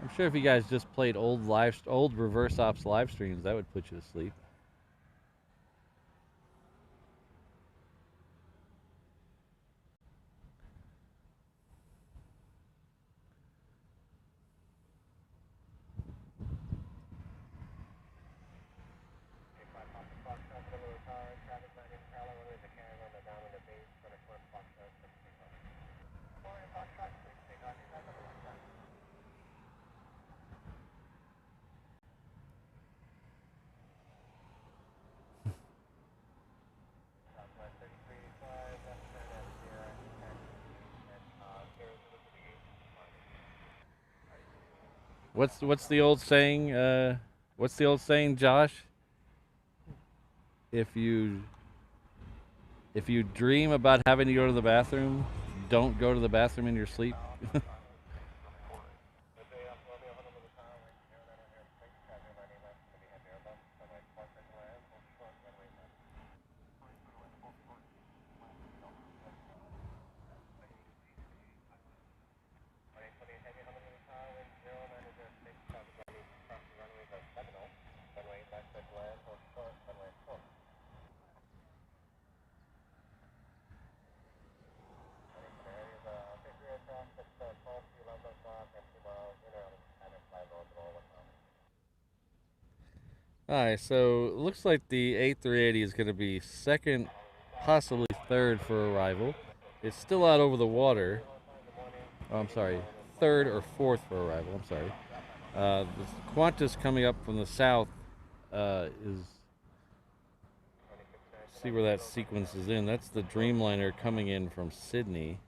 I'm sure if you guys just played old Reverse Ops live streams, that would put you to sleep. What's the old saying? What's the old saying, Josh? If you dream about having to go to the bathroom, don't go to the bathroom in your sleep. Alright, so it looks like the A380 is going to be second, possibly third for arrival. It's still out over the water. Oh, I'm sorry, third or fourth for arrival. I'm sorry. The Qantas coming up from the south is. See where that sequence is in. That's the Dreamliner coming in from Sydney.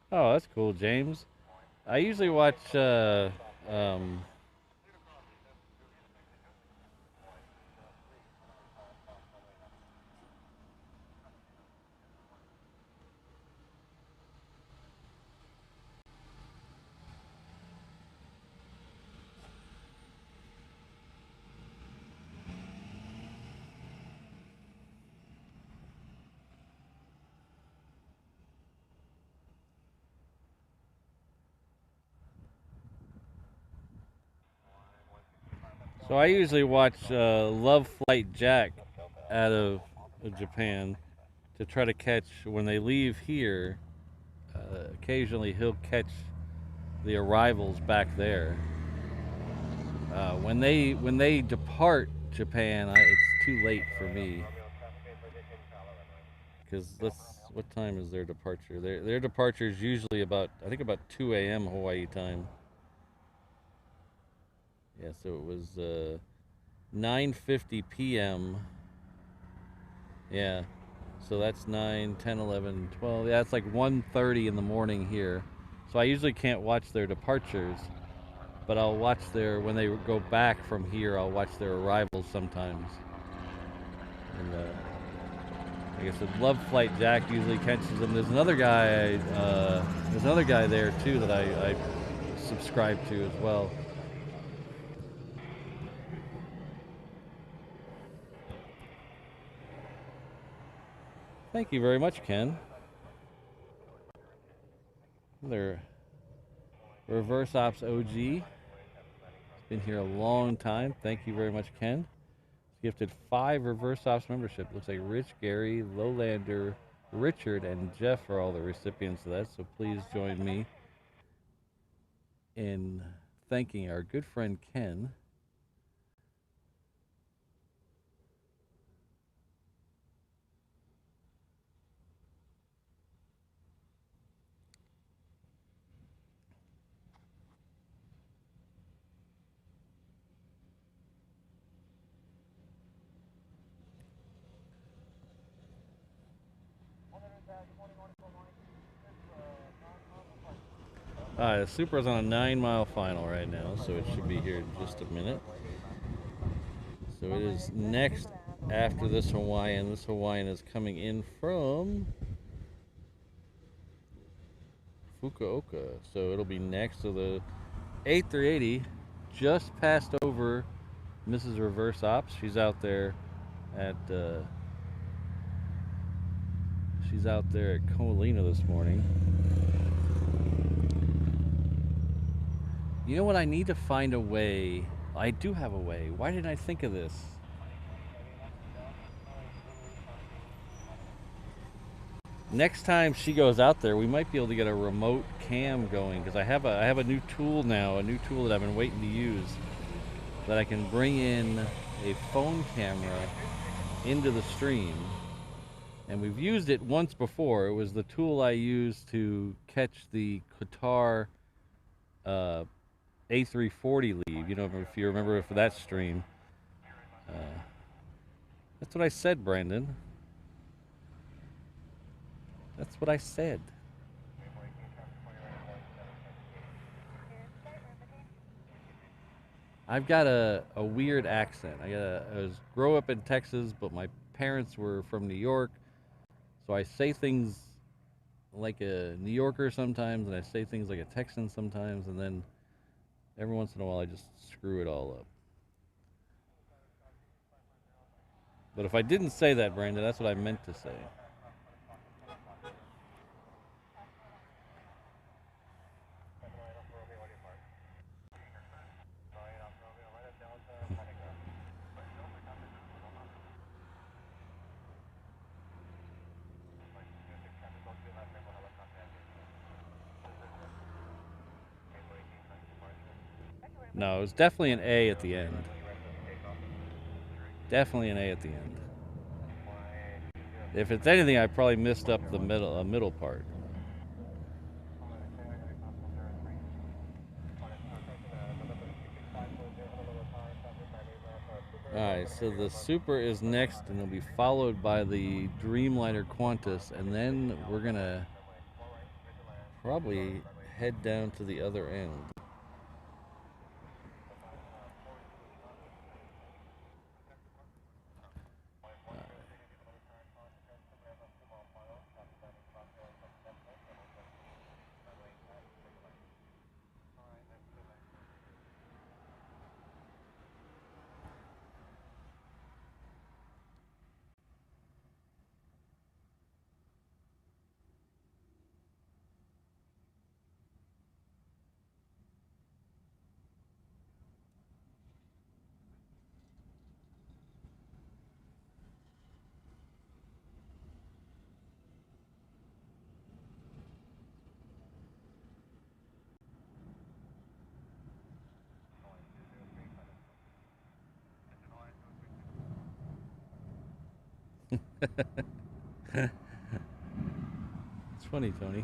Oh, that's cool, James. I usually watch um, so I usually watch Love Flight Jack out of Japan to try to catch when they leave here. Occasionally, he'll catch the arrivals back there. When they depart Japan, it's too late for me because that's what time is their departure? Their departure is usually about I think about 2 a.m. Hawaii time. Yeah, so it was 9:50 p.m. Yeah, so that's 9, 10, 11, 12. Yeah, it's like 1:30 in the morning here. So I usually can't watch their departures, but I'll watch their when they go back from here. I'll watch their arrivals sometimes. And like I said, Love Flight Jack usually catches them. There's another guy there too that I subscribe to as well. Thank you very much, Ken. They're Reverse Ops OG. Been here a long time. Thank you very much, Ken. Gifted 5 Reverse Ops membership. Looks like Rich, Gary, Lowlander, Richard, and Jeff are all the recipients of that. So please join me in thanking our good friend Ken. The Supra's on a 9-mile final right now, so it should be here in just a minute. So it is next after this Hawaiian. This Hawaiian is coming in from Fukuoka, so it'll be next. So the A380 just passed over Mrs. Reverse Ops. She's out there at Koalina this morning. You know what? I need to find a way. I do have a way. Why didn't I think of this? Next time she goes out there, we might be able to get a remote cam going because I have a new tool now, a new tool that I've been waiting to use that I can bring in a phone camera into the stream. And we've used it once before. It was the tool I used to catch the Qatar A340 leave. You know, if you remember for that stream. Uh, that's what I said, Brandon. That's what I said. I've got a weird accent. I was grow up in Texas, but my parents were from New York, so I say things like a New Yorker sometimes, and I say things like a Texan sometimes, and then every once in a while I just screw it all up. But if I didn't say that, Brandon, that's what I meant to say. No, it was definitely an A at the end. Definitely an A at the end. If it's anything, I probably missed up the middle part. Alright, so the Super is next, and it'll be followed by the Dreamliner Qantas, and then we're gonna probably head down to the other end. It's funny, Tony.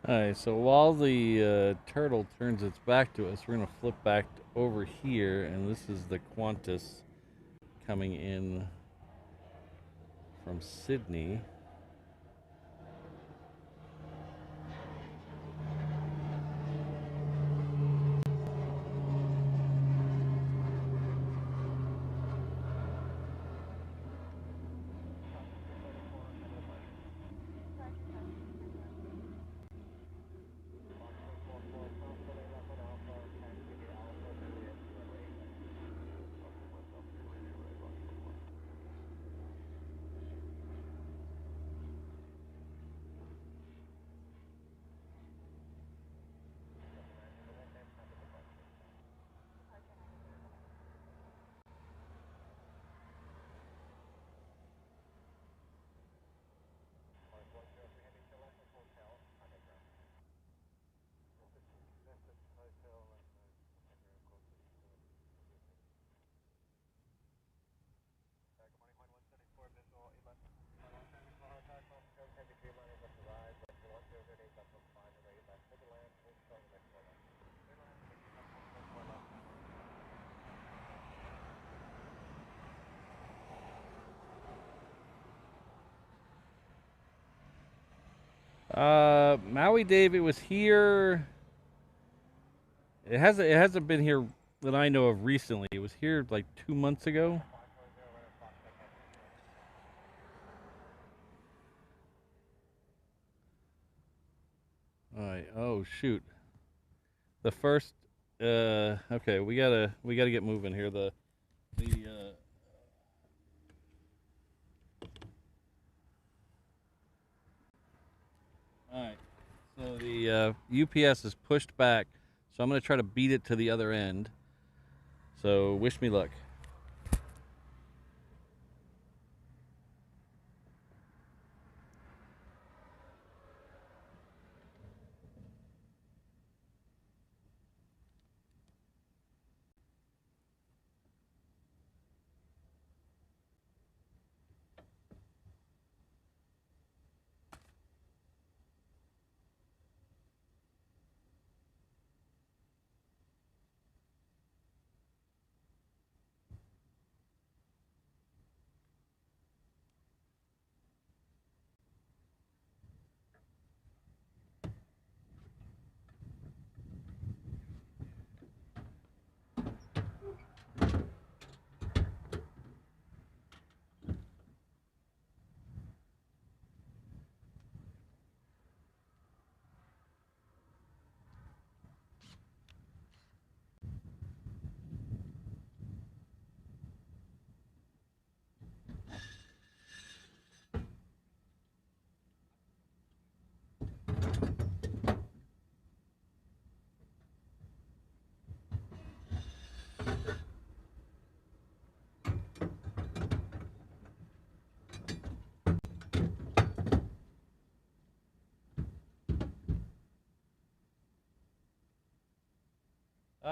Alright, so while the turtle turns its back to us, we're going to flip back over here, and this is the Qantas coming in from Sydney. Maui Dave, it was here. It hasn't been here that I know of recently. It was here like 2 months ago. All right. Oh shoot. The first. Okay, we gotta get moving here. The. All right. So the UPS is pushed back. So I'm gonna try to beat it to the other end. So wish me luck.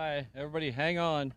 Bye. Everybody hang on.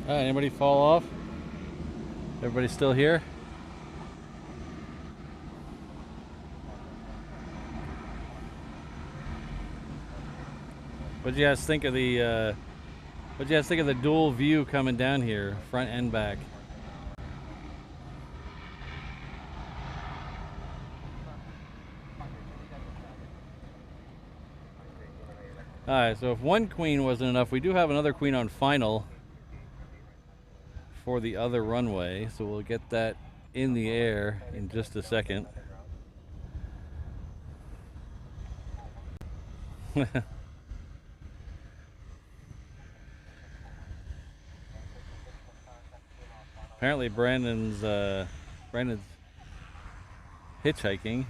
Anybody fall off? Everybody still here? What'd you guys think of the dual view coming down here, front and back? Alright, so if one queen wasn't enough, we do have another queen on final for the other runway, so we'll get that in the air in just a second. Apparently Brandon's hitchhiking.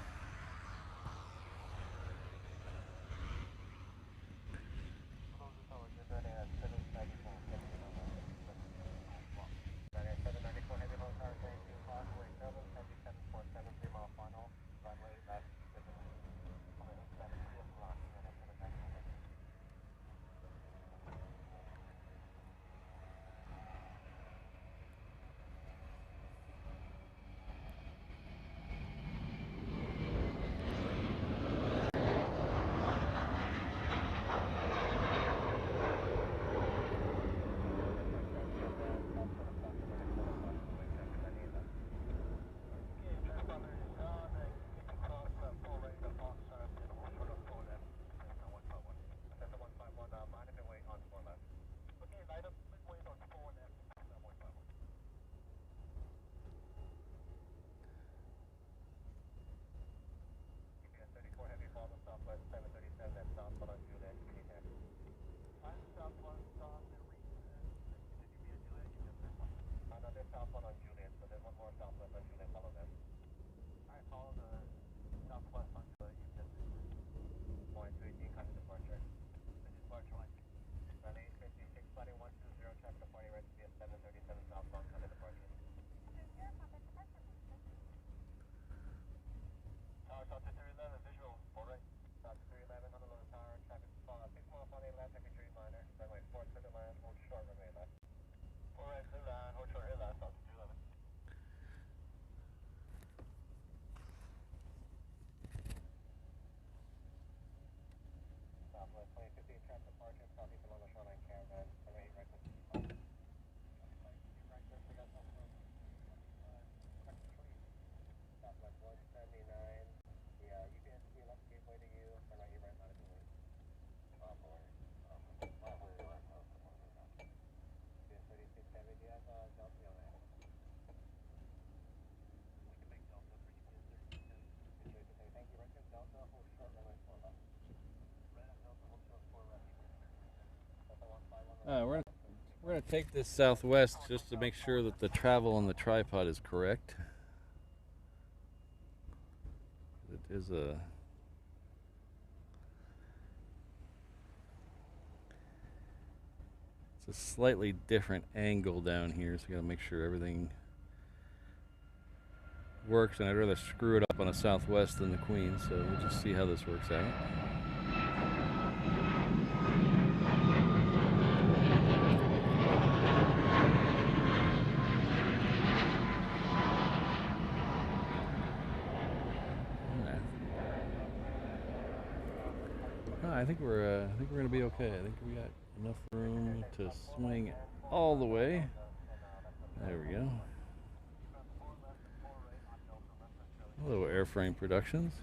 We're gonna take this southwest just to make sure that the travel on the tripod is correct. It is it's a slightly different angle down here, so we gotta make sure everything works, and I'd rather screw it up on a southwest than the queen, so we'll just see how this works out. I think we're gonna be okay. I think we got enough room to swing all the way. There we go. Hello, Airframe Productions.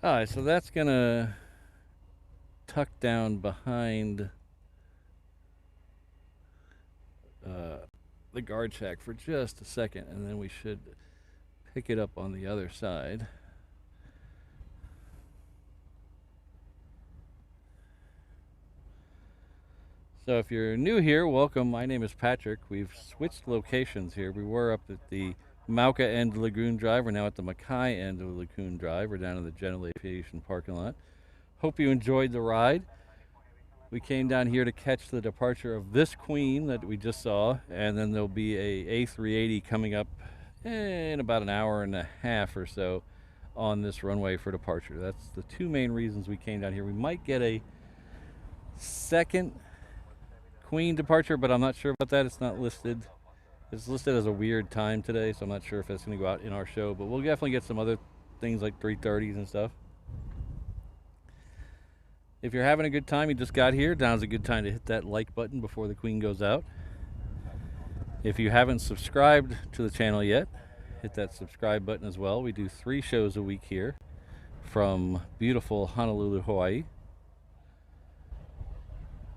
Alright, so that's gonna tuck down behind the guard shack for just a second, and then we should pick it up on the other side. So if you're new here, welcome. My name is Patrick. We've switched locations here. We were up at the Mauka end Lagoon Drive. We're now at the Mackay end of Lagoon Drive. We're down in the General Aviation parking lot. Hope you enjoyed the ride. We came down here to catch the departure of this Queen that we just saw, and then there'll be a A380 coming up in about an hour and a half or so on this runway for departure. That's the two main reasons we came down here. We might get a second Queen departure, but I'm not sure about that. It's not listed. It's listed as a weird time today, so I'm not sure if it's going to go out in our show, but we'll definitely get some other things like 330s and stuff. If you're having a good time, you just got here, now's a good time to hit that like button before the Queen goes out. If you haven't subscribed to the channel yet, hit that subscribe button as well. We do 3 shows a week here from beautiful Honolulu, Hawaii.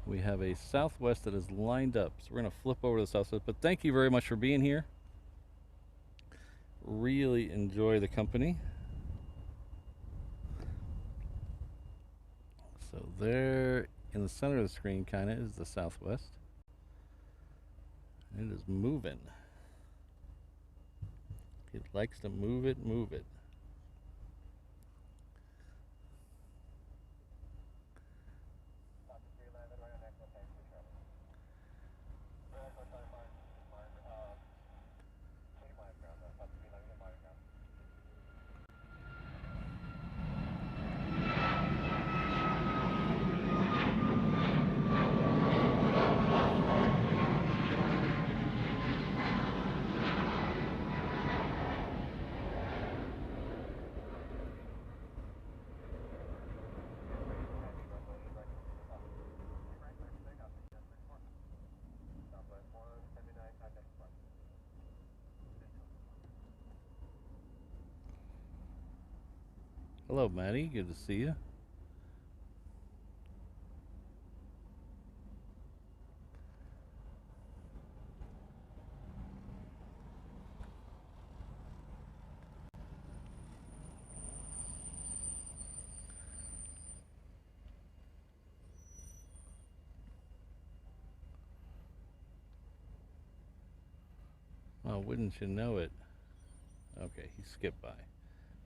We have a Southwest that is lined up, so we're going to flip over to the Southwest. But thank you very much for being here. Really enjoy the company. So there in the center of the screen kind of is the Southwest. It is moving. It likes to move it, move it. Hello, Maddie. Good to see you. Oh, wouldn't you know it? Okay, he skipped by.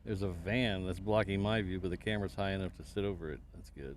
There's a van that's blocking my view, but the camera's high enough to sit over it. That's good.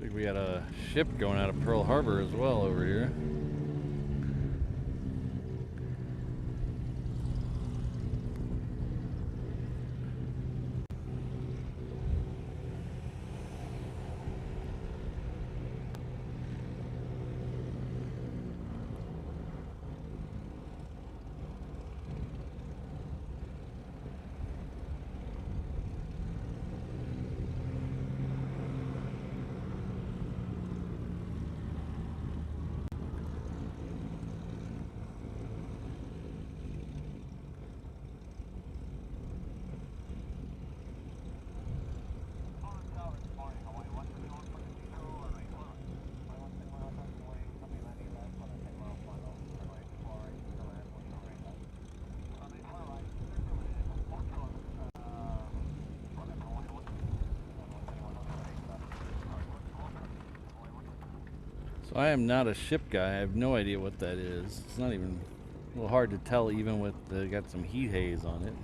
Looks like we had a ship going out of Pearl Harbor as well over here. So I am not a ship guy. I have no idea what that is. It's not even a little hard to tell, even with got some heat haze on it.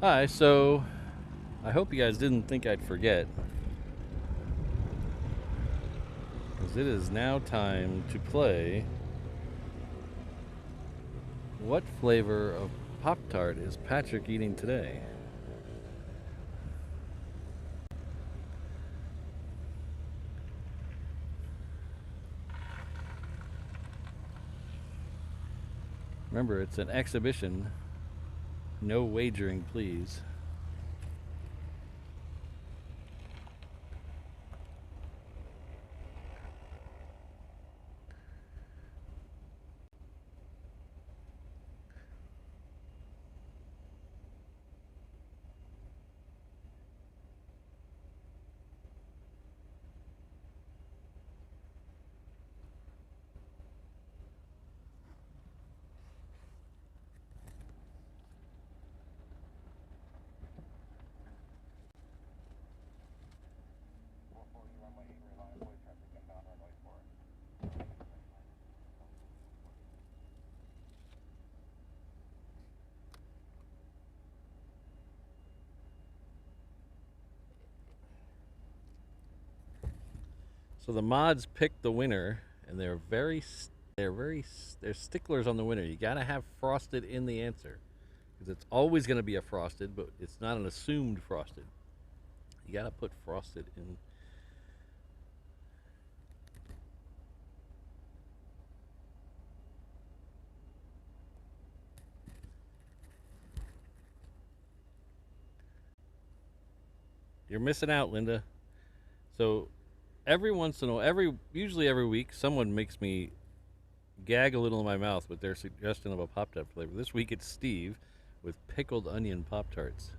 Hi, so I hope you guys didn't think I'd forget, because it is now time to play What Flavor of Pop-Tart is Patrick eating today? Remember, it's an exhibition. No wagering, please. So the mods picked the winner, and they're sticklers on the winner. You gotta have frosted in the answer, because it's always gonna be a frosted, but it's not an assumed frosted. You gotta put frosted in. You're missing out, Linda. So every once in a while, usually every week, someone makes me gag a little in my mouth with their suggestion of a Pop-Tart flavor. This week it's Steve with pickled onion Pop-Tarts.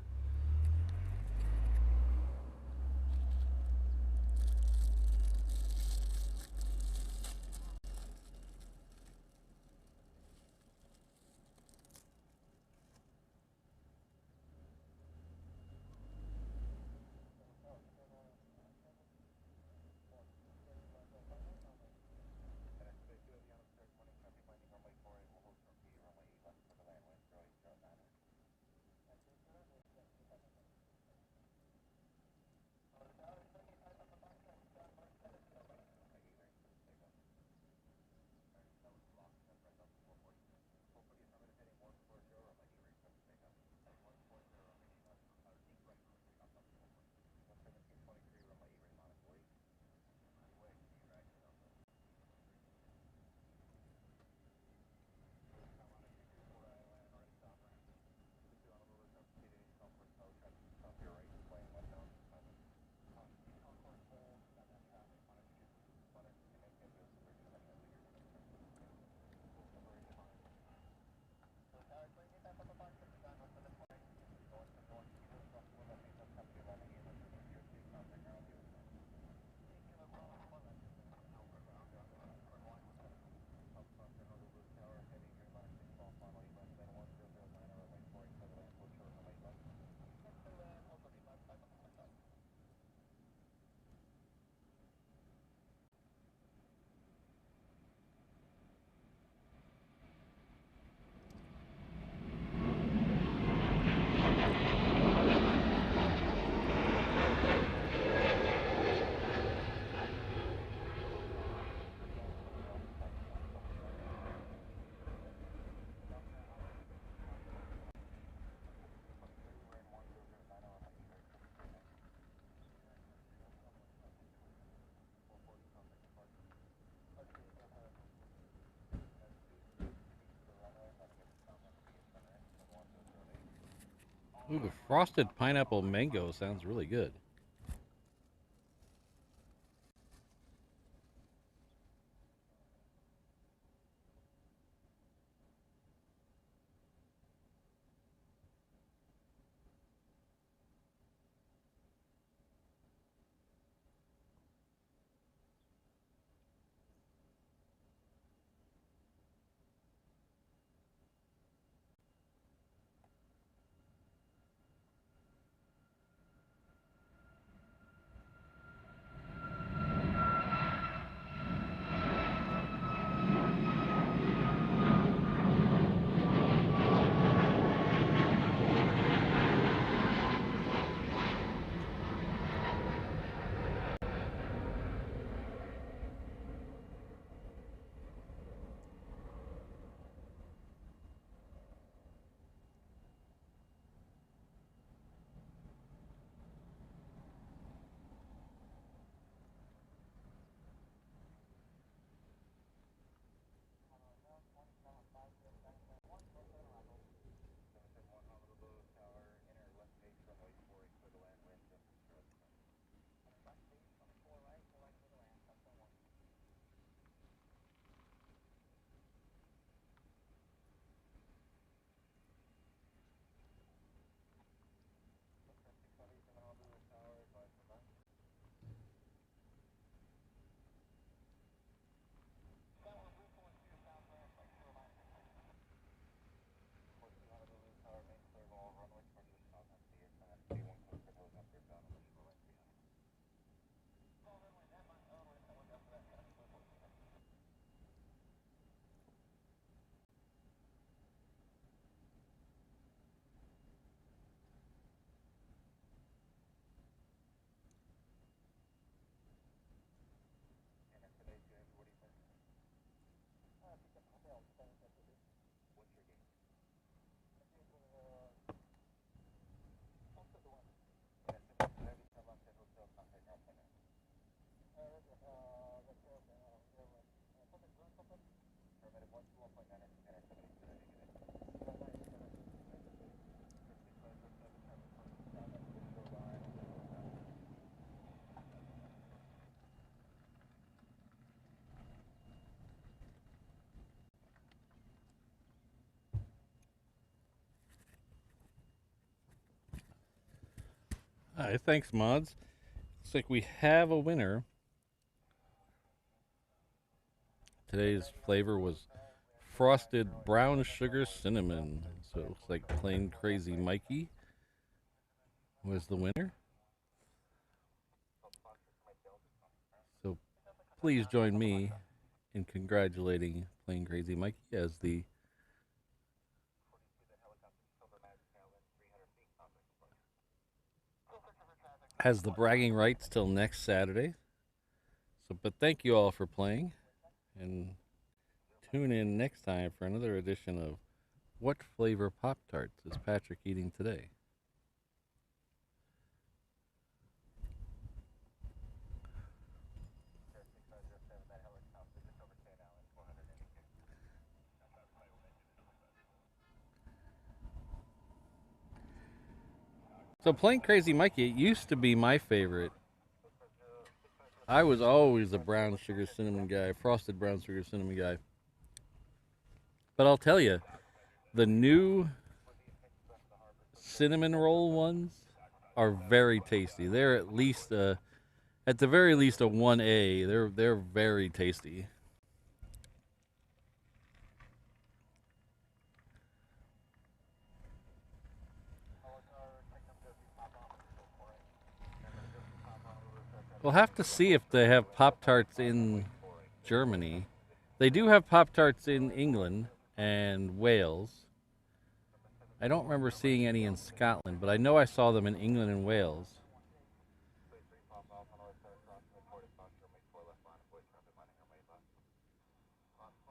Ooh, the frosted pineapple mango sounds really good. Hi, thanks, mods. Looks like we have a winner. Today's flavor was frosted brown sugar cinnamon. So it looks like Plain Crazy Mikey was the winner. So please join me in congratulating Plain Crazy Mikey as the bragging rights till next Saturday. So, but thank you all for playing, and tune in next time for another edition of What Flavor Pop-Tarts is Patrick eating today? So Plain Crazy Mikey, it used to be my favorite. I was always a brown sugar cinnamon guy, frosted brown sugar cinnamon guy. But I'll tell you, the new cinnamon roll ones are very tasty. They're at least at the very least a 1A. They're very tasty. We'll have to see if they have Pop-Tarts in Germany. They do have Pop-Tarts in England and Wales. I don't remember seeing any in Scotland, but I know I saw them in England and Wales.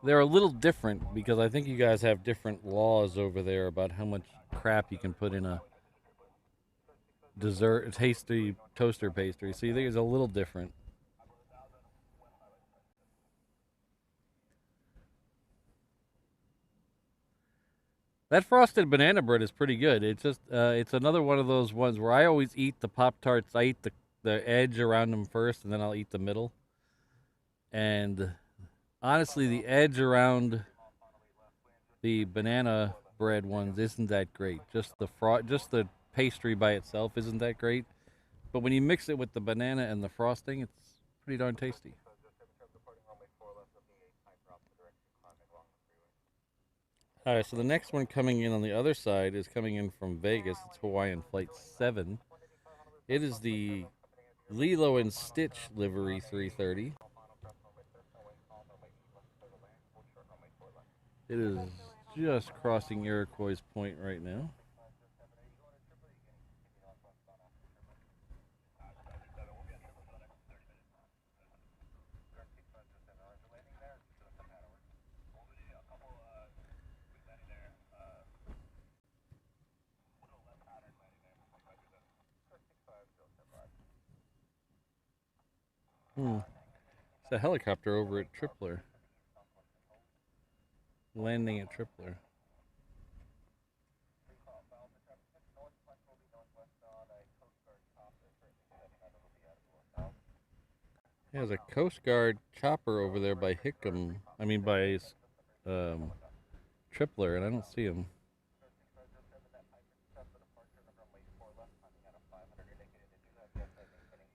They're a little different because I think you guys have different laws over there about how much crap you can put in a dessert, tasty toaster pastry. So you think it's a little different. That frosted banana bread is pretty good. It's just it's another one of those ones where I always eat the Pop-Tarts. I eat the edge around them first, and then I'll eat the middle. And honestly, the edge around the banana bread ones isn't that great. Just the pastry by itself isn't that great. But when you mix it with the banana and the frosting, it's pretty darn tasty. All right, so the next one coming in on the other side is coming in from Vegas. It's Hawaiian Flight 7. It is the Lilo and Stitch livery 330. It is just crossing Iroquois Point right now. It's a helicopter over at Tripler. Landing at Tripler. There's a Coast Guard chopper over there by Hickam. I mean by Tripler, and I don't see him.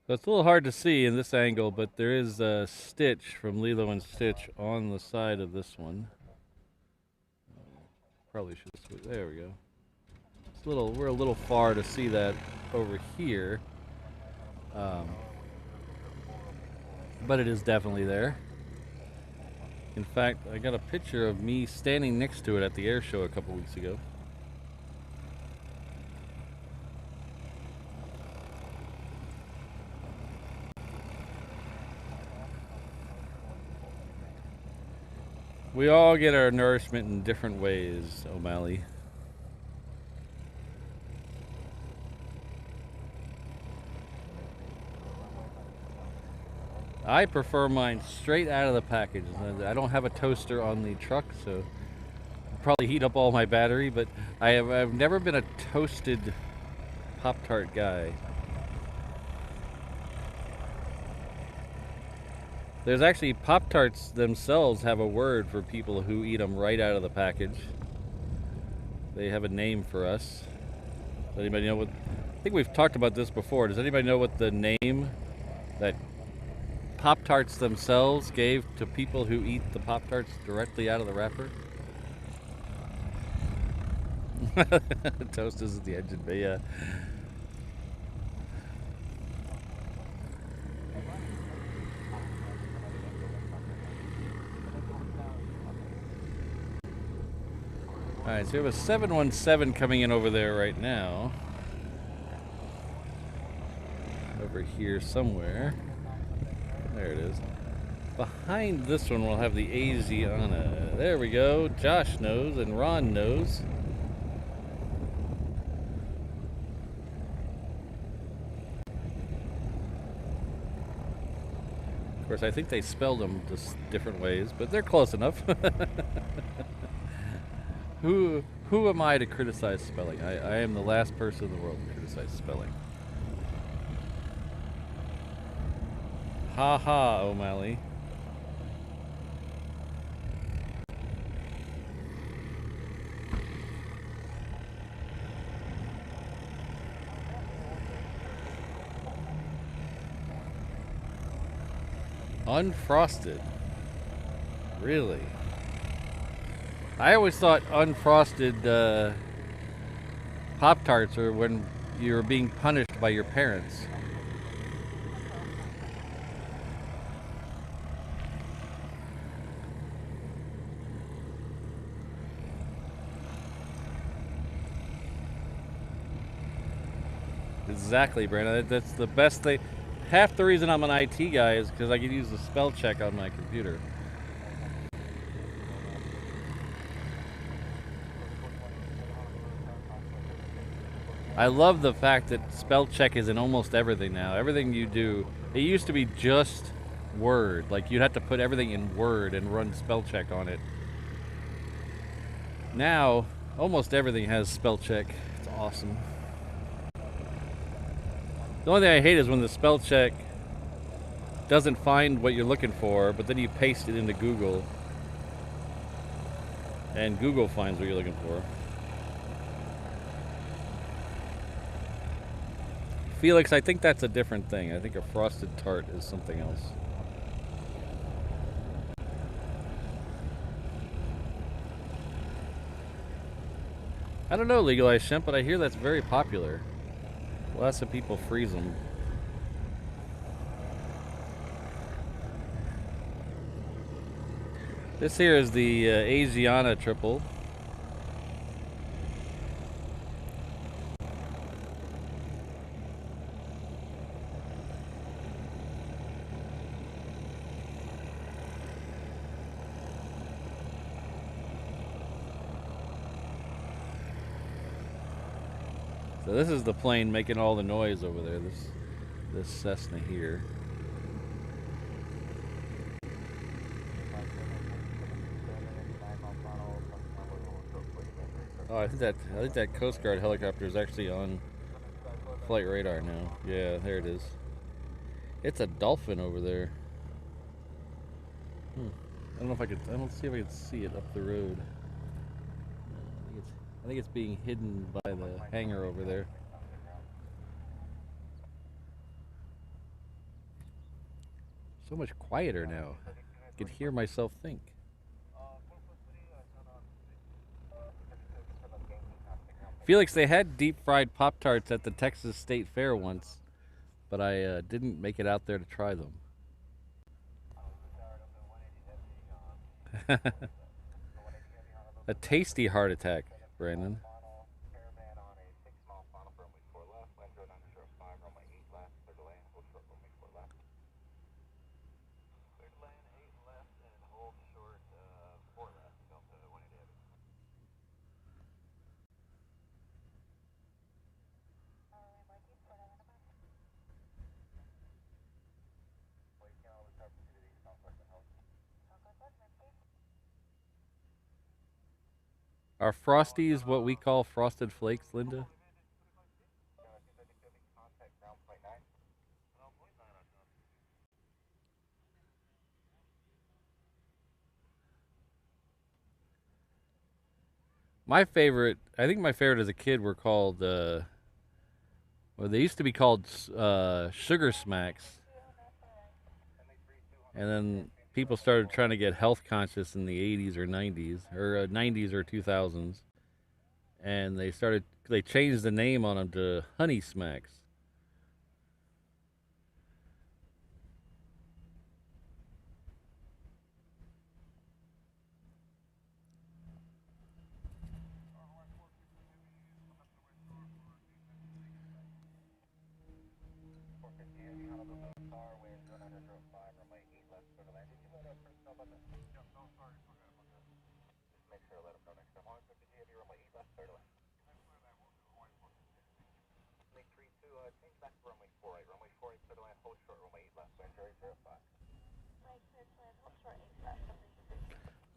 So it's a little hard to see in this angle, but there is a Stitch from Lilo and Stitch on the side of this one. Probably should switch. There we go. It's we're a little far to see that over here, but it is definitely there. In fact, I got a picture of me standing next to it at the air show a couple weeks ago. We all get our nourishment in different ways, O'Malley. I prefer mine straight out of the package. I don't have a toaster on the truck, so I'll probably heat up all my battery, but I've never been a toasted Pop-Tart guy. There's actually Pop-Tarts themselves have a word for people who eat them right out of the package. They have a name for us. Does anybody know I think we've talked about this before. Does anybody know what the name that Pop-Tarts themselves gave to people who eat the Pop-Tarts directly out of the wrapper? Toast is the engine bay, yeah. Alright, so we have a 717 coming in over there right now. Over here somewhere. There it is. Behind this one we'll have the Asiana. There we go. Josh knows and Ron knows. Of course, I think they spelled them just different ways, but they're close enough. Who am I to criticize spelling? I am the last person in the world to criticize spelling. Ha ha, O'Malley. Unfrosted. Really? I always thought unfrosted Pop-Tarts are when you were being punished by your parents. Exactly, Brandon. That's the best thing. Half the reason I'm an IT guy is because I can use the spell check on my computer. I love the fact that spell check is in almost everything now. Everything you do, it used to be just Word. Like you'd have to put everything in Word and run spell check on it. Now, almost everything has spell check. It's awesome. The only thing I hate is when the spell check doesn't find what you're looking for, but then you paste it into Google, and Google finds what you're looking for. Felix, I think that's a different thing. I think a frosted tart is something else. I don't know, Legalized Shemp, but I hear that's very popular. Lots of people freeze them. This here is the Asiana triple. So this is the plane making all the noise over there, this Cessna here. Oh, I think that Coast Guard helicopter is actually on flight radar now. Yeah, there it is. It's a dolphin over there. I don't know if I could. I don't see if I can see it up the road. I think it's being hidden by the hangar over there. So much quieter now. I can hear myself think. Felix, they had deep fried Pop-Tarts at the Texas State Fair once, but I didn't make it out there to try them. A tasty heart attack, Brandon. Are Frosties what we call Frosted Flakes, Linda? My favorite, I think my favorite as a kid were called, Well, they used to be called sugar smacks, and then people started trying to get health conscious in the 80s or 90s, or 90s or 2000s, and they changed the name on them to honey smacks.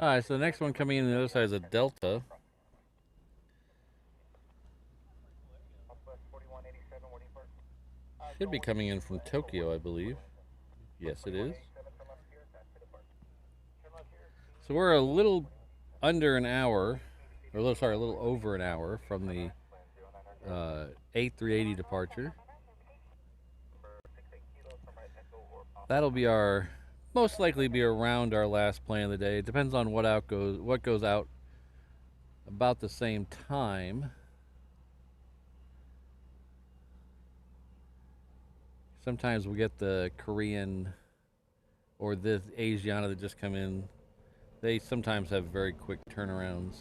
All right, so the next one coming in on the other side is a Delta. Should be coming in from Tokyo, I believe. Yes, it is. So we're a little under an hour, or a little over an hour from the A380 departure. That'll be most likely be around our last plane of the day. It depends on what goes out about the same time. Sometimes we get the Korean or the Asiana that just come in. They sometimes have very quick turnarounds.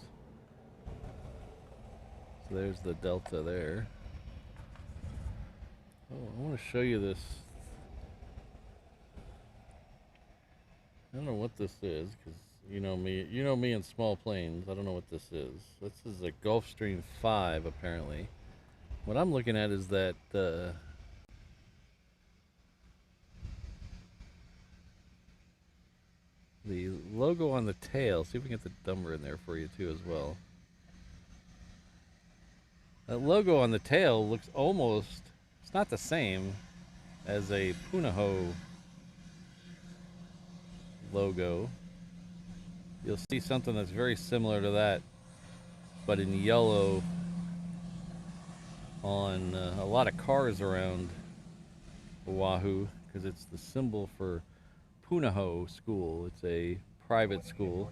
So there's the Delta there. Oh, I want to show you this. I don't know what this is, because you know me in small planes. I don't know what this is. This is a Gulfstream 5, apparently. What I'm looking at is that the logo on the tail. See if we can get the number in there for you too as well. That logo on the tail looks almost, it's not the same as a Punahou logo. You'll see something that's very similar to that, but in yellow on a lot of cars around Oahu, because it's the symbol for Punahou School. It's a private school.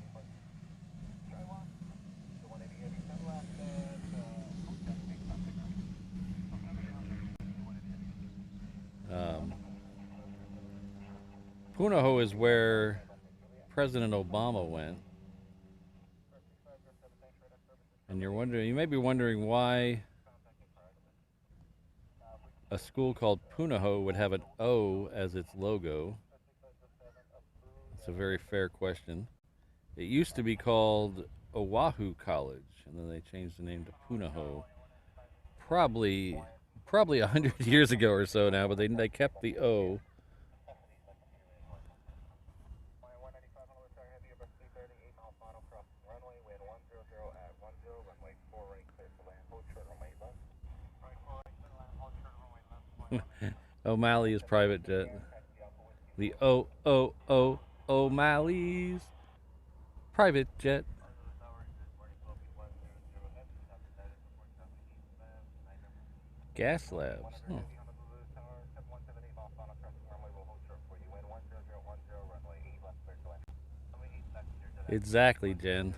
Punahou is where President Obama went. And you may be wondering why a school called Punahou would have an O as its logo. It's a very fair question. It used to be called Oahu College, and then they changed the name to Punahou. Probably 100 years ago or so now, but they kept the O. O'Malley is private jet. The O'Malley's private jet. Gas labs. Huh. Exactly, Jen.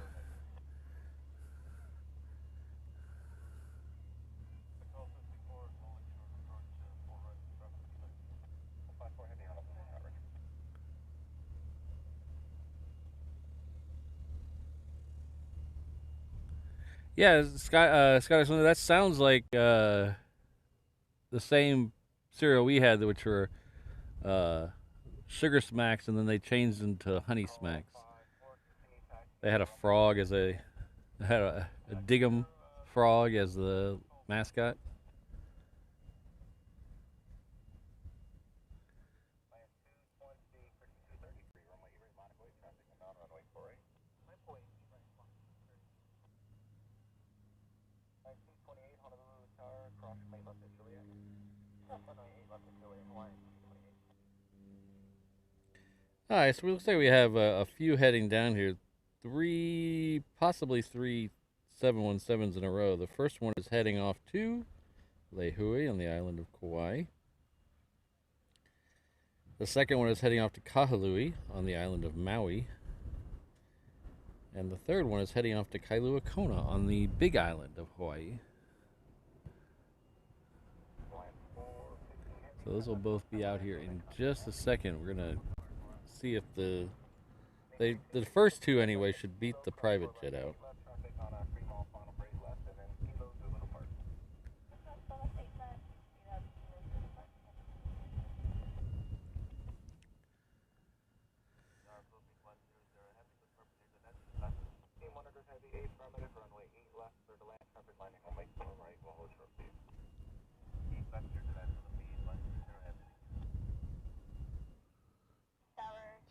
Yeah, Scottish. That sounds like the same cereal we had, which were sugar smacks, and then they changed into honey smacks. They had a frog had a Diggum frog as the mascot. All right, so it looks like we have a few heading down here. Possibly three 717s in a row. The first one is heading off to Lehue on the island of Kauai. The second one is heading off to Kahului on the island of Maui. And the third one is heading off to Kailua Kona on the big island of Hawaii. So those will both be out here in just a second. We're going to see if the first two anyway should beat the private jet out.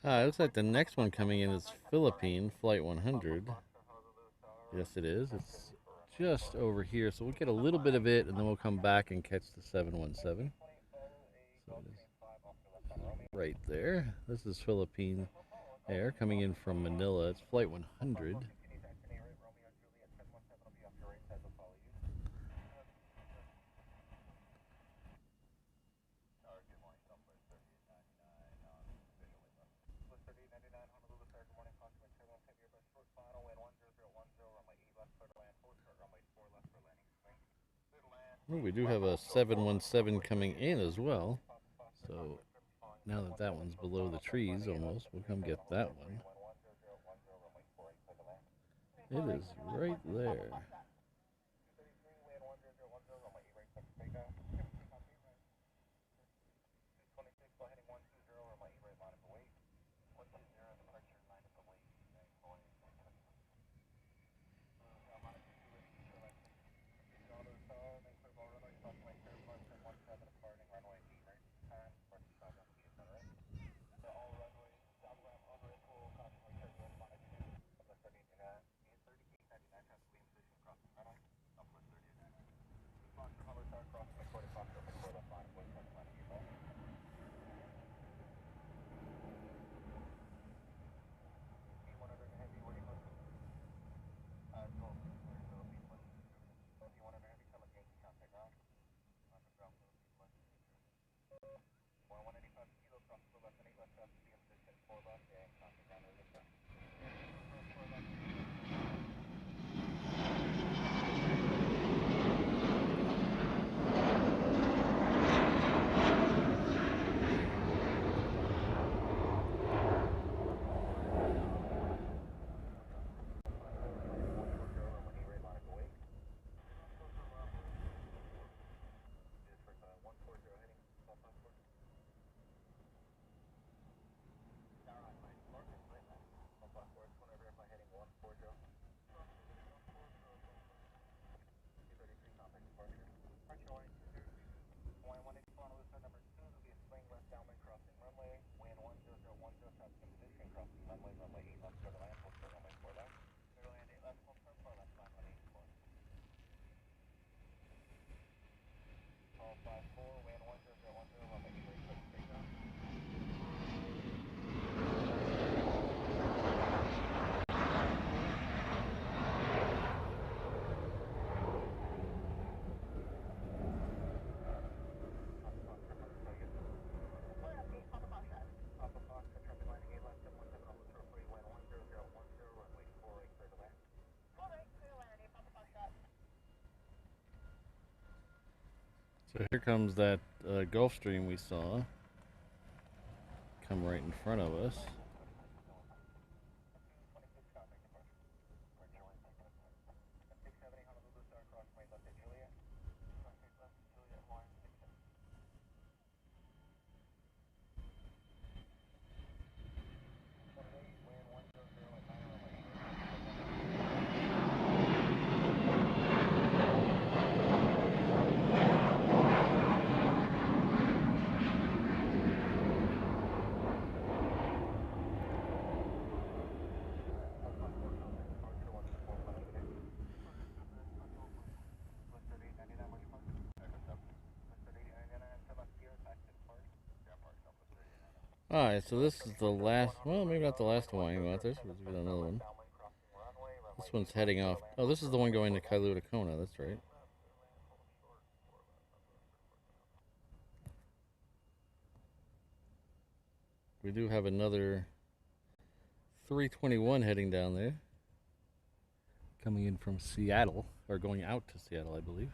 It looks like the next one coming in is Philippine Flight 100. Yes, it is. It's just over here, so we'll get a little bit of it, and then we'll come back and catch the 717. So it is right there. This is Philippine Air coming in from Manila. It's Flight 100. Oh, we do have a 717 coming in as well. So now that that one's below the trees almost, we'll come get that one. It is right there. So here comes that Gulfstream we saw come right in front of us. Alright, so this is the last, well, maybe not the last Hawaiian one. There's another one. This one's heading off. Oh, this is the one going to Kailua Kona, that's right. We do have another 321 heading down there. Coming in from Seattle, or going out to Seattle, I believe.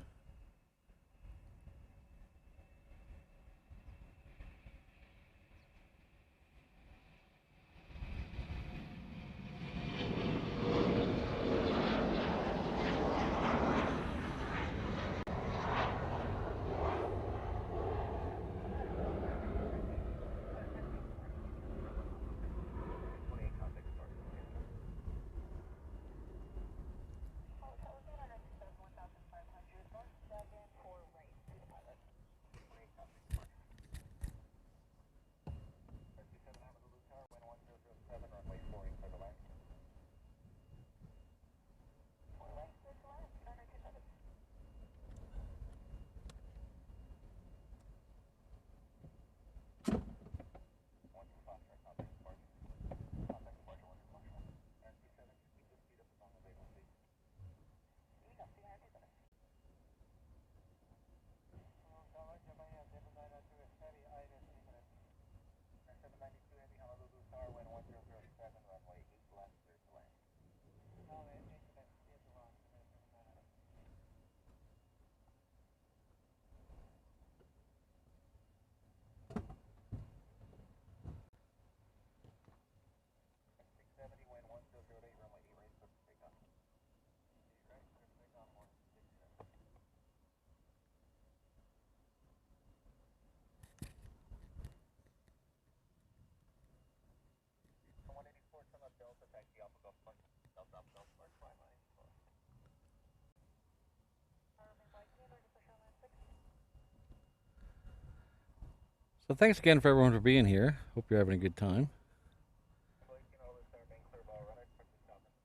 So thanks again for everyone for being here. Hope you're having a good time.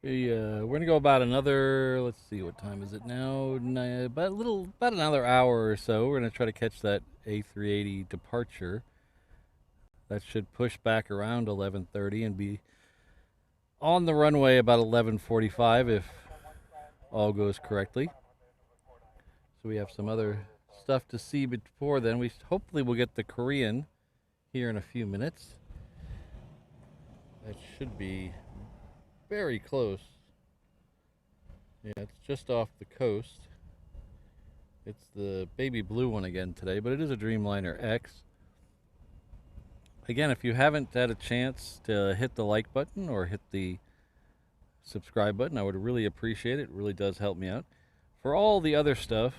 We're gonna go about another. Let's see, what time is it now? About another hour or so. We're gonna try to catch that A380 departure. That should push back around 11:30 and be on the runway about 11:45 if all goes correctly. So we have some other stuff to see before then. We hopefully will get the Korean here in a few minutes. That should be very close. Yeah, it's just off the coast. It's the baby blue one again today, but it is a Dreamliner X. Again, if you haven't had a chance to hit the like button or hit the subscribe button, I would really appreciate it. It really does help me out. For all the other stuff,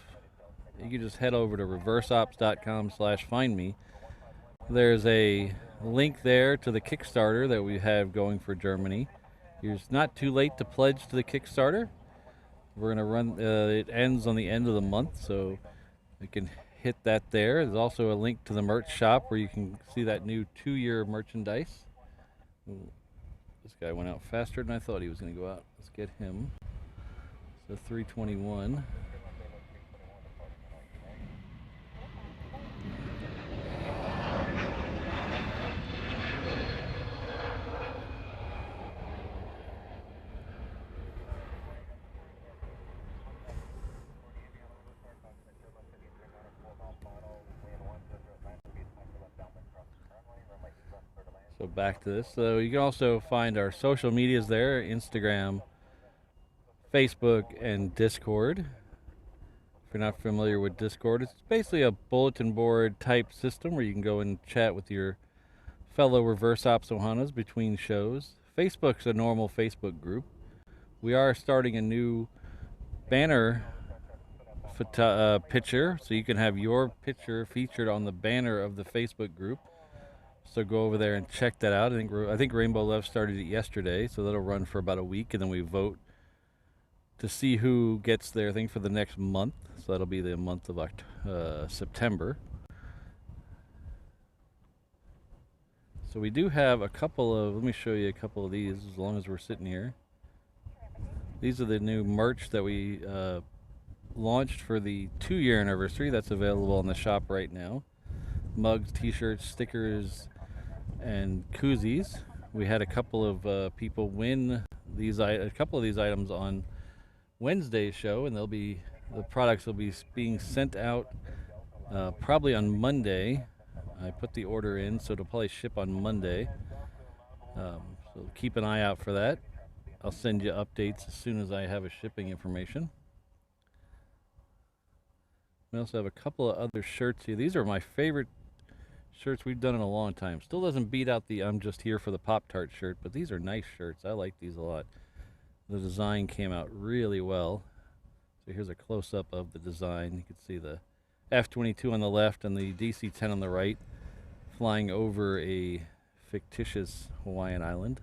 you can just head over to reverseops.com/findme. There's a link there to the Kickstarter that we have going for Germany. It's not too late to pledge to the Kickstarter. We're going to run, it ends on the end of the month, so you can hit that there. There's also a link to the merch shop where you can see that new 2-year merchandise. Ooh, this guy went out faster than I thought he was going to go out. Let's get him. So 321. So back to this. So you can also find our social medias there, Instagram, Facebook, and Discord. If you're not familiar with Discord, it's basically a bulletin board type system where you can go and chat with your fellow Reverse Ops Ohanas between shows. Facebook's a normal Facebook group. We are starting a new banner picture, so you can have your picture featured on the banner of the Facebook group. So go over there and check that out. I think Rainbow Love started it yesterday, so that'll run for about a week, and then we vote to see who gets their thing for the next month. So that'll be the month of September. So we do have a couple of, let me show you a couple of these as long as we're sitting here. These are the new merch that we launched for the 2-year anniversary. That's available on the shop right now. Mugs, t-shirts, stickers, and koozies. We had a couple of people win a couple of these items on Wednesday's show, and the products will be being sent out probably on Monday. I put the order in, so it'll probably ship on Monday. So keep an eye out for that. I'll send you updates as soon as I have a shipping information. We also have a couple of other shirts here. These are my favorite shirts we've done in a long time. Still doesn't beat out the I'm just here for the Pop-Tart shirt, but these are nice shirts. I like these a lot. The design came out really well. So here's a close-up of the design. You can see the F-22 on the left and the DC-10 on the right flying over a fictitious Hawaiian island.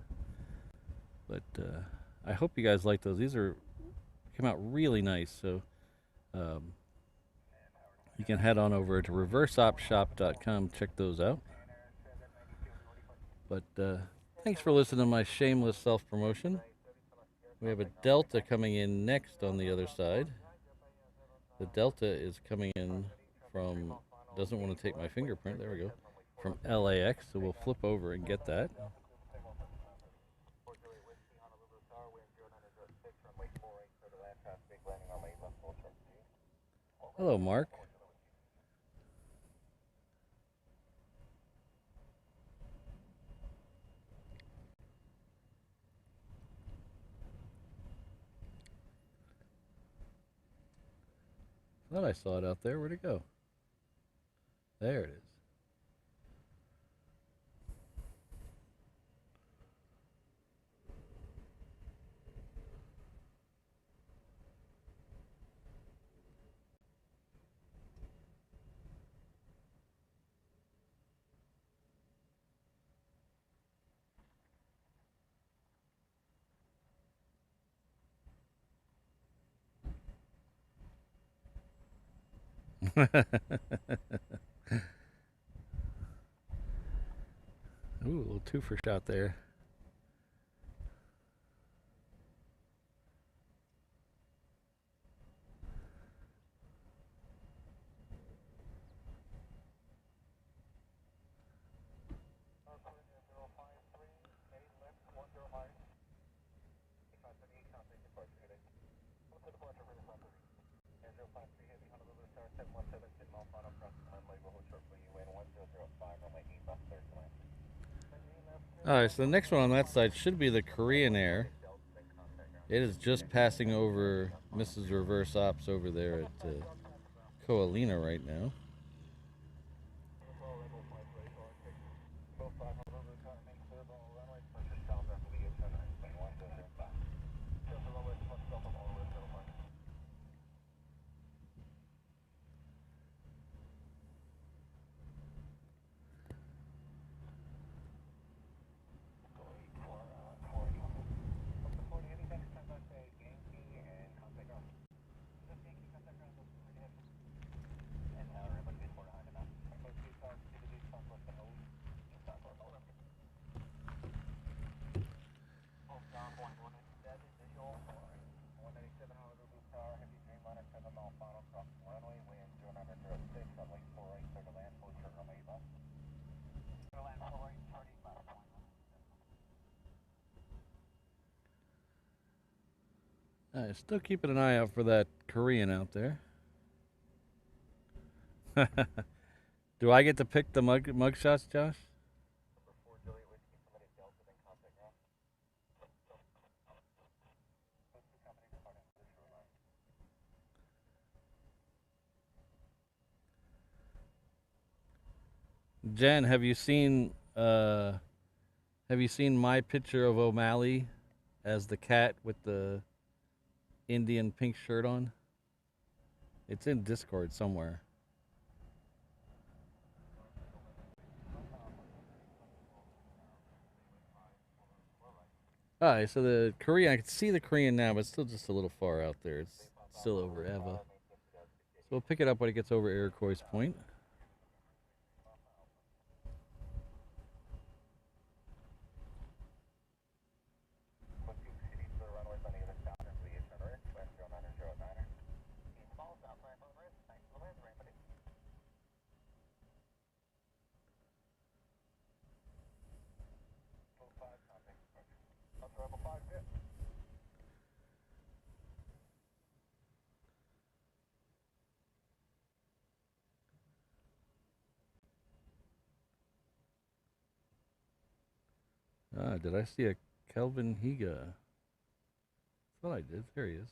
But I hope you guys like those. These came out really nice. So you can head on over to reverseopshop.com, check those out. But thanks for listening to my shameless self-promotion. We have a Delta coming in next on the other side. The Delta is coming in from, doesn't want to take my fingerprint, there we go, from LAX, so we'll flip over and get that. Hello, Mark. Thought I saw it out there. Where'd it go? There it is. Ooh, a little twofer shot there. Alright, so the next one on that side should be the Korean Air. It is just passing over Mrs. Reverse Ops over there at Koalina right now. Still keeping an eye out for that Korean out there. Do I get to pick the mug shots, Josh? Jen, have you seen my picture of O'Malley as the cat with the Indian pink shirt on? It's in Discord somewhere. Alright, so the Korean, I can see the Korean now, but it's still just a little far out there. It's still over Eva. So we'll pick it up when it gets over Iroquois Point. Ah, did I see a Kelvin Higa? Thought I did. There he is.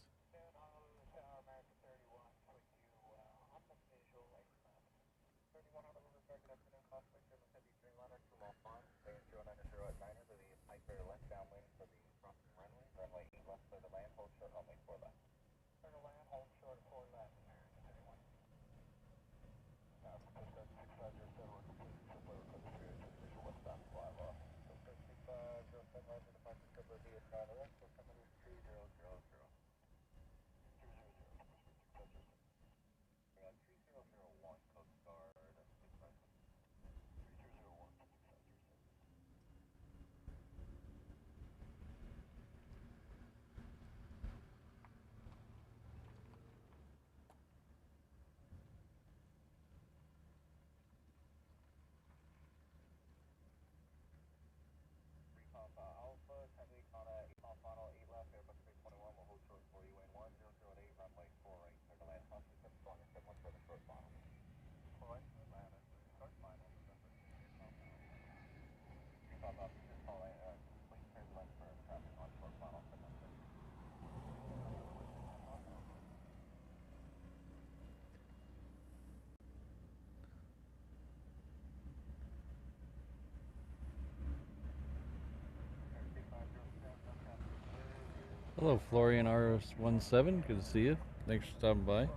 Hello, Florian RS17. Good to see you. Thanks for stopping by.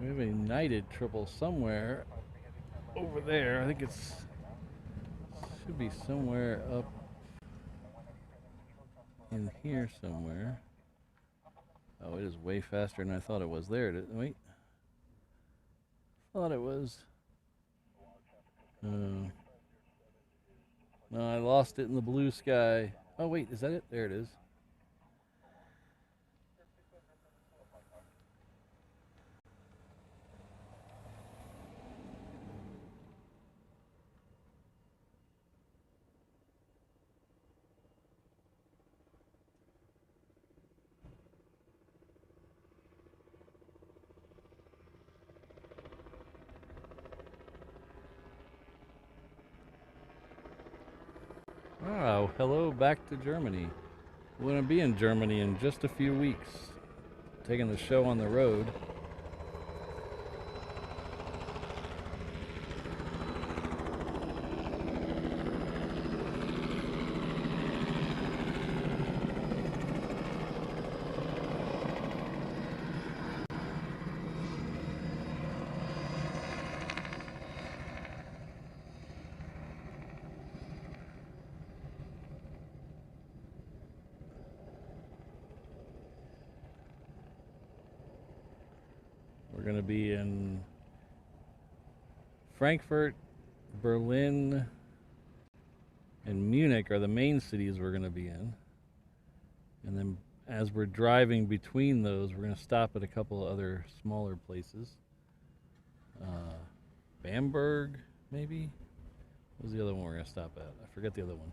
We have a United triple somewhere over there. I think it's should be somewhere up in here somewhere. Oh, it is way faster than I thought it was. There it is. Wait. Thought it was. No, I lost it in the blue sky. Oh, wait. Is that it? There it is. Oh, hello back to Germany. We're going to be in Germany in just a few weeks, taking the show on the road. We're going to be in Frankfurt, Berlin, and Munich are the main cities we're going to be in. And then as we're driving between those, we're going to stop at a couple of other smaller places. Bamberg, maybe? What was the other one we're going to stop at? I forget the other one.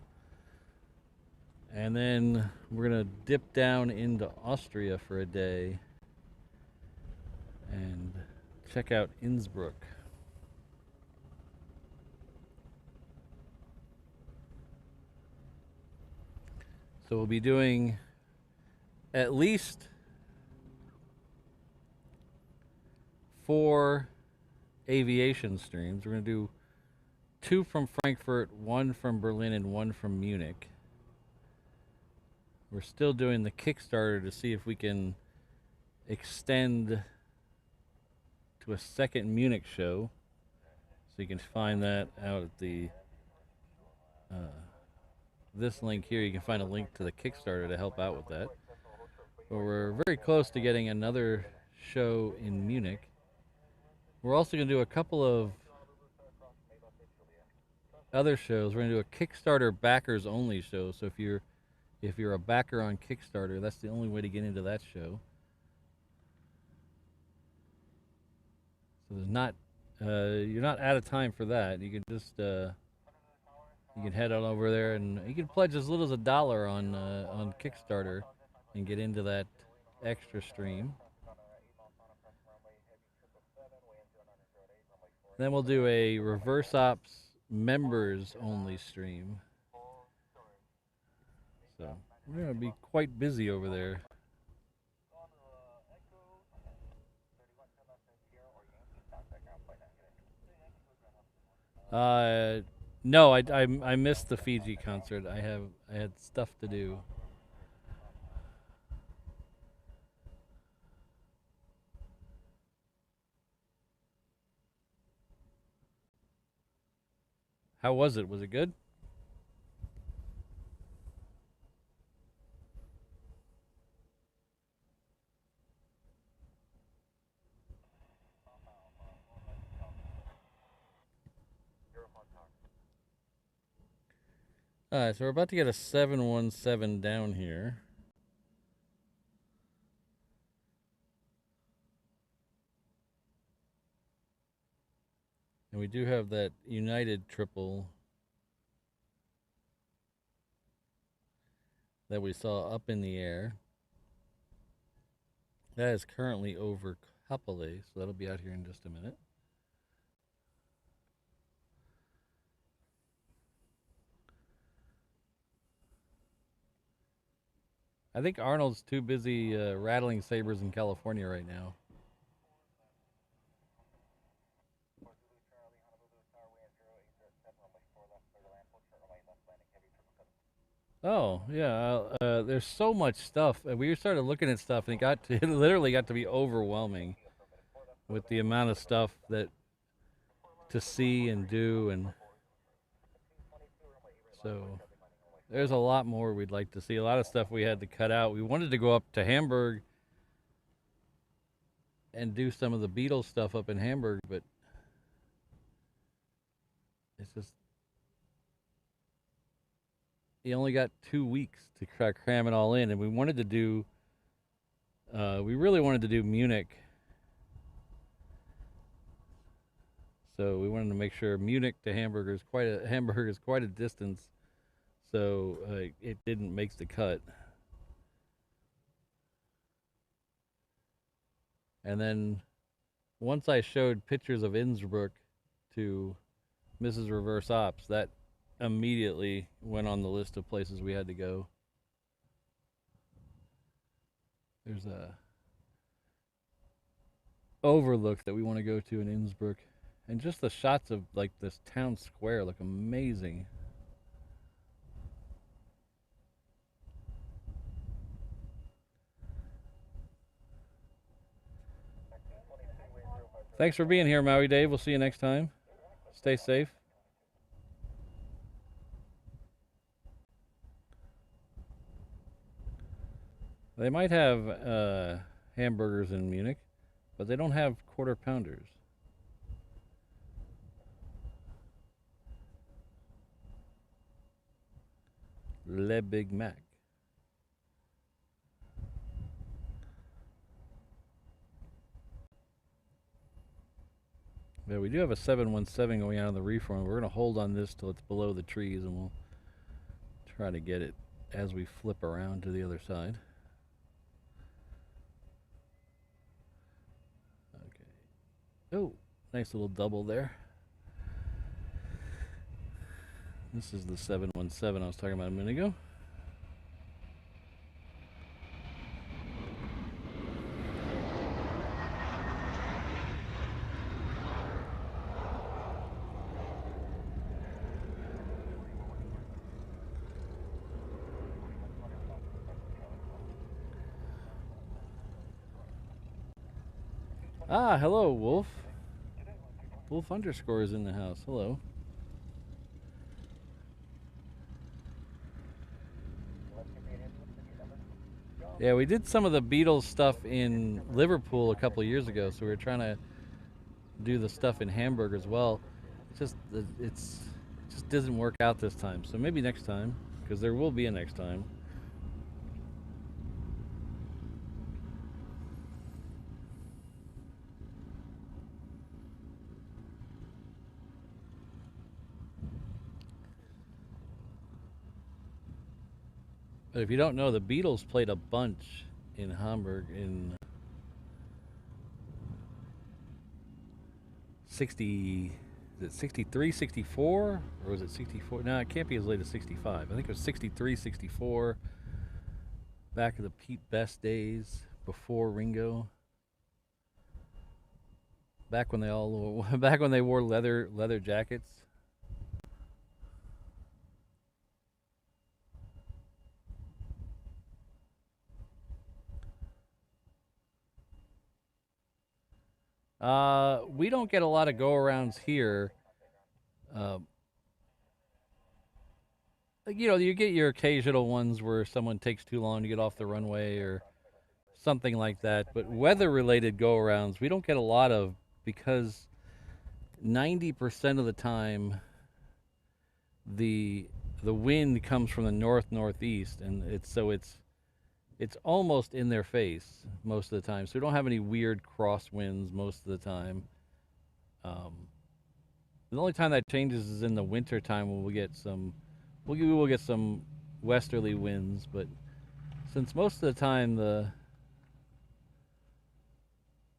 And then we're going to dip down into Austria for a day and check out Innsbruck. So we'll be doing at least 4 aviation streams. We're going to do 2 from Frankfurt, 1 from Berlin, and 1 from Munich. We're still doing the Kickstarter to see if we can extend to a second Munich show. So you can find that out at the this link here. You can find a link to the Kickstarter to help out with that. But we're very close to getting another show in Munich. We're also going to do a couple of other shows. We're going to do a Kickstarter backers only show. So if you're a backer on Kickstarter, that's the only way to get into that show. So there's not you're not out of time for that. You can just you can head on over there and you can pledge as little as $1 on Kickstarter and get into that extra stream. Then we'll do a Reverse Ops members only stream. So we're going to be quite busy over there. No, I missed the Fiji concert. I had stuff to do. How was it? Was it good? Alright, so we're about to get a 717 down here. And we do have that United triple that we saw up in the air. That is currently over Kapolei, so that'll be out here in just a minute. I think Arnold's too busy rattling sabers in California right now. Oh yeah, there's so much stuff. We started looking at stuff, and it literally got to be overwhelming with the amount of stuff that to see and do, and so there's a lot more we'd like to see. A lot of stuff we had to cut out. We wanted to go up to Hamburg and do some of the Beatles stuff up in Hamburg, but it's just you only got 2 weeks to cram it all in, and we wanted to do we really wanted to do Munich, so we wanted to make sure Munich to Hamburg is quite a distance, so it didn't make the cut. And then once I showed pictures of Innsbruck to Mrs. Reverse Ops, that immediately went on the list of places we had to go. There's a overlook that we want to go to in Innsbruck, and just the shots of like this town square look amazing. Thanks for being here, Maui Dave. We'll see you next time. Stay safe. They might have hamburgers in Munich, but they don't have quarter pounders. Le Big Mac. Yeah, we do have a 717 going out on the reform. We're going to hold on this till it's below the trees, and we'll try to get it as we flip around to the other side. Oh, nice little double there. This is the 717 I was talking about a minute ago. Ah, hello, Wolf. Wolf underscore is in the house. Hello. Yeah, we did some of the Beatles stuff in Liverpool a couple of years ago, so we were trying to do the stuff in Hamburg as well. It just doesn't work out this time. So maybe next time, because there will be a next time. But if you don't know, the Beatles played a bunch in Hamburg in 60, is it 63, 64? Or was it 64? No, it can't be as late as 65. I think it was 63, 64. Back in the Pete Best days before Ringo. Back when they all back when they wore leather jackets. We don't get a lot of go-arounds here. Uh, you know, you get your occasional ones where someone takes too long to get off the runway or something like that. But weather-related go-arounds, we don't get a lot of because 90% of the time the wind comes from the northeast, and it's almost in their face most of the time. So we don't have any weird crosswinds most of the time. Um, the only time that changes is in the winter time when we'll get some westerly winds. But since most of the time the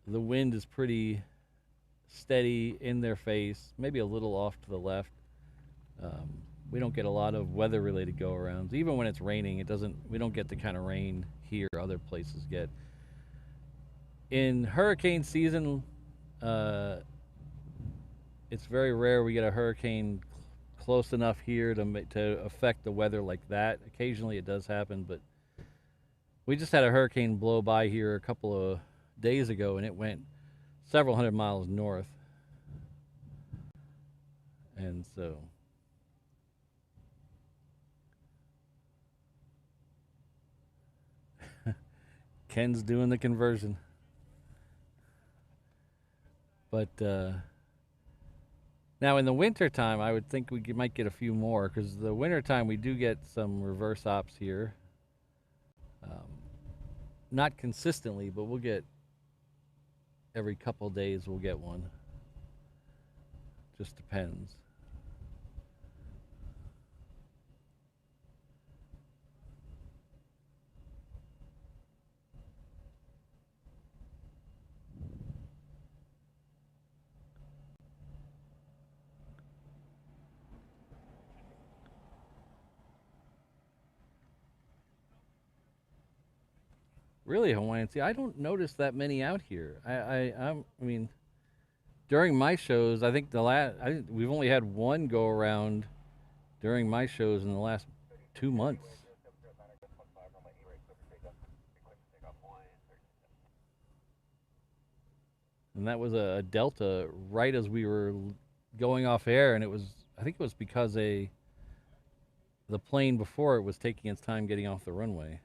wind is pretty steady in their face, maybe a little off to the left. We don't get a lot of weather-related go-arounds. Even when it's raining, we don't get the kind of rain here other places get. In hurricane season, it's very rare we get a hurricane close enough here to affect the weather like that. Occasionally it does happen, but we just had a hurricane blow by here a couple of days ago, and it went several hundred miles north. And so Ken's doing the conversion. But now in the wintertime, I would think we might get a few more because the wintertime we do get some reverse ops here. Not consistently, but we'll get every couple days we'll get one. Just depends. Really, Hawaiian. See, I don't notice that many out here. I mean, during my shows, I think we've only had one go around during my shows in the last 2 months. And that was a Delta right as we were going off air, and I think it was because the plane before it was taking its time getting off the runway.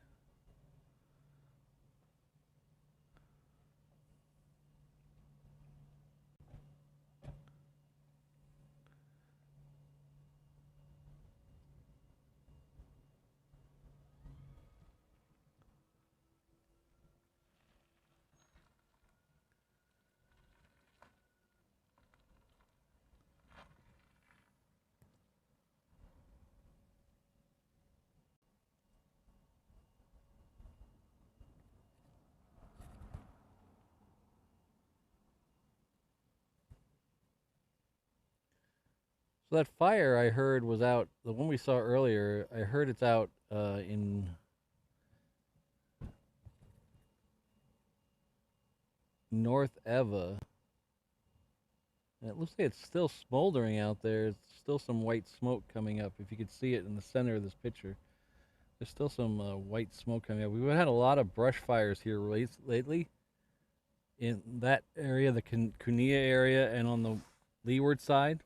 So that fire I heard was out. The one we saw earlier, I heard it's out in North Eva. And it looks like it's still smoldering out there. There's still some white smoke coming up. If you could see it in the center of this picture, there's still some white smoke coming up. We've had a lot of brush fires here lately in that area, the Kunia area, and on the leeward side.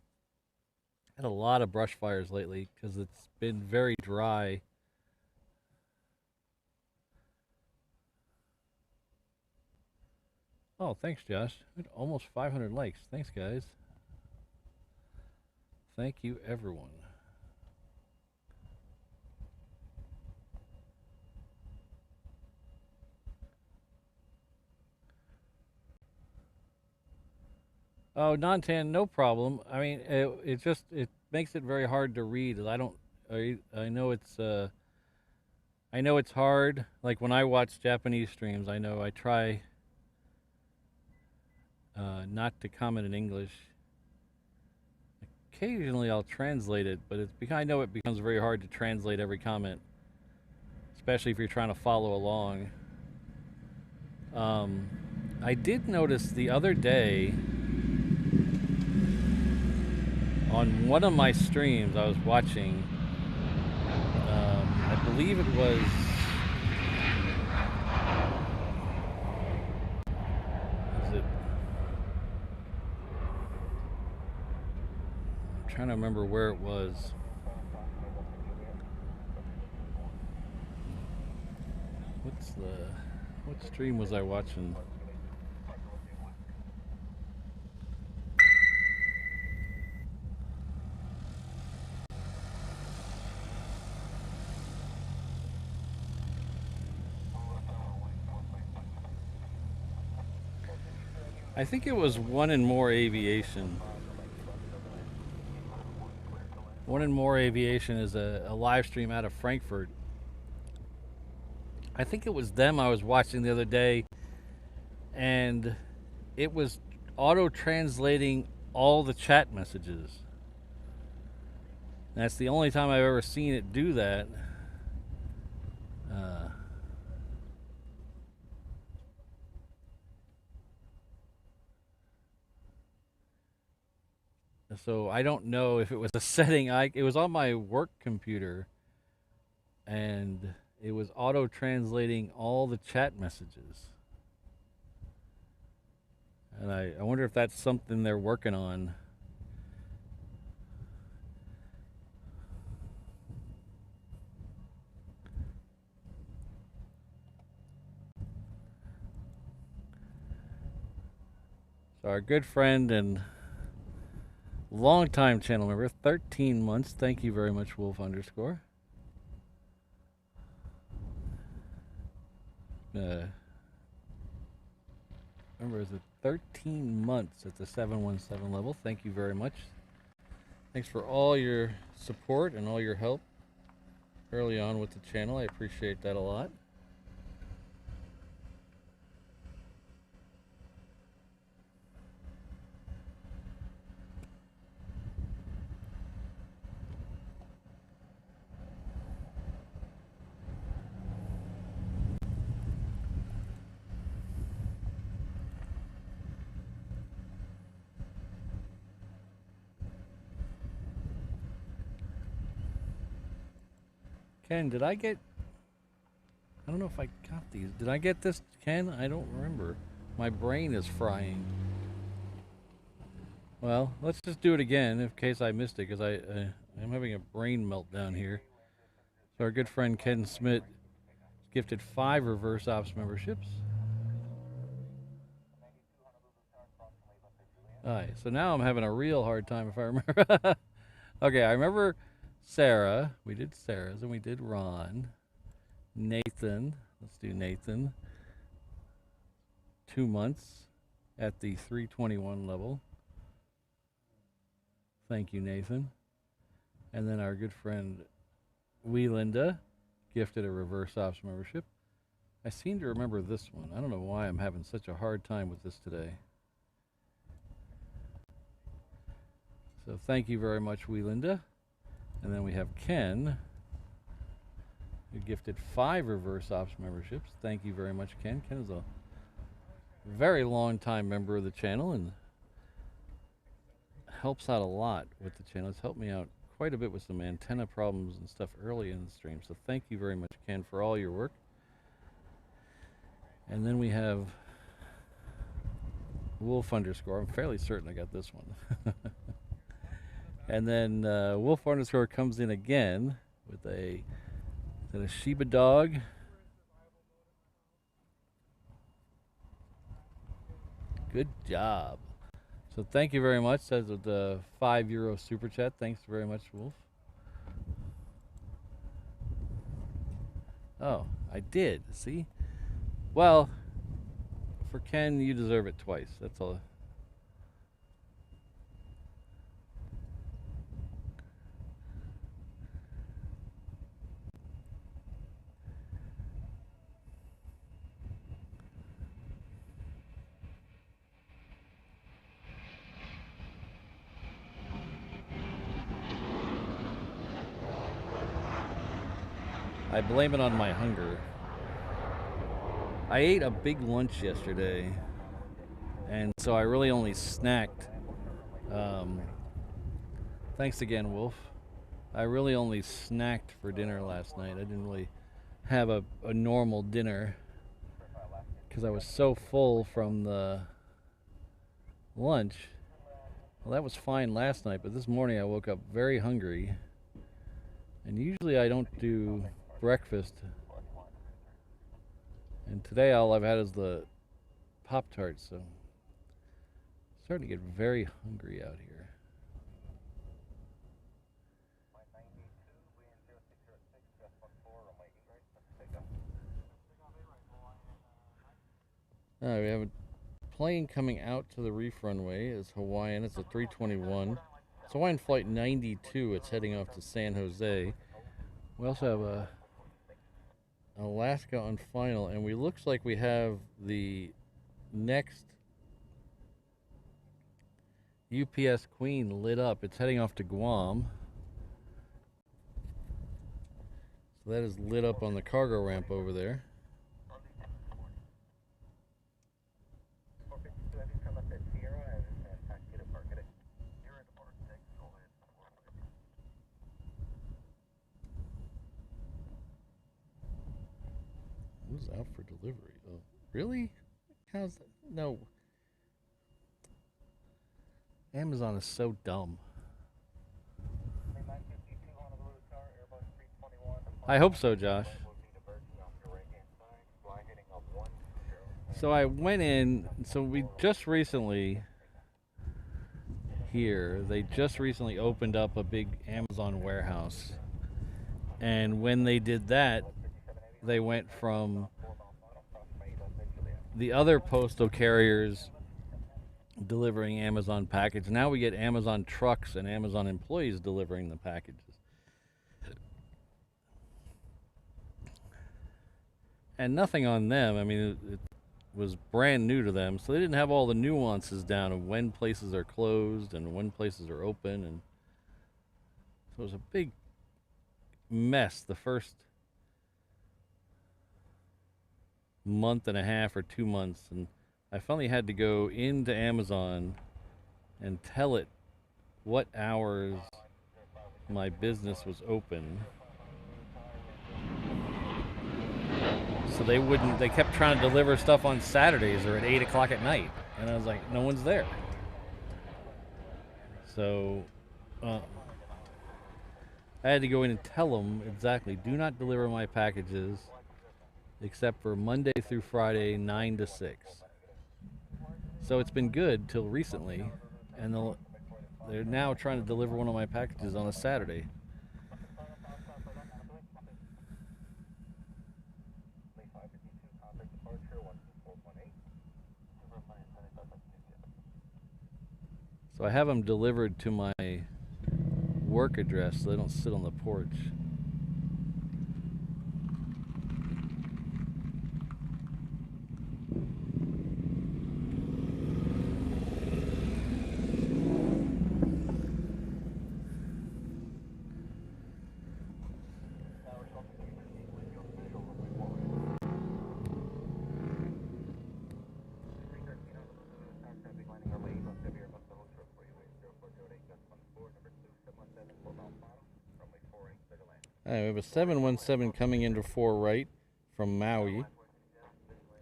Had a lot of brush fires lately because it's been very dry. Oh, thanks, Josh. Almost 500 likes. Thanks, guys. Thank you, everyone. Oh, non-tan, no problem. I mean, it makes it very hard to read. I know it's hard. Like when I watch Japanese streams, I know I try not to comment in English. occasionally I'll translate it, but I know it becomes very hard to translate every comment, especially if you're trying to follow along. I did notice the other day on one of my streams I was watching, I believe it was I'm trying to remember where it was. What stream was I watching? I think it was One and More Aviation. One and More Aviation is a live stream out of Frankfurt. I think it was them I was watching the other day, and it was auto-translating all the chat messages. And that's the only time I've ever seen it do that. So I don't know if it was a setting. It was on my work computer, and it was auto-translating all the chat messages. And I wonder if that's something they're working on. So our good friend and longtime channel member, 13 months. Thank you very much, Wolf _. Remember, is it 13 months at the 717 level? Thank you very much. Thanks for all your support and all your help early on with the channel. I appreciate that a lot. Ken, did I get... I don't know if I got these. Did I get this, Ken? I don't remember. My brain is frying. Well, let's just do it again in case I missed it, because I'm having a brain meltdown here. So our good friend Ken Smith gifted 5 reverse ops memberships. Alright, so now I'm having a real hard time if I remember. Okay, I remember Sarah. We did Sarah's and we did Ron. Nathan. Let's do Nathan. 2 months at the 321 level. Thank you, Nathan. And then our good friend Wielinda gifted a reverse ops membership. I seem to remember this one. I don't know why I'm having such a hard time with this today. So thank you very much, Wielinda. And then we have Ken, who gifted 5 reverse ops memberships. Thank you very much, Ken. Ken is a very long time member of the channel and helps out a lot with the channel. It's helped me out quite a bit with some antenna problems and stuff early in the stream. So thank you very much, Ken, for all your work. And then we have Wolf _. I'm fairly certain I got this one. And then Wolf _ comes in again with a Shiba dog. Good job. So thank you very much. That's with the €5 super chat. Thanks very much, Wolf. Oh, I did. See? Well, for Ken, you deserve it twice. That's all. I blame it on my hunger. I ate a big lunch yesterday, and so I really only snacked. Thanks again, Wolf. I really only snacked for dinner last night. I didn't really have a normal dinner because I was so full from the lunch. Well, that was fine last night, but this morning I woke up very hungry. And usually I don't do breakfast. And today all I've had is the Pop-Tart, so I'm starting to get very hungry out here. Alright, we have a plane coming out to the reef runway. It's Hawaiian. It's a 321. It's Hawaiian Flight 92. It's heading off to San Jose. We also have a Alaska on final, and we looks like we have the next UPS Queen lit up. It's heading off to Guam. So that is lit up on the cargo ramp over there. Who's out for delivery? Oh, really? How's that? No. Amazon is so dumb. I hope so, Josh. So I went in, so we just recently here, they just recently opened up a big Amazon warehouse. And when they did that, they went from the other postal carriers delivering Amazon package. Now we get Amazon trucks and Amazon employees delivering the packages. And nothing on them. I mean, it was brand new to them, so they didn't have all the nuances down of when places are closed and when places are open. And so it was a big mess the first month and a half or 2 months, and I finally had to go into Amazon and tell it what hours my business was open. So they kept trying to deliver stuff on Saturdays or at 8 o'clock at night, and I was like, no one's there. So I had to go in and tell them exactly, do not deliver my packages except for Monday through Friday, 9 to 6. So it's been good till recently, and they're now trying to deliver one of my packages on a Saturday. So I have them delivered to my work address so they don't sit on the porch. We have a 717 coming into 4 right from Maui.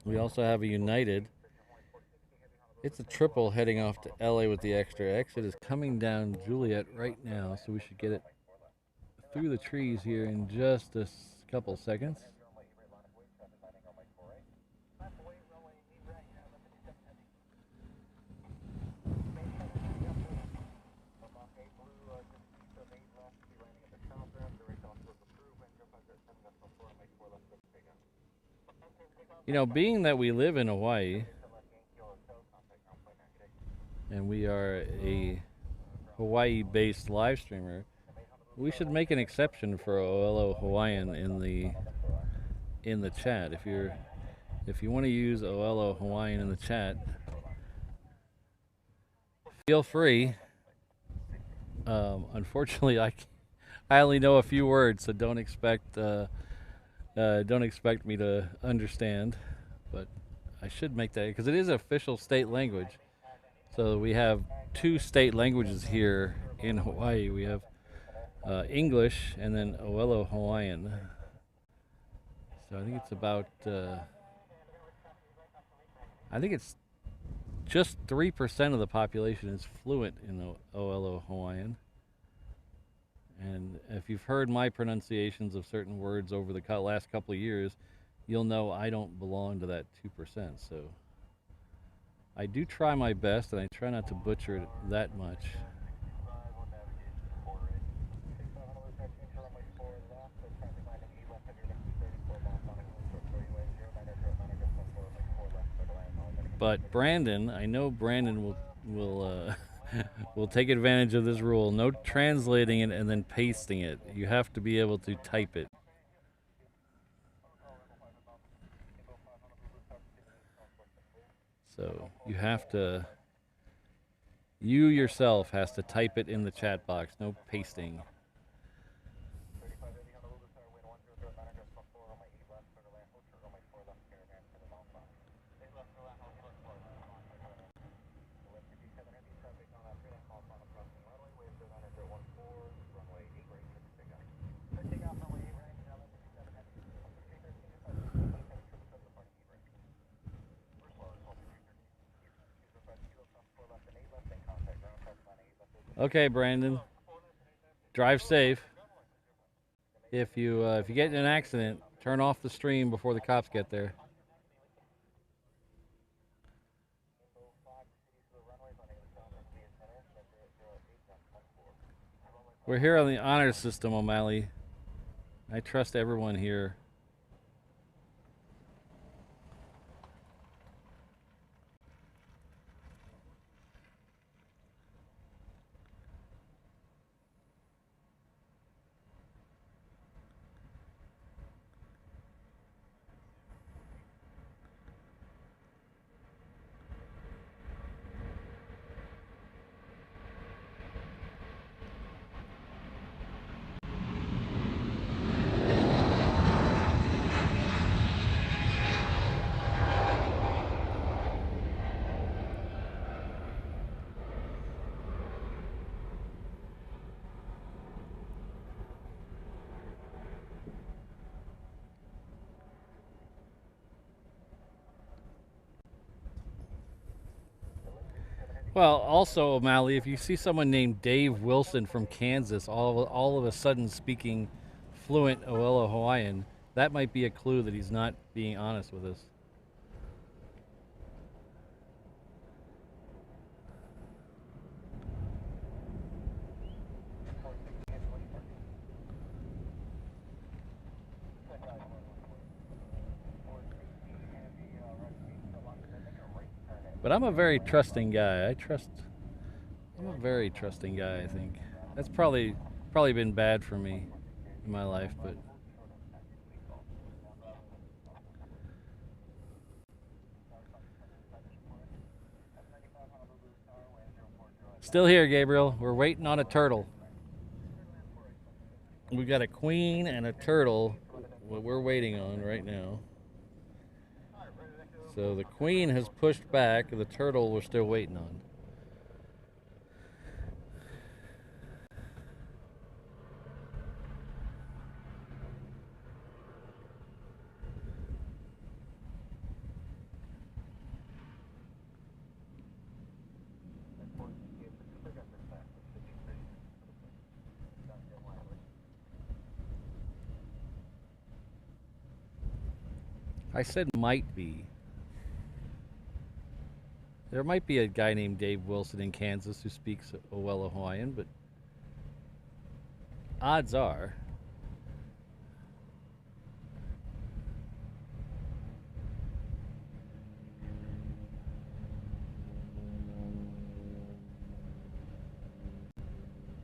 We also have a United. It's a triple heading off to LA with the extra X. It is coming down Juliet right now, so we should get it through the trees here in just a couple seconds. You know, being that we live in Hawaii, and we are a Hawaii-based live streamer, we should make an exception for Oelo Hawaiian in the chat. If you want to use Oelo Hawaiian in the chat, feel free. Unfortunately, I only know a few words, so don't expect Don't expect me to understand, but I should make that because it is official state language. So we have two state languages here in Hawaii. We have English and then Oelo Hawaiian. So I think it's about, I think it's just 3% of the population is fluent in Oelo Hawaiian. And if you've heard my pronunciations of certain words over the last couple of years, you'll know I don't belong to that 2%. So I do try my best, and I try not to butcher it that much. But Brandon, I know Brandon will will take advantage of this rule. No translating it and then pasting it. You have to be able to type it. So you have to, you yourself has to type it in the chat box. No pasting. Okay, Brandon. Drive safe. If you get in an accident, turn off the stream before the cops get there. We're here on the honor system, O'Malley. I trust everyone here. Well, also, O'Malley, if you see someone named Dave Wilson from Kansas all of a sudden speaking fluent Oelo Hawaiian, that might be a clue that he's not being honest with us. But I'm a very trusting guy. I'm a very trusting guy, I think. That's probably been bad for me in my life, but still here, Gabriel. We're waiting on a turtle. We've got a queen and a turtle what we're waiting on right now. So the queen has pushed back, the turtle we're still waiting on. I said might be. There might be a guy named Dave Wilson in Kansas who speaks Oelo Hawaiian, but odds are.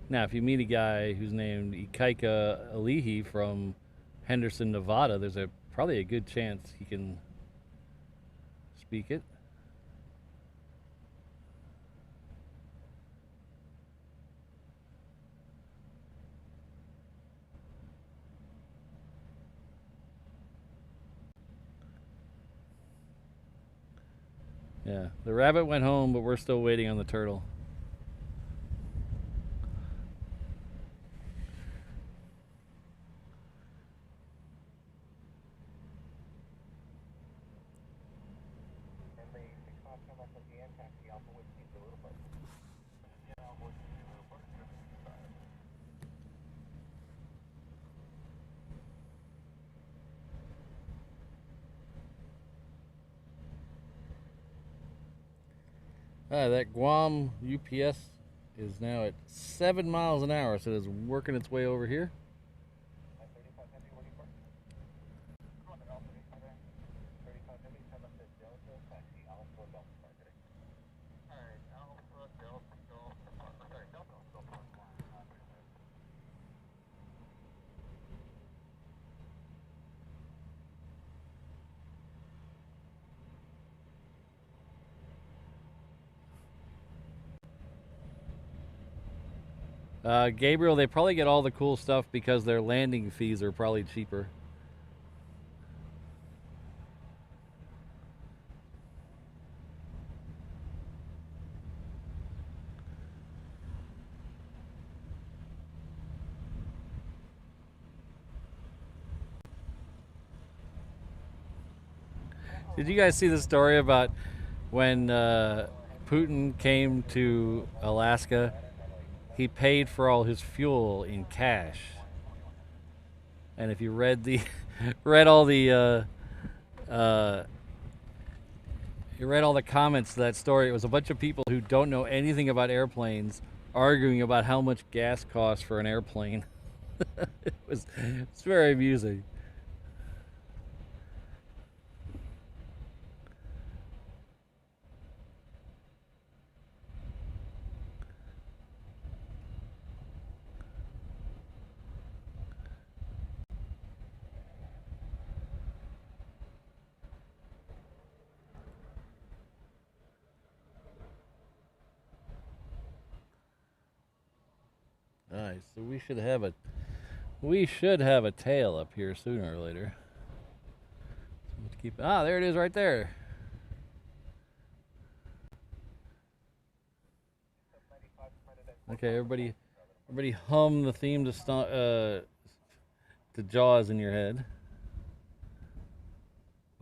Now, if you meet a guy who's named Ikaika Alihi from Henderson, Nevada, there's probably a good chance he can speak it. Yeah, the rabbit went home, but we're still waiting on the turtle. That Guam UPS is now at 7 miles an hour, so it's working its way over here. Gabriel, they probably get all the cool stuff because their landing fees are probably cheaper. Did you guys see the story about when Putin came to Alaska? He paid for all his fuel in cash. And if you read the, read all the, you read all the comments to that story, it was a bunch of people who don't know anything about airplanes arguing about how much gas costs for an airplane. It's very amusing. Nice. So we should have a tail up here sooner or later. So let's keep there it is right there. Okay, everybody hum the theme to Jaws in your head.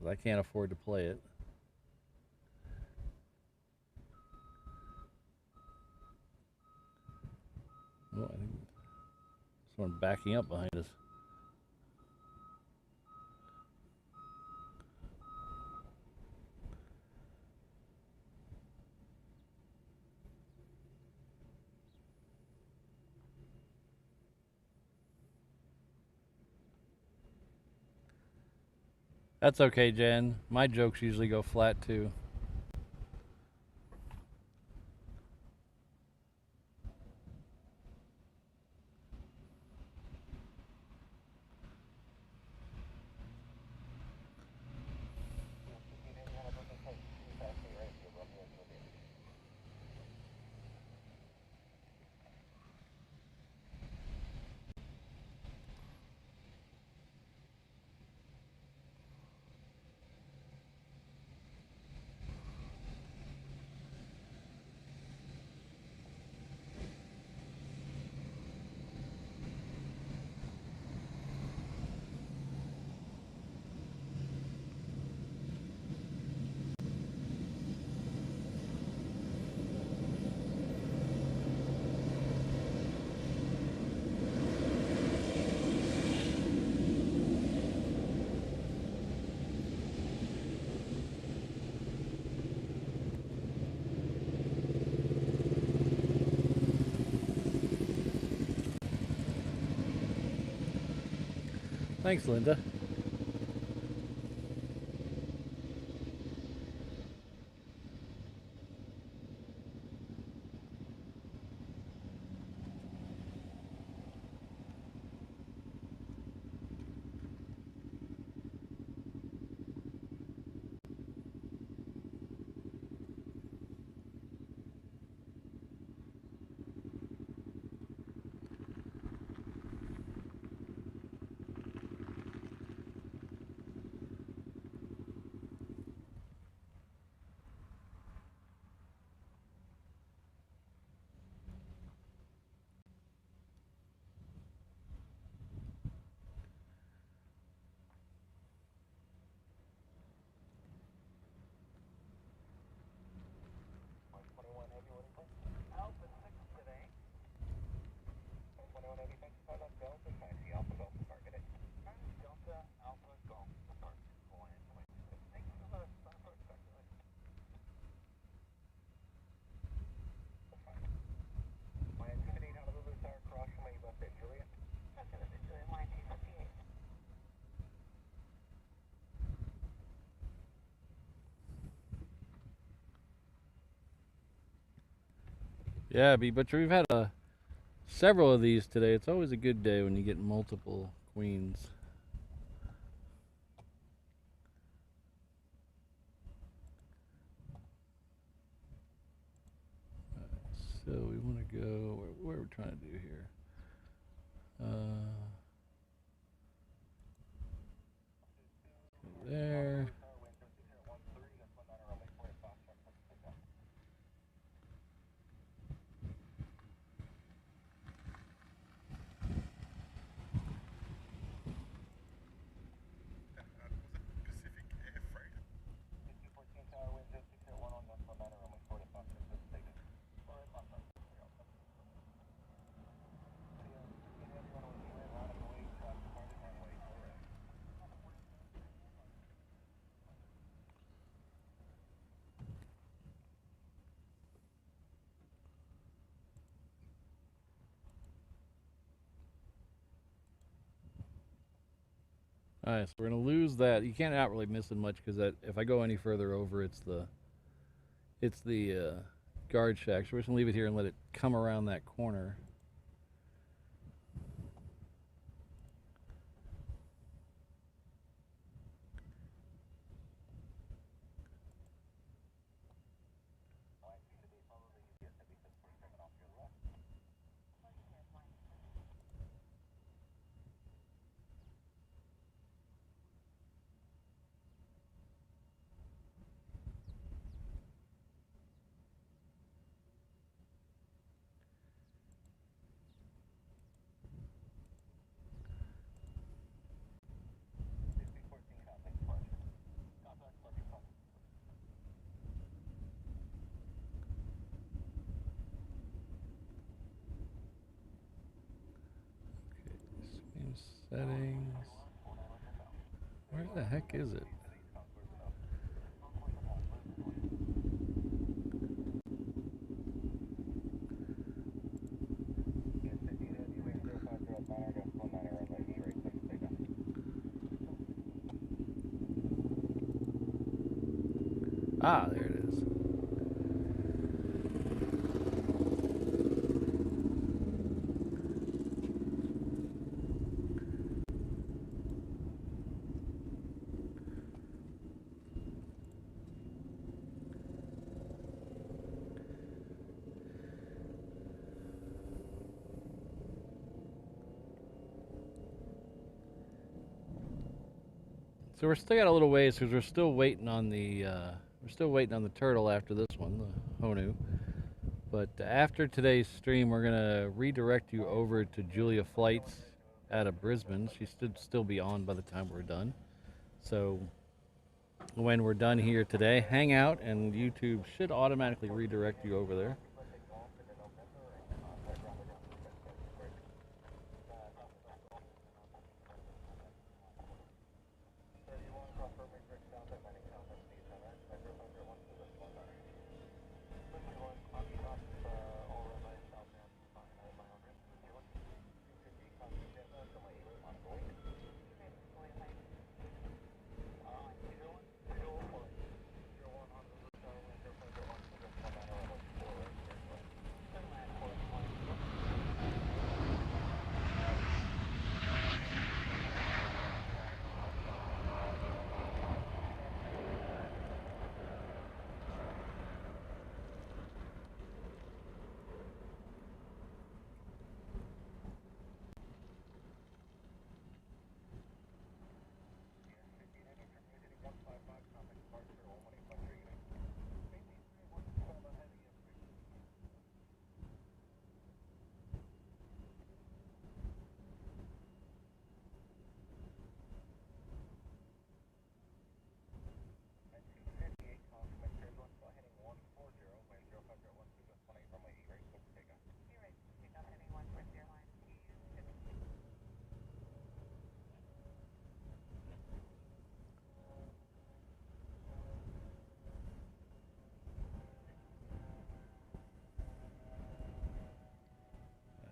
I can't afford to play it. Oh, I think someone backing up behind us. That's okay, Jen. My jokes usually go flat too. Thanks, Linda. Yeah, but we've had several of these today. It's always a good day when you get multiple queens. So we want to go, what are we trying to do here? There. All right, so we're gonna lose that. You can't out really missing much because that if I go any further over, it's the guard shack. So we're just gonna leave it here and let it come around that corner. Settings. Where the heck is it? Ah, there it is. So we're still got a little ways because we're still waiting on the turtle after this one, the Honu. But after today's stream, we're gonna redirect you over to Julia Flights out of Brisbane. She should still be on by the time we're done. So when we're done here today, hang out and YouTube should automatically redirect you over there.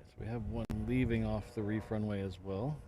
So we have one leaving off the reef runway as well.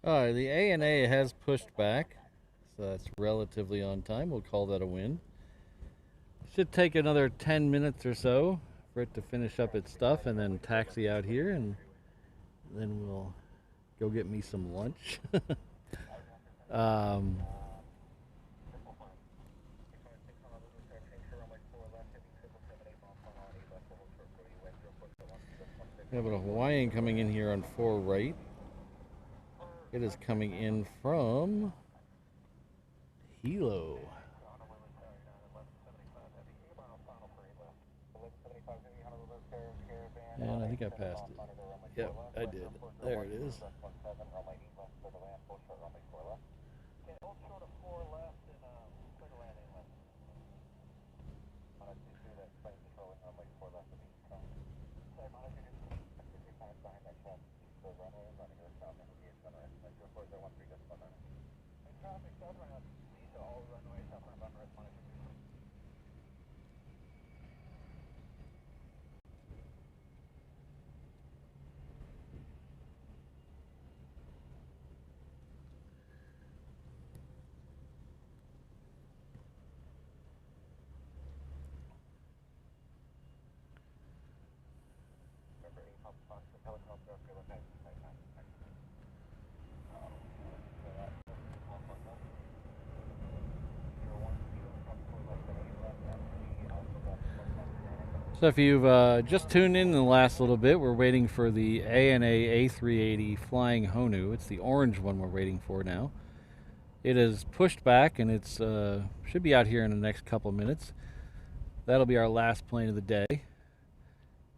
The ANA has pushed back, so that's relatively on time. We'll call that a win. Should take another 10 minutes or so for it to finish up its stuff and then taxi out here, and then we'll go get me some lunch. We have a Hawaiian coming in here on 4 right. It is coming in from Hilo. And I think I passed it. Yep, I did. There it is. So if you've just tuned in the last little bit, we're waiting for the ANA A380 Flying Honu. It's the orange one we're waiting for now. It is pushed back, and it's should be out here in the next couple minutes. That'll be our last plane of the day.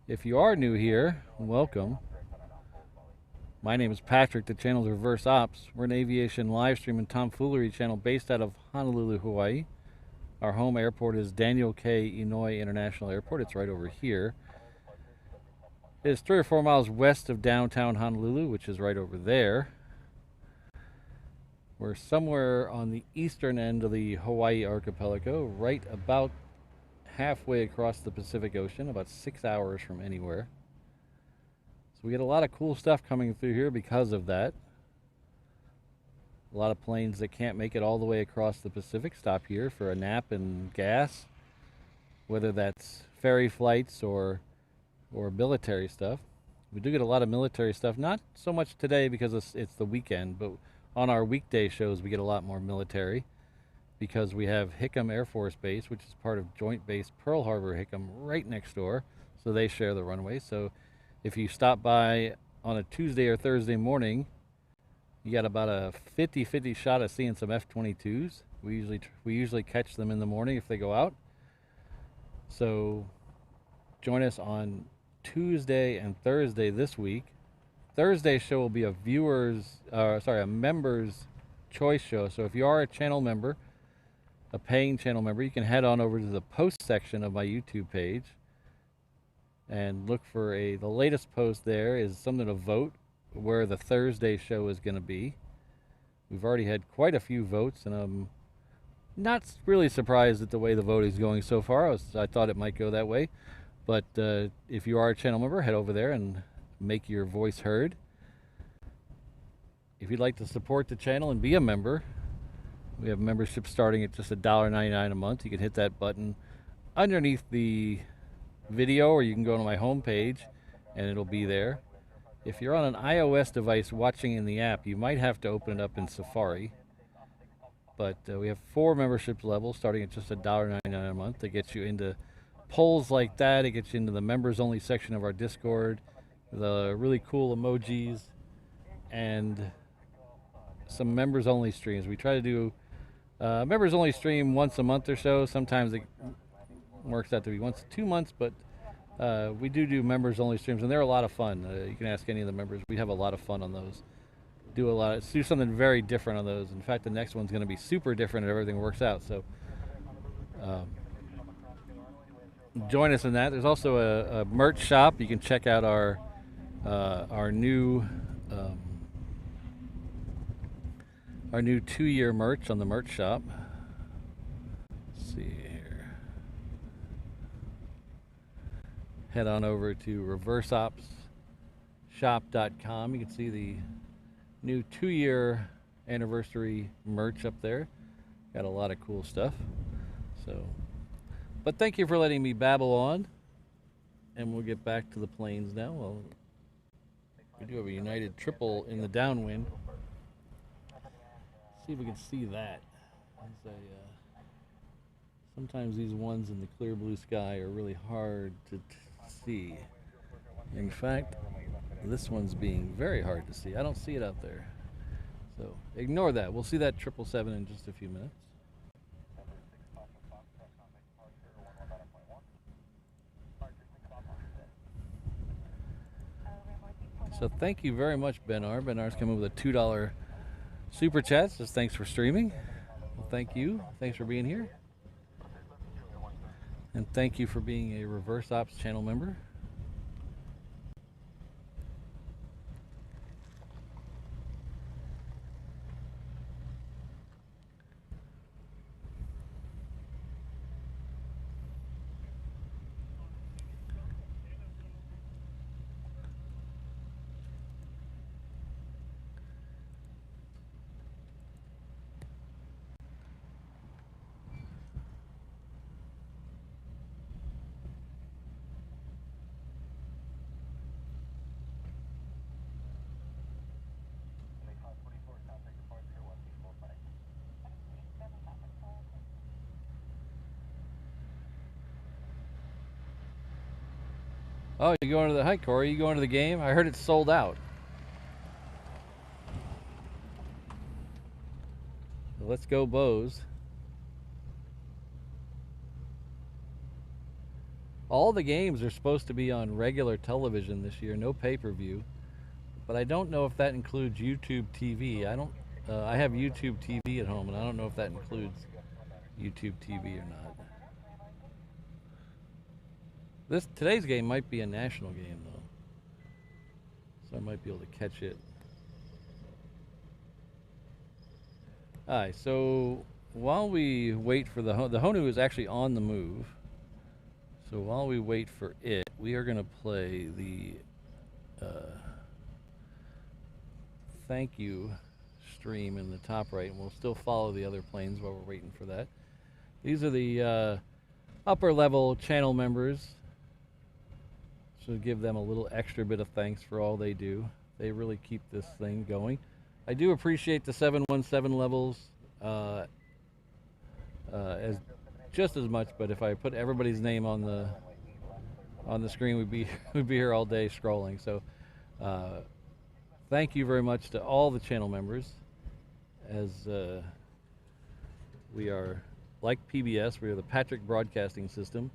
If you are new here, welcome. My name is Patrick. The channel is Reverse Ops. We're an aviation live stream and tomfoolery channel based out of Honolulu, Hawaii. Our home airport is Daniel K. Inouye International Airport. It's right over here. It is 3 or 4 miles west of downtown Honolulu, which is right over there. We're somewhere on the eastern end of the Hawaii archipelago, right about halfway across the Pacific Ocean, about 6 hours from anywhere. So we get a lot of cool stuff coming through here because of that. A lot of planes that can't make it all the way across the Pacific stop here for a nap and gas, whether that's ferry flights or military stuff. We do get a lot of military stuff, not so much today because it's the weekend, but on our weekday shows we get a lot more military because we have Hickam Air Force Base, which is part of Joint Base Pearl Harbor-Hickam right next door, so they share the runway. So if you stop by on a Tuesday or Thursday morning, you got about a 50-50 shot of seeing some F-22s. We usually catch them in the morning if they go out. So join us on Tuesday and Thursday this week. Thursday's show will be a member's choice show. So if you are a channel member, a paying channel member, you can head on over to the post section of my YouTube page and look for the latest post. There is something to vote where the Thursday show is going to be. We've already had quite a few votes, and I'm not really surprised at the way the voting is going so far. I thought it might go that way, but if you are a channel member, head over there and make your voice heard. If you'd like to support the channel and be a member, we have memberships starting at just $1.99 a month. You can hit that button underneath the video, or you can go to my homepage and it'll be there. If you're on an iOS device watching in the app, you might have to open it up in Safari. But we have 4 membership levels starting at just $1.99 a month. That gets you into polls like that. It gets you into the members only section of our Discord, the really cool emojis, and some members only streams. We try to do members only stream once a month or so. Sometimes it works out to be once 2 months, but we do members only streams, and they're a lot of fun. You can ask any of the members. We have a lot of fun on those. Do something very different on those. In fact, the next one's going to be super different if everything works out. So join us in that. There's also a merch shop. You can check out our new 2-year merch on the merch shop. Let's see here. Head on over to reverseopsshop.com. You can see the new 2-year anniversary merch up there. Got a lot of cool stuff. So, but thank you for letting me babble on, and we'll get back to the planes now. Well, we do have a United triple in the downwind. See if we can see that. Sometimes these ones in the clear blue sky are really hard to see. In fact, this one's being very hard to see. I don't see it out there. So ignore that. We'll see that 777 in just a few minutes. So thank you very much, Benar. Benar's coming with a $2 super chat. Says thanks for streaming. Well, thank you. Thanks for being here. And thank you for being a Reverse Ops channel member. Oh, you going to the, hi Corey, you going to the game? I heard it's sold out. Let's go Bows. All the games are supposed to be on regular television this year, no pay-per-view. But I don't know if that includes YouTube TV. I have YouTube TV at home, and I don't know if that includes YouTube TV or not. Today's game might be a national game though, so I might be able to catch it. Alright, so while we wait for the Honu is actually on the move. So while we wait for it, we are going to play the thank you stream in the top right, and we'll still follow the other planes while we're waiting for that. These are the upper level channel members. So give them a little extra bit of thanks for all they do. They really keep this thing going. I do appreciate the 717 levels as just as much, but if I put everybody's name on the screen, we'd be here all day scrolling. So thank you very much to all the channel members, as we are like PBS. We are the Patrick Broadcasting System.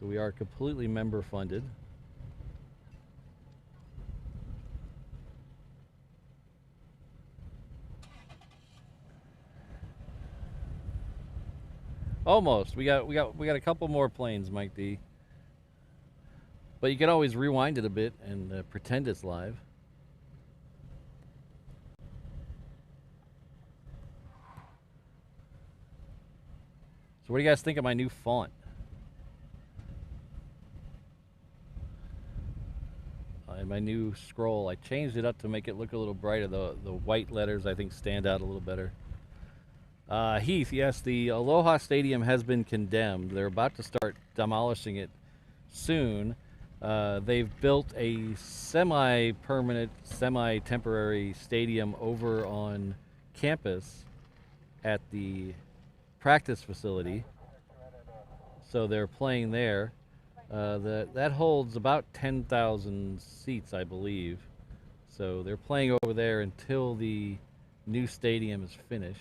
So we are completely member funded. Almost. We got a couple more planes, Mike D. But you can always rewind it a bit and pretend it's live. So what do you guys think of my new font? And my new scroll, I changed it up to make it look a little brighter. The white letters, I think, stand out a little better. Heath, yes, the Aloha Stadium has been condemned. They're about to start demolishing it soon. They've built a semi-permanent, semi-temporary stadium over on campus at the practice facility. So they're playing there. That holds about 10,000 seats, I believe. So they're playing over there until the new stadium is finished.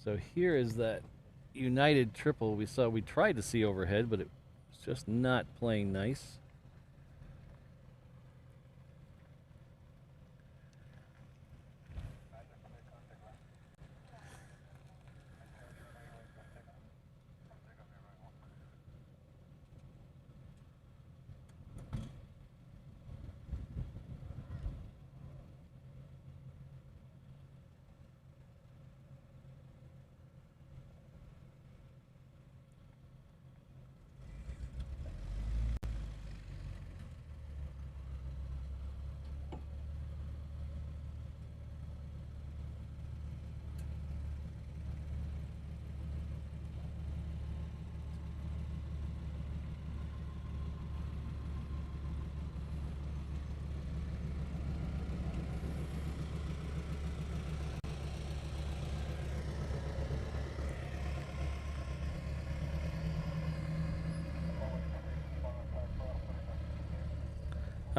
So here is that United triple we tried to see overhead, but it was just not playing nice.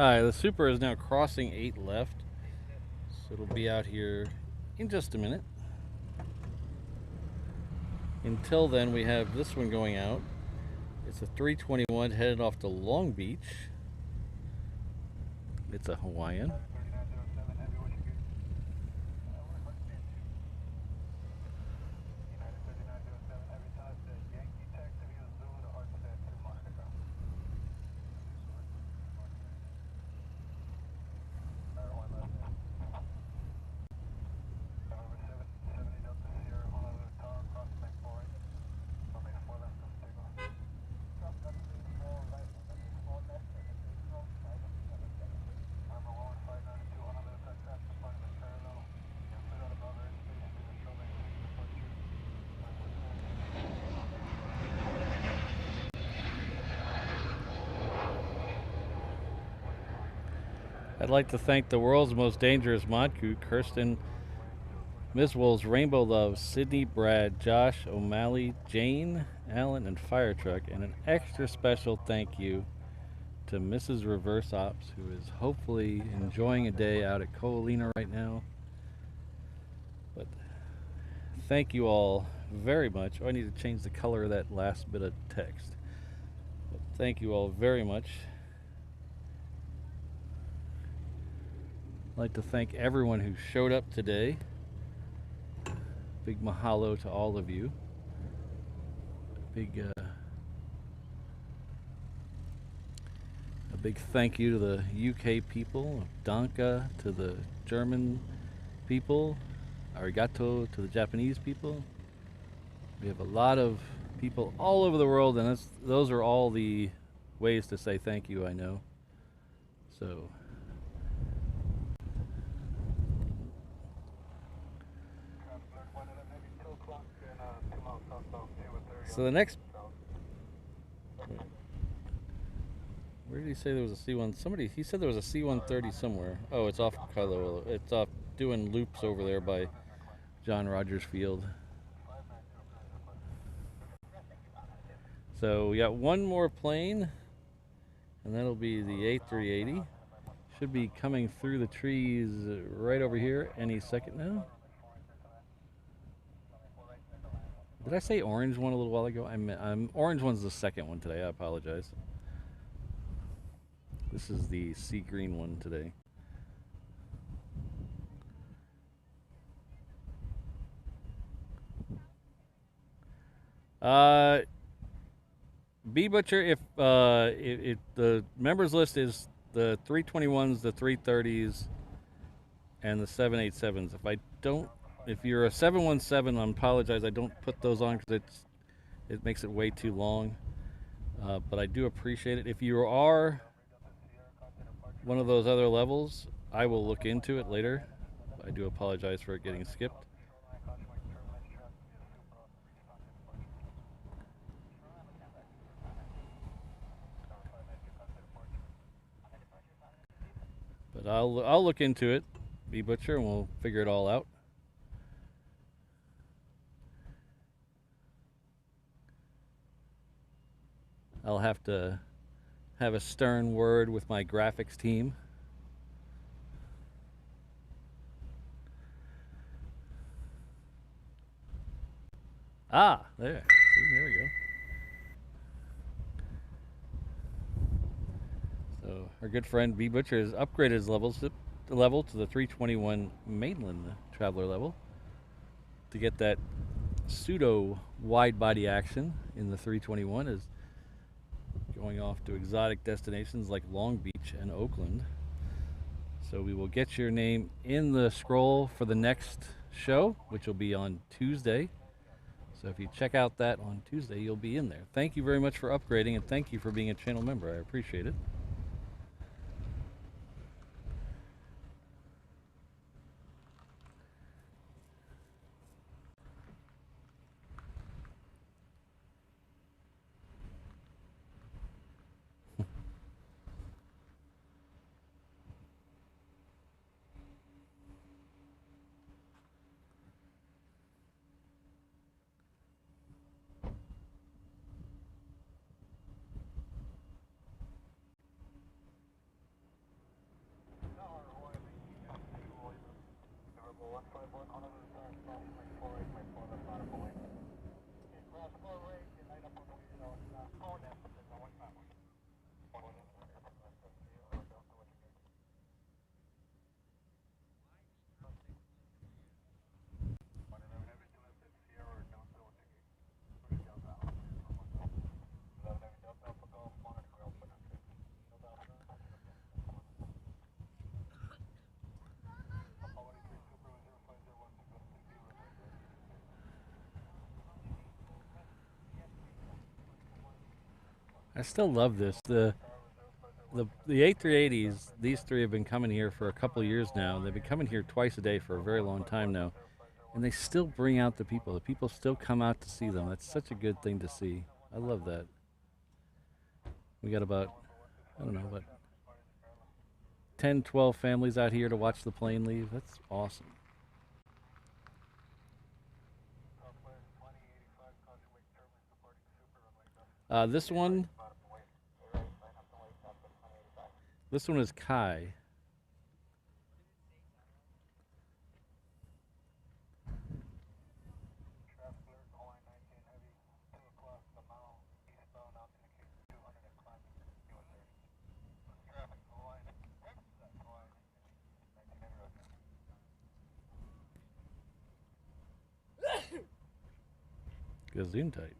Hi, the Super is now crossing 8 left, so it'll be out here in just a minute. Until then, we have this one going out. It's a 321 headed off to Long Beach. It's a Hawaiian. I'd like to thank the world's most dangerous mod crew, Kirsten, Ms. Wolves, Rainbow Love, Sydney, Brad, Josh, O'Malley, Jane, Allen, and Fire Truck, and an extra special thank you to Mrs. Reverse Ops, who is hopefully enjoying a day out at Ko'olina right now. But thank you all very much. Oh, I need to change the color of that last bit of text. But thank you all very much. I'd like to thank everyone who showed up today. Big mahalo to all of you. A big thank you to the UK people, Danka to the German people, arigato to the Japanese people. We have a lot of people all over the world, and those are all the ways to say thank you, I know. So the next, where did he say there was a C1? He said there was a C-130 somewhere. Oh, it's off Kailua. It's off doing loops over there by John Rogers Field. So we got one more plane, and that'll be the A380. Should be coming through the trees right over here any second now. Did I say orange one a little while ago? Orange one's the second one today. I apologize. This is the sea green one today. B Butcher, if the members list is the 321s, the 330s, and the 787s. If you're a 717, I apologize. I don't put those on because it makes it way too long. But I do appreciate it. If you are one of those other levels, I will look into it later. I do apologize for it getting skipped. But I'll look into it, B Butcher, and we'll figure it all out. I'll have to have a stern word with my graphics team. Ah, there. See, there we go. So our good friend B Butcher has upgraded his level to the 321 mainland traveler level to get that pseudo wide body action in the 321 is going off to exotic destinations like Long Beach and Oakland. So we will get your name in the scroll for the next show, which will be on Tuesday. So if you check out that on Tuesday, you'll be in there. Thank you very much for upgrading, and thank you for being a channel member. I appreciate it. I still love this. The A380s, these three have been coming here for a couple years now. They've been coming here twice a day for a very long time now. And they still bring out the people. The people still come out to see them. That's such a good thing to see. I love that. We got about, I don't know, about 10, 12 families out here to watch the plane leave. That's awesome. This one is Kai. Gazoon tight.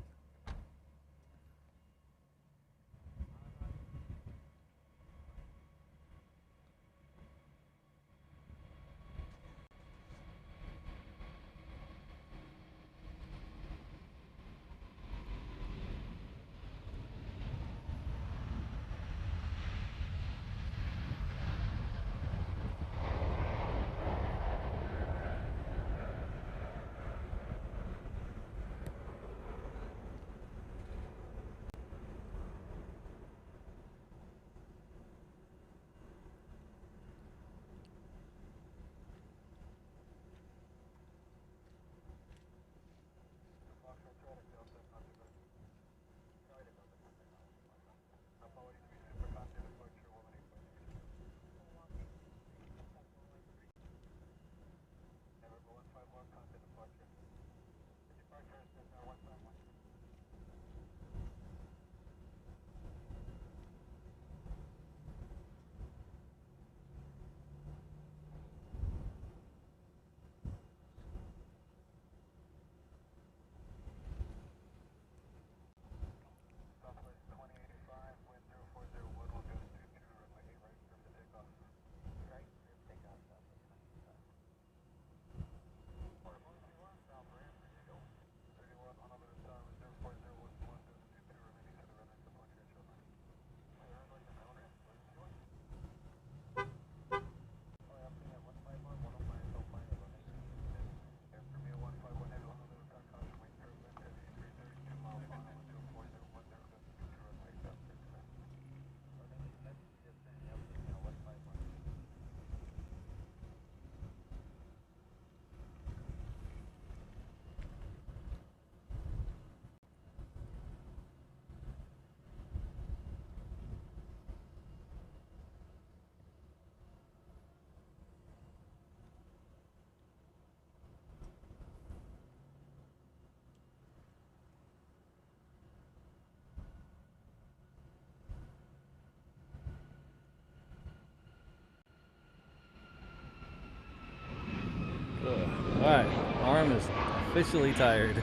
Alright, arm is officially tired.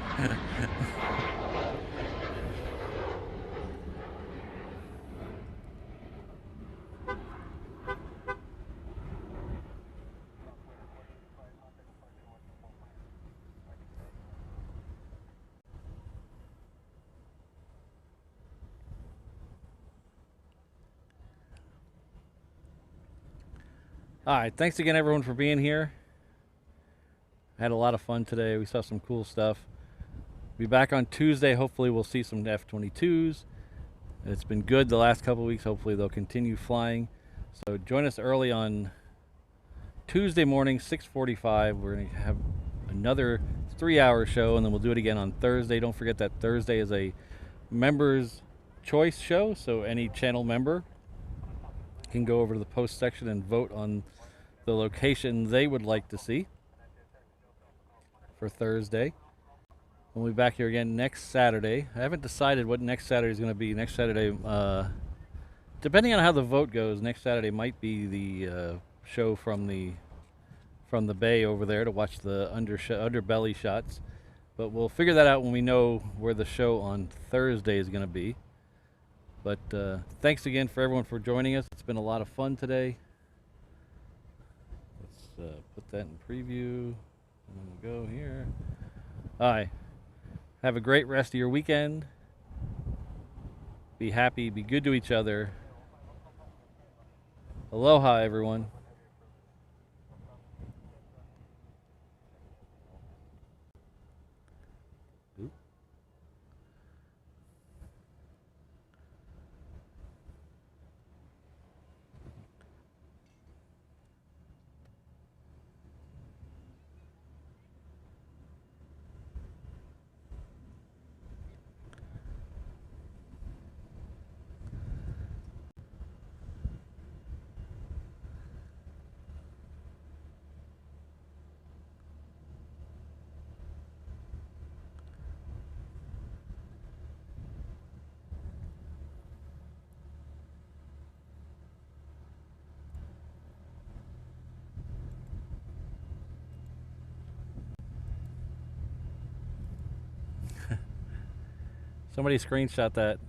Alright, thanks again everyone for being here. I had a lot of fun today. We saw some cool stuff. Be back on Tuesday. Hopefully we'll see some F-22s. It's been good the last couple of weeks. Hopefully they'll continue flying. So join us early on Tuesday morning, 6:45. We're going to have another 3-hour show, and then we'll do it again on Thursday. Don't forget that Thursday is a members choice show, so any channel member can go over to the post section and vote on the location they would like to see for Thursday. We'll be back here again next Saturday. I haven't decided what next Saturday is going to be. Next Saturday, depending on how the vote goes, next Saturday might be the show from the bay over there to watch the underbelly shots. But we'll figure that out when we know where the show on Thursday is going to be. But thanks again for everyone for joining us. It's been a lot of fun today. Let's put that in preview. And we'll go here. All right. Have a great rest of your weekend. Be happy. Be good to each other. Aloha, everyone. Oop. Somebody screenshot that.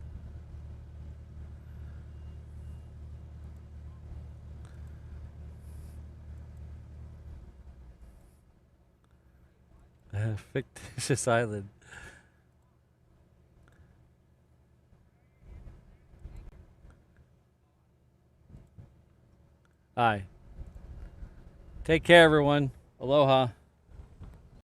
Fictitious island. Hi. Take care, everyone. Aloha.